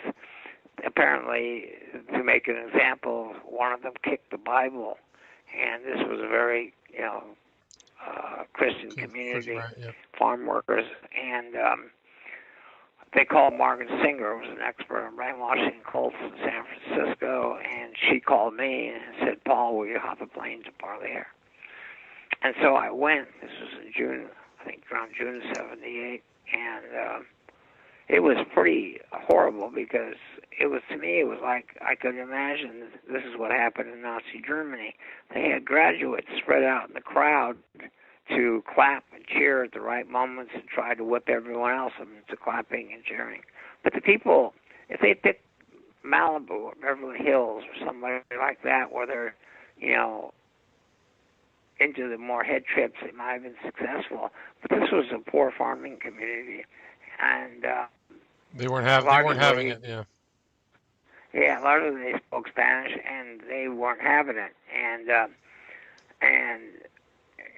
apparently, to make an example, one of them kicked the Bible, and this was a very, Christian community, right, yeah. farm workers, and they called Margaret Singer, who was an expert on brainwashing cults in San Francisco, and she called me and said, Paul, will you hop a plane to Parlier? And so I went. This was in June, I think around June of 78, and it was pretty horrible because to me, it was like I could imagine this is what happened in Nazi Germany. They had graduates spread out in the crowd to clap and cheer at the right moments and try to whip everyone else into clapping and cheering. But the people, if they picked Malibu or Beverly Hills or somebody like that where they're, into the more head trips, they might have been successful. But this was a poor farming community, and they weren't having it. Yeah. Yeah, largely they spoke Spanish, and they weren't having it. And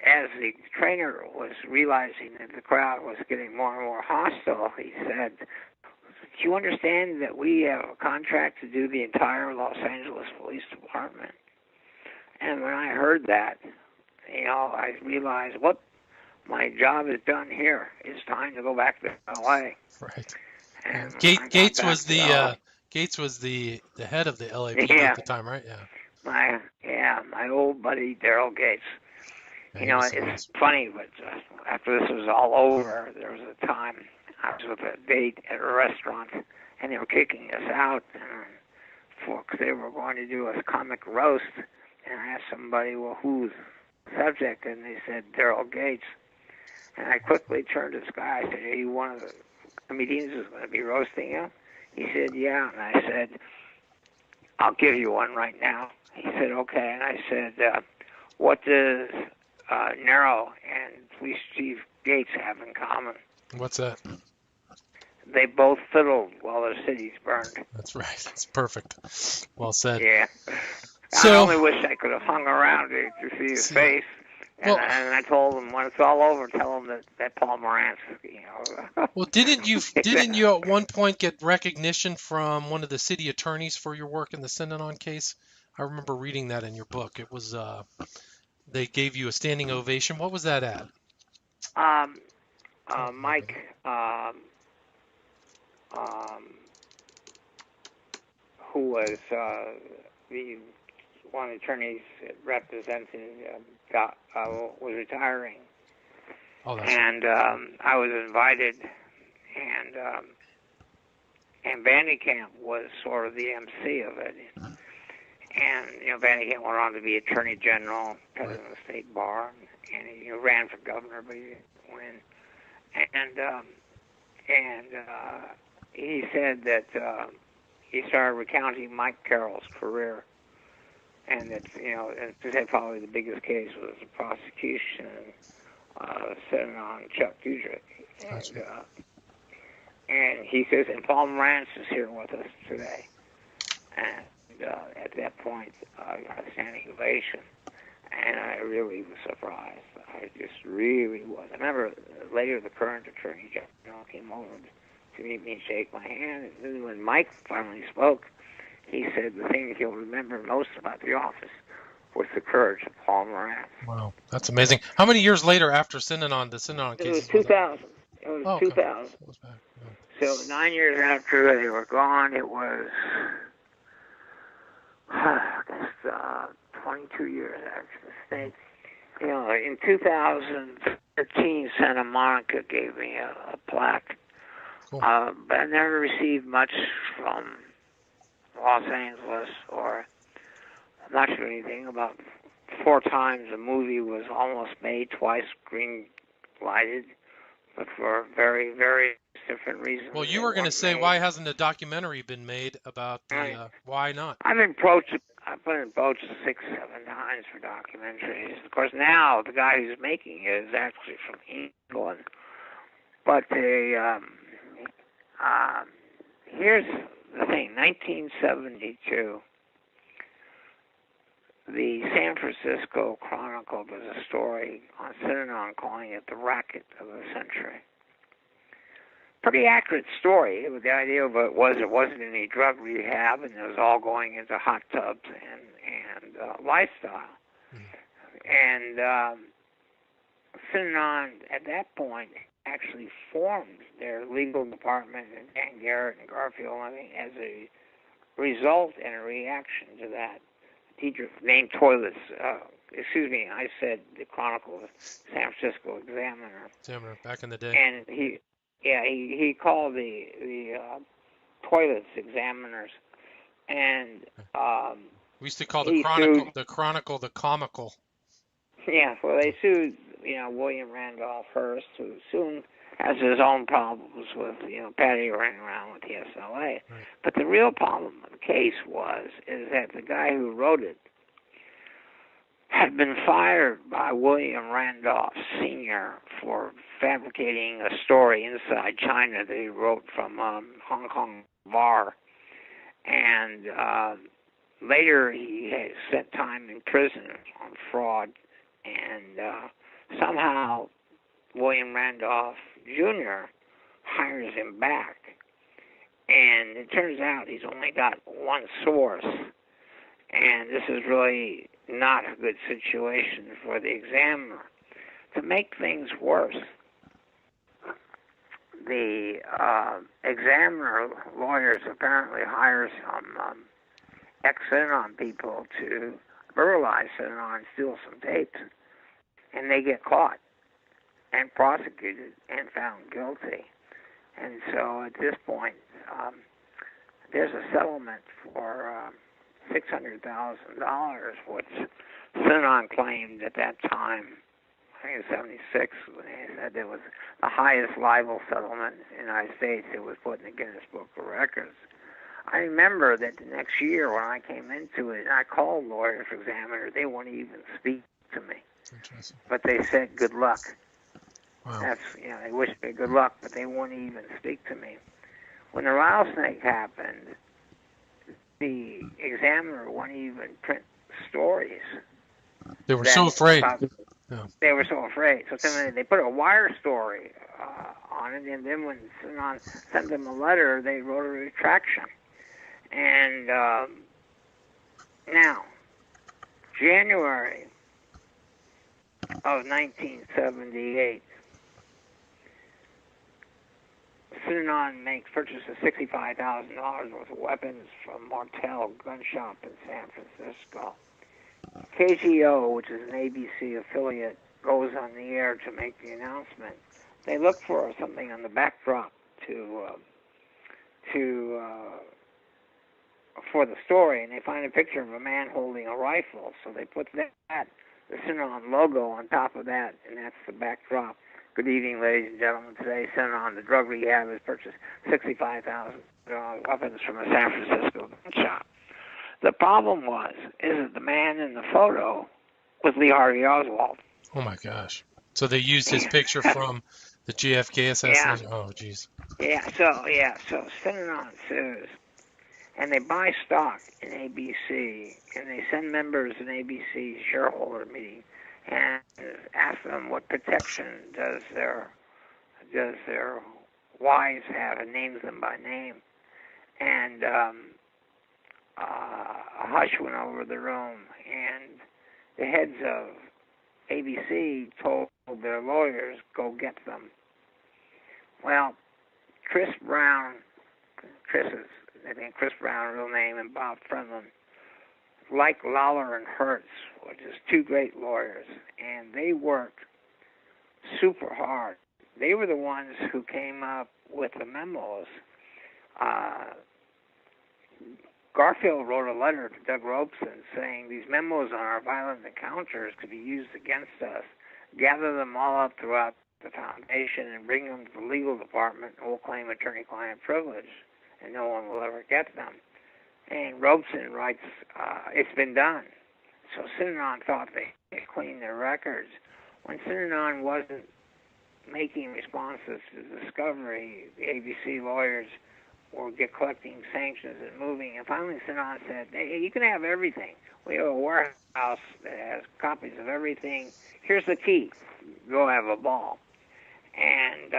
as the trainer was realizing that the crowd was getting more and more hostile, he said, "Do you understand that we have a contract to do the entire Los Angeles Police Department?" And when I heard that, I realized what my job is done here. It's time to go back to L.A. Right. And Gates was the head of the LAPD at the time, right? Yeah. My old buddy Daryl Gates. Yeah, it's funny, but after this was all over, there was a time I was with a date at a restaurant, and they were kicking us out because they were going to do a comic roast. And I asked somebody, well, who's the subject? And they said, Daryl Gates. And I quickly turned to this guy. I said, are you one of the comedians who's going to be roasting you? He said, yeah. And I said, I'll give you one right now. He said, okay. And I said, what does Nero and Police Chief Gates have in common? What's that? They both fiddled while their cities burned. That's right. That's perfect. Well said. Yeah. So, I only wish I could have hung around to see his face. And I told him when it's all over, tell him that Paul Morantz, Well, didn't you at one point get recognition from one of the city attorneys for your work in the Synanon case? I remember reading that in your book. It was they gave you a standing ovation. What was that at? Mike. Who was one of the attorneys that represented was retiring. Oh, that's and I was invited, and Vandekamp was sort of the MC of it. And Vandekamp went on to be Attorney General, President of the State Bar, and he ran for governor, but he didn't win. And he said that he started recounting Mike Carroll's career, and that and he said probably the biggest case was the prosecution sitting on Chuck Dudrick. And he says, and Paul Morantz is here with us today. And at that point, I got a standing ovation, and I really was surprised. I just really was. I remember later the current Attorney General came over to meet me and shake my hand, and then when Mike finally spoke, he said the thing that he'll remember most about the office was the courage of Paul Morantz. Wow, that's amazing. How many years later after the Synanon case? It was 2000. It was 2000. So 9 years after they were gone, it was, I guess, 22 years after the state. In 2013, Santa Monica gave me a plaque. Cool. But I never received much from Los Angeles or much of anything. About 4 times a movie was almost made, twice green lighted, but for very, very different reasons. Well, you were going to say, why hasn't a documentary been made about the why not? I've been approached 6, 7 times for documentaries. Of course, now the guy who's making it is actually from England. But here's the thing. 1972, the San Francisco Chronicle does a story on Synanon, calling it the racket of the century. Pretty accurate story. The idea of it was, it wasn't any drug rehab, and it was all going into hot tubs and lifestyle. And Synanon, at that point, actually formed their legal department, and Dan Garrett and Garfield, I think, as a result and a reaction to that. Teacher named toilets. I said the Chronicle, San Francisco Examiner. Examiner, back in the day. And he called the toilets examiners, and we used to call the Chronicle the comical. Yeah, well, they sued William Randolph Hearst, who soon has his own problems with Patty running around with the SLA. Right. But the real problem of the case is that the guy who wrote it had been fired by William Randolph Sr. for fabricating a story inside China that he wrote from Hong Kong bar, and later he had spent time in prison on fraud, and somehow William Randolph Jr. hires him back, and it turns out he's only got one source, and this is really not a good situation for the examiner. To make things worse, the examiner lawyers apparently hire some ex-Synanon people to burlesque Synanon and steal some tapes, and they get caught and prosecuted and found guilty. And so at this point, there's a settlement for $600,000, which Synanon claimed at that time, I think it was 76, when they said it was the highest libel settlement in the United States. It was put in the Guinness Book of Records. I remember that the next year when I came into it, and I called lawyers for examiner, they wouldn't even speak to me. But they said, good luck. Wow. They wished me good luck, but they wouldn't even speak to me. When the rattlesnake happened, the examiner wouldn't even print stories. They were so afraid. They were so afraid. So they put a wire story on it, and then when Synanon sent them a letter, they wrote a retraction. And now, January of 1978, Synanon purchases $65,000 worth of weapons from Martel Gun Shop in San Francisco. KGO, which is an ABC affiliate, goes on the air to make the announcement. They look for something on the backdrop for the story, and they find a picture of a man holding a rifle. So they put the Synanon logo on top of that, and that's the backdrop. Good evening, ladies and gentlemen. Today, Synanon, the drug rehab, has purchased $65,000 weapons from a San Francisco gun shop. The problem is that the man in the photo was Lee Harvey Oswald. Oh my gosh! So they used his picture from the JFK assassination. Yeah. Oh jeez. So Synanon sues, and they buy stock in ABC, and they send members of ABC's shareholder meeting and ask them what protection does their wives have, and names them by name. And a hush went over the room, and the heads of ABC told their lawyers, go get them. Well, Chris Brown, Chris Brown, real name, and Bob Friendland, like Lawler and Hertz, which is two great lawyers, and they worked super hard. They were the ones who came up with the memos. Garfield wrote a letter to Doug Robeson saying these memos on our violent encounters could be used against us. Gather them all up throughout the foundation and bring them to the legal department, and we'll claim attorney-client privilege, and no one will ever get them. And Robeson writes, it's been done. So Synanon thought they could clean their records. When Synanon wasn't making responses to the discovery, the ABC lawyers were collecting sanctions and moving. And finally, Synon said, hey, you can have everything. We have a warehouse that has copies of everything. Here's the key. Go have a ball. And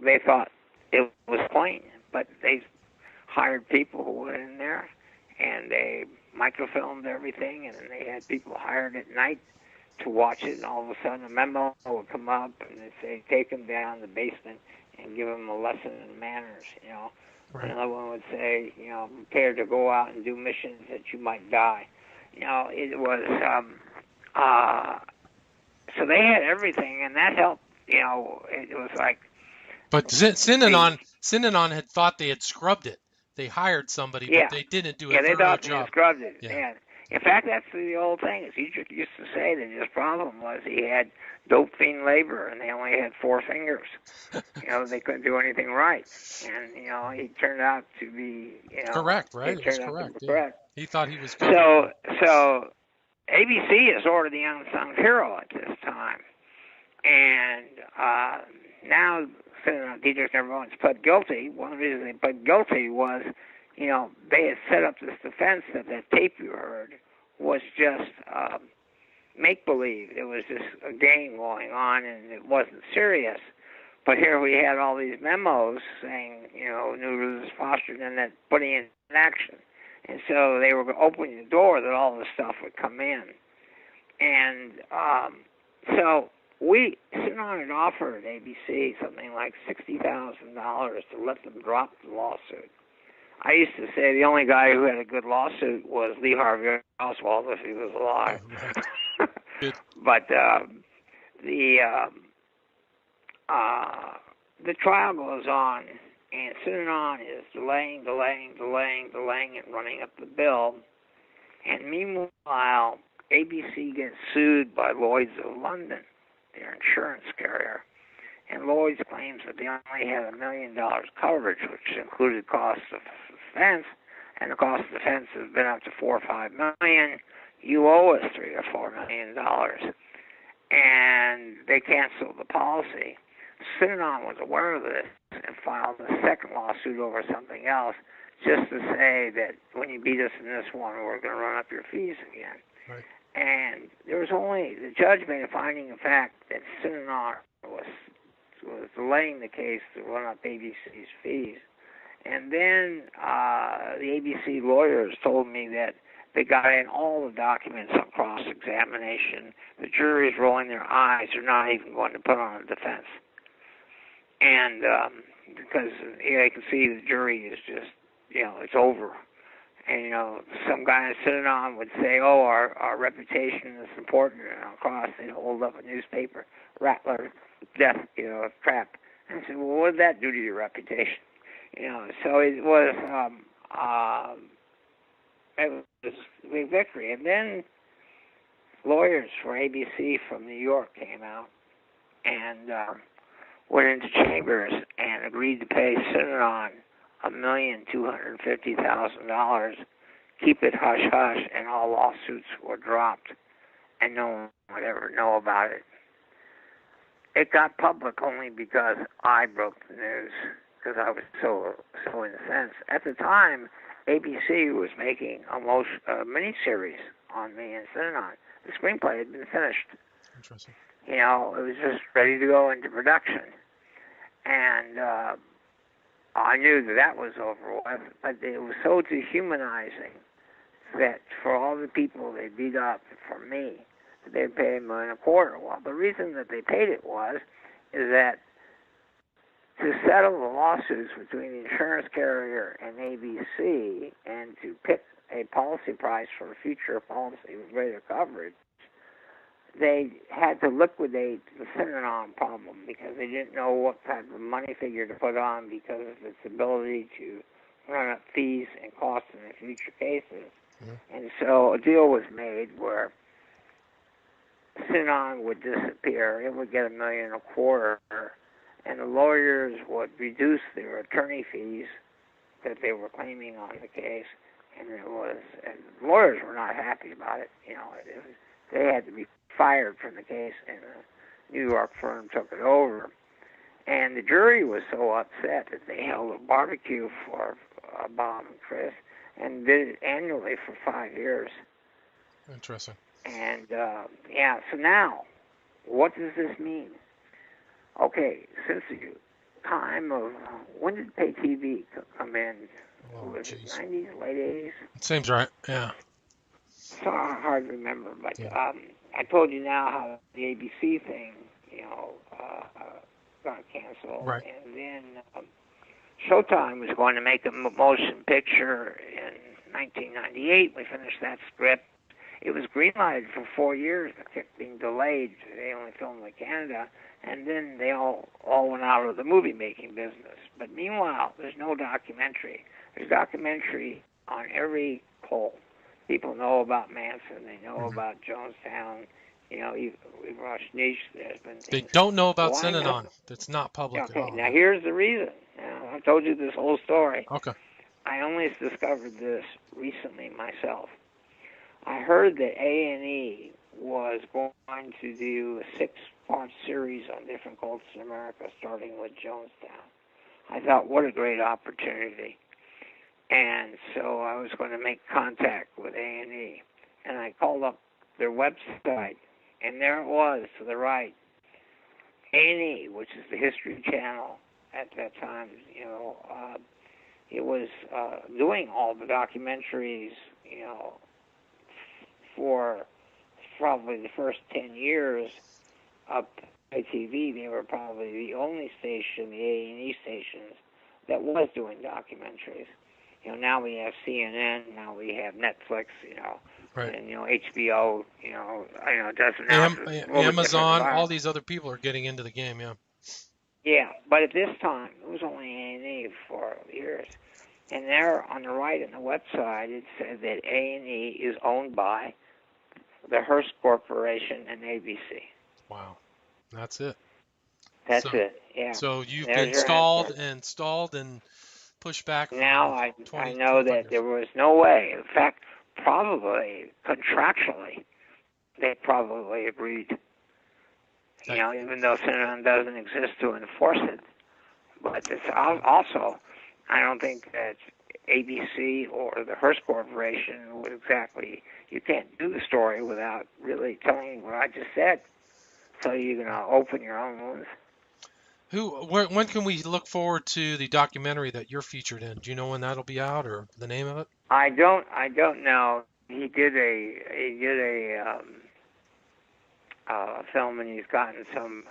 they thought it was plain, but they hired people who went in there, and they microfilmed everything, and then they had people hired at night to watch it, and all of a sudden a memo would come up, and they'd say, take them down to the basement and give them a lesson in manners, you know. Right. Another one would say, you know, prepare to go out and do missions that you might die. You know, it was, so they had everything, and that helped, you know, it was like. But Synanon had thought they had scrubbed it. They hired somebody, but they didn't do a thorough job. Yeah, they thought they scrubbed it. Yeah. In fact, that's the old thing. Egypt used to say that his problem was he had dope fiend labor, and they only had 4 fingers. You know, they couldn't do anything right. And, you know, he turned out to be, you know. Correct, right? It was correct. Yeah. He thought he was good. So ABC is sort of the unsung hero at this time. And now Dietrich and everyone's pled guilty. One of the reasons they pled guilty was, you know, they had set up this defense that tape you heard was just make-believe. It was just a game going on, and it wasn't serious. But here we had all these memos saying, you know, new rules fostered and that putting it in action. And so they were opening the door that all this stuff would come in. And so Synon had offered ABC something like $60,000 to let them drop the lawsuit. I used to say the only guy who had a good lawsuit was Lee Harvey Oswald if he was alive. But the trial goes on, and Synon is delaying and running up the bill. And meanwhile, ABC gets sued by Lloyd's of London, their insurance carrier. And Lloyd's claims that they only had $1 million coverage, which included costs of defense, and the cost of defense has been up to $4 or $5 million. You owe us $3 or $4 million, and they canceled the policy. Synon was aware of this and filed a second lawsuit over something else, just to say that when you beat us in this one, we're going to run up your fees again. Right. And there was the judge made a finding of fact that Synon was delaying the case to run up ABC's fees. And then the ABC lawyers told me that they got in all the documents on cross-examination. The jury's rolling their eyes. They're not even going to put on a defense. And because they can see the jury is just, you know, it's over. And, you know, some guy sitting on would say, oh, our reputation is important. And across, they'd hold up a newspaper, Rattler, death, you know, trap. And I said, well, what did that do to your reputation? You know, so it was a big victory. And then lawyers for ABC from New York came out and went into chambers and agreed to pay Synon $1,250,000, keep it hush-hush, and all lawsuits were dropped, and no one would ever know about it. It got public only because I broke the news, because I was so incensed. At the time, ABC was making a miniseries on me and Synon. The screenplay had been finished. Interesting. You know, it was just ready to go into production. And I knew that was over with, but it was so dehumanizing that for all the people they beat up for me, they paid $1.25 million. Well, the reason that they paid it is that to settle the lawsuits between the insurance carrier and ABC and to pick a policy price for a future policy with greater coverage, they had to liquidate the Synon problem because they didn't know what type of money figure to put on because of its ability to run up fees and costs in the future cases. Mm-hmm. And so a deal was made where Synon would disappear. It would get $1.25 million, and the lawyers would reduce their attorney fees that they were claiming on the case. And the lawyers were not happy about it. You know, they had to be fired from the case, and a New York firm took it over. And the jury was so upset that they held a barbecue for Bob and Chris and did it annually for 5 years. Interesting. And, so now, what does this mean? Okay, since the time of, when did pay TV come in? Was it 90s, late 80s? It seems right, yeah. It's hard to remember, but I told you now how the ABC thing, got canceled. Right. And then Showtime was going to make a motion picture in 1998. We finished that script. It was greenlighted for 4 years. It kept being delayed. They only filmed in Canada. And then they all went out of the movie-making business. But meanwhile, there's no documentary. There's documentary on every poll. People know about Manson. They know about Jonestown. Even Rajneesh, there's been things. They don't know about Why Synanon. not? It's not public at all. Now here's the reason. Now, I told you this whole story. Okay. I only discovered this recently myself. I heard that A&E was going to do a 6-part series on different cults in America, starting with Jonestown. I thought, what a great opportunity. And so I was going to make contact with A&E. And I called up their website, and there it was to the right. A&E, which is the History Channel at that time, it was doing all the documentaries, for probably the first 10 years up by TV. They were probably the only station, the A&E stations, that was doing documentaries. Now we have CNN, now we have Netflix, right. And HBO, doesn't Amazon, all these other people are getting into the game, yeah. Yeah, but at this time, it was only A&E for years. And there on the right on the website, it said that A&E is owned by the Hearst Corporation and ABC. Wow, that's it. That's it, yeah. So you've There's been stalled and pushed back. Now I know that years. There was no way. In fact, probably contractually, they probably agreed. Even though Synanon doesn't exist to enforce it. But it's also, I don't think that ABC or the Hearst Corporation would exactly, you can't do the story without really telling you what I just said. So you're going to open your own wounds. When can we look forward to the documentary that you're featured in? Do you know when that'll be out or the name of it? I don't know. He did a film, and he's gotten some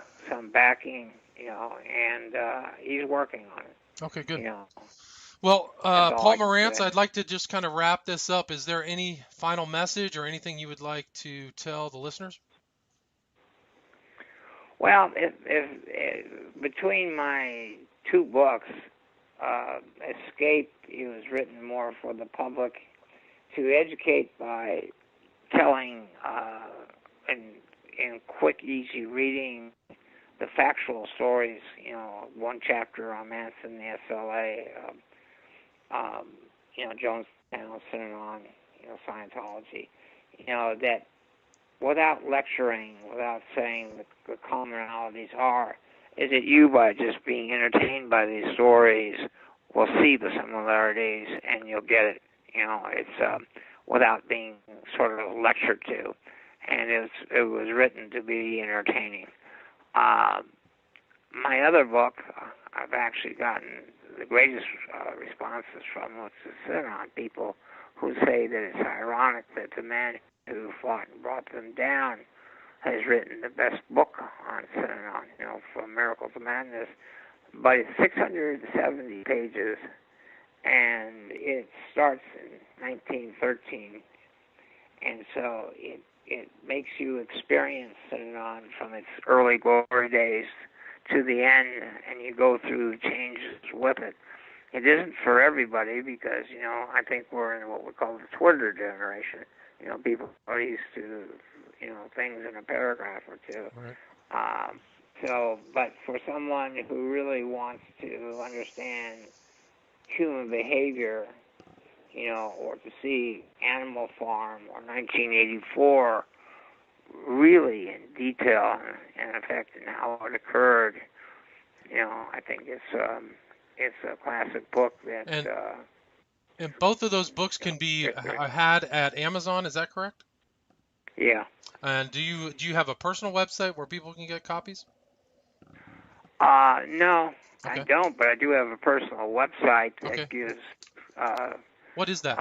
backing, and he's working on it. Okay, good. Well, Paul Morantz, I'd like to just kind of wrap this up. Is there any final message or anything you would like to tell the listeners? Well, if between my two books, Escape, it was written more for the public to educate by telling in quick, easy reading the factual stories. One chapter on Manson, the SLA, Jonestown, Synanon, Scientology. That without lecturing, without saying the commonalities is that you, by just being entertained by these stories, will see the similarities and you'll get it. It's without being sort of lectured to. And it was written to be entertaining. My other book, I've actually gotten the greatest responses from, which is Synanon people who say that it's ironic that the man who fought and brought them down has written the best book on Synanon, From Miracle to Madness. But it's 670 pages, and it starts in 1913. And so it makes you experience Synanon from its early glory days to the end, and you go through the changes with it. It isn't for everybody because, I think we're in what we call the Twitter generation. People are used to, things in a paragraph or two. Right. But for someone who really wants to understand human behavior, or to see Animal Farm or 1984 really in detail and effect and how it occurred, I think it's a classic book that. And both of those books can be had at Amazon. Is that correct? Yeah. And do you have a personal website where people can get copies? No, okay. I don't, but I do have a personal website that gives. What is that?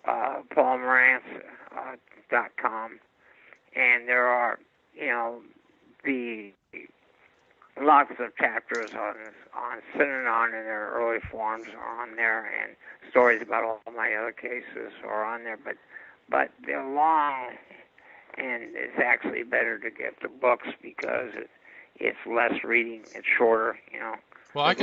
PaulMorantz.com, and there are, the lots of chapters on Synanon in their early forms are on there, and stories about all my other cases are on there, but they're long, and it's actually better to get the books because it's less reading, it's shorter, Well, I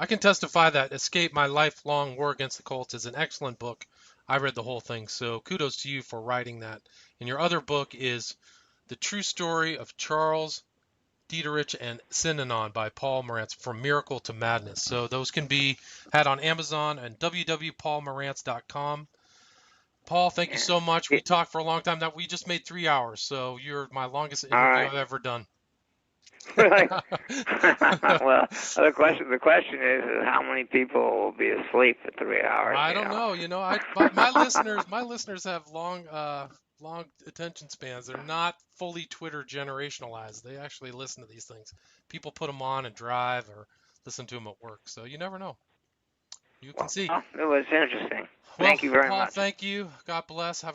can testify that Escape My Lifelong War Against the Cults is an excellent book. I read the whole thing, so kudos to you for writing that. And your other book is The True Story of Charles Dieterich and Synanon by Paul Morantz, From Miracle to Madness. So those can be had on Amazon and www.paulmorantz.com. Paul, thank you so much. We talked for a long time. Now we just made 3 hours, so you're my longest interview I've ever done. Really? Well, the question is how many people will be asleep for 3 hours? I don't know. My listeners have long attention spans. They're not fully Twitter generationalized. They actually listen to these things. People put them on and drive or listen to them at work. So you never know. You can see. It was interesting. Thank you very Paul, much. Thank you. God bless. Have a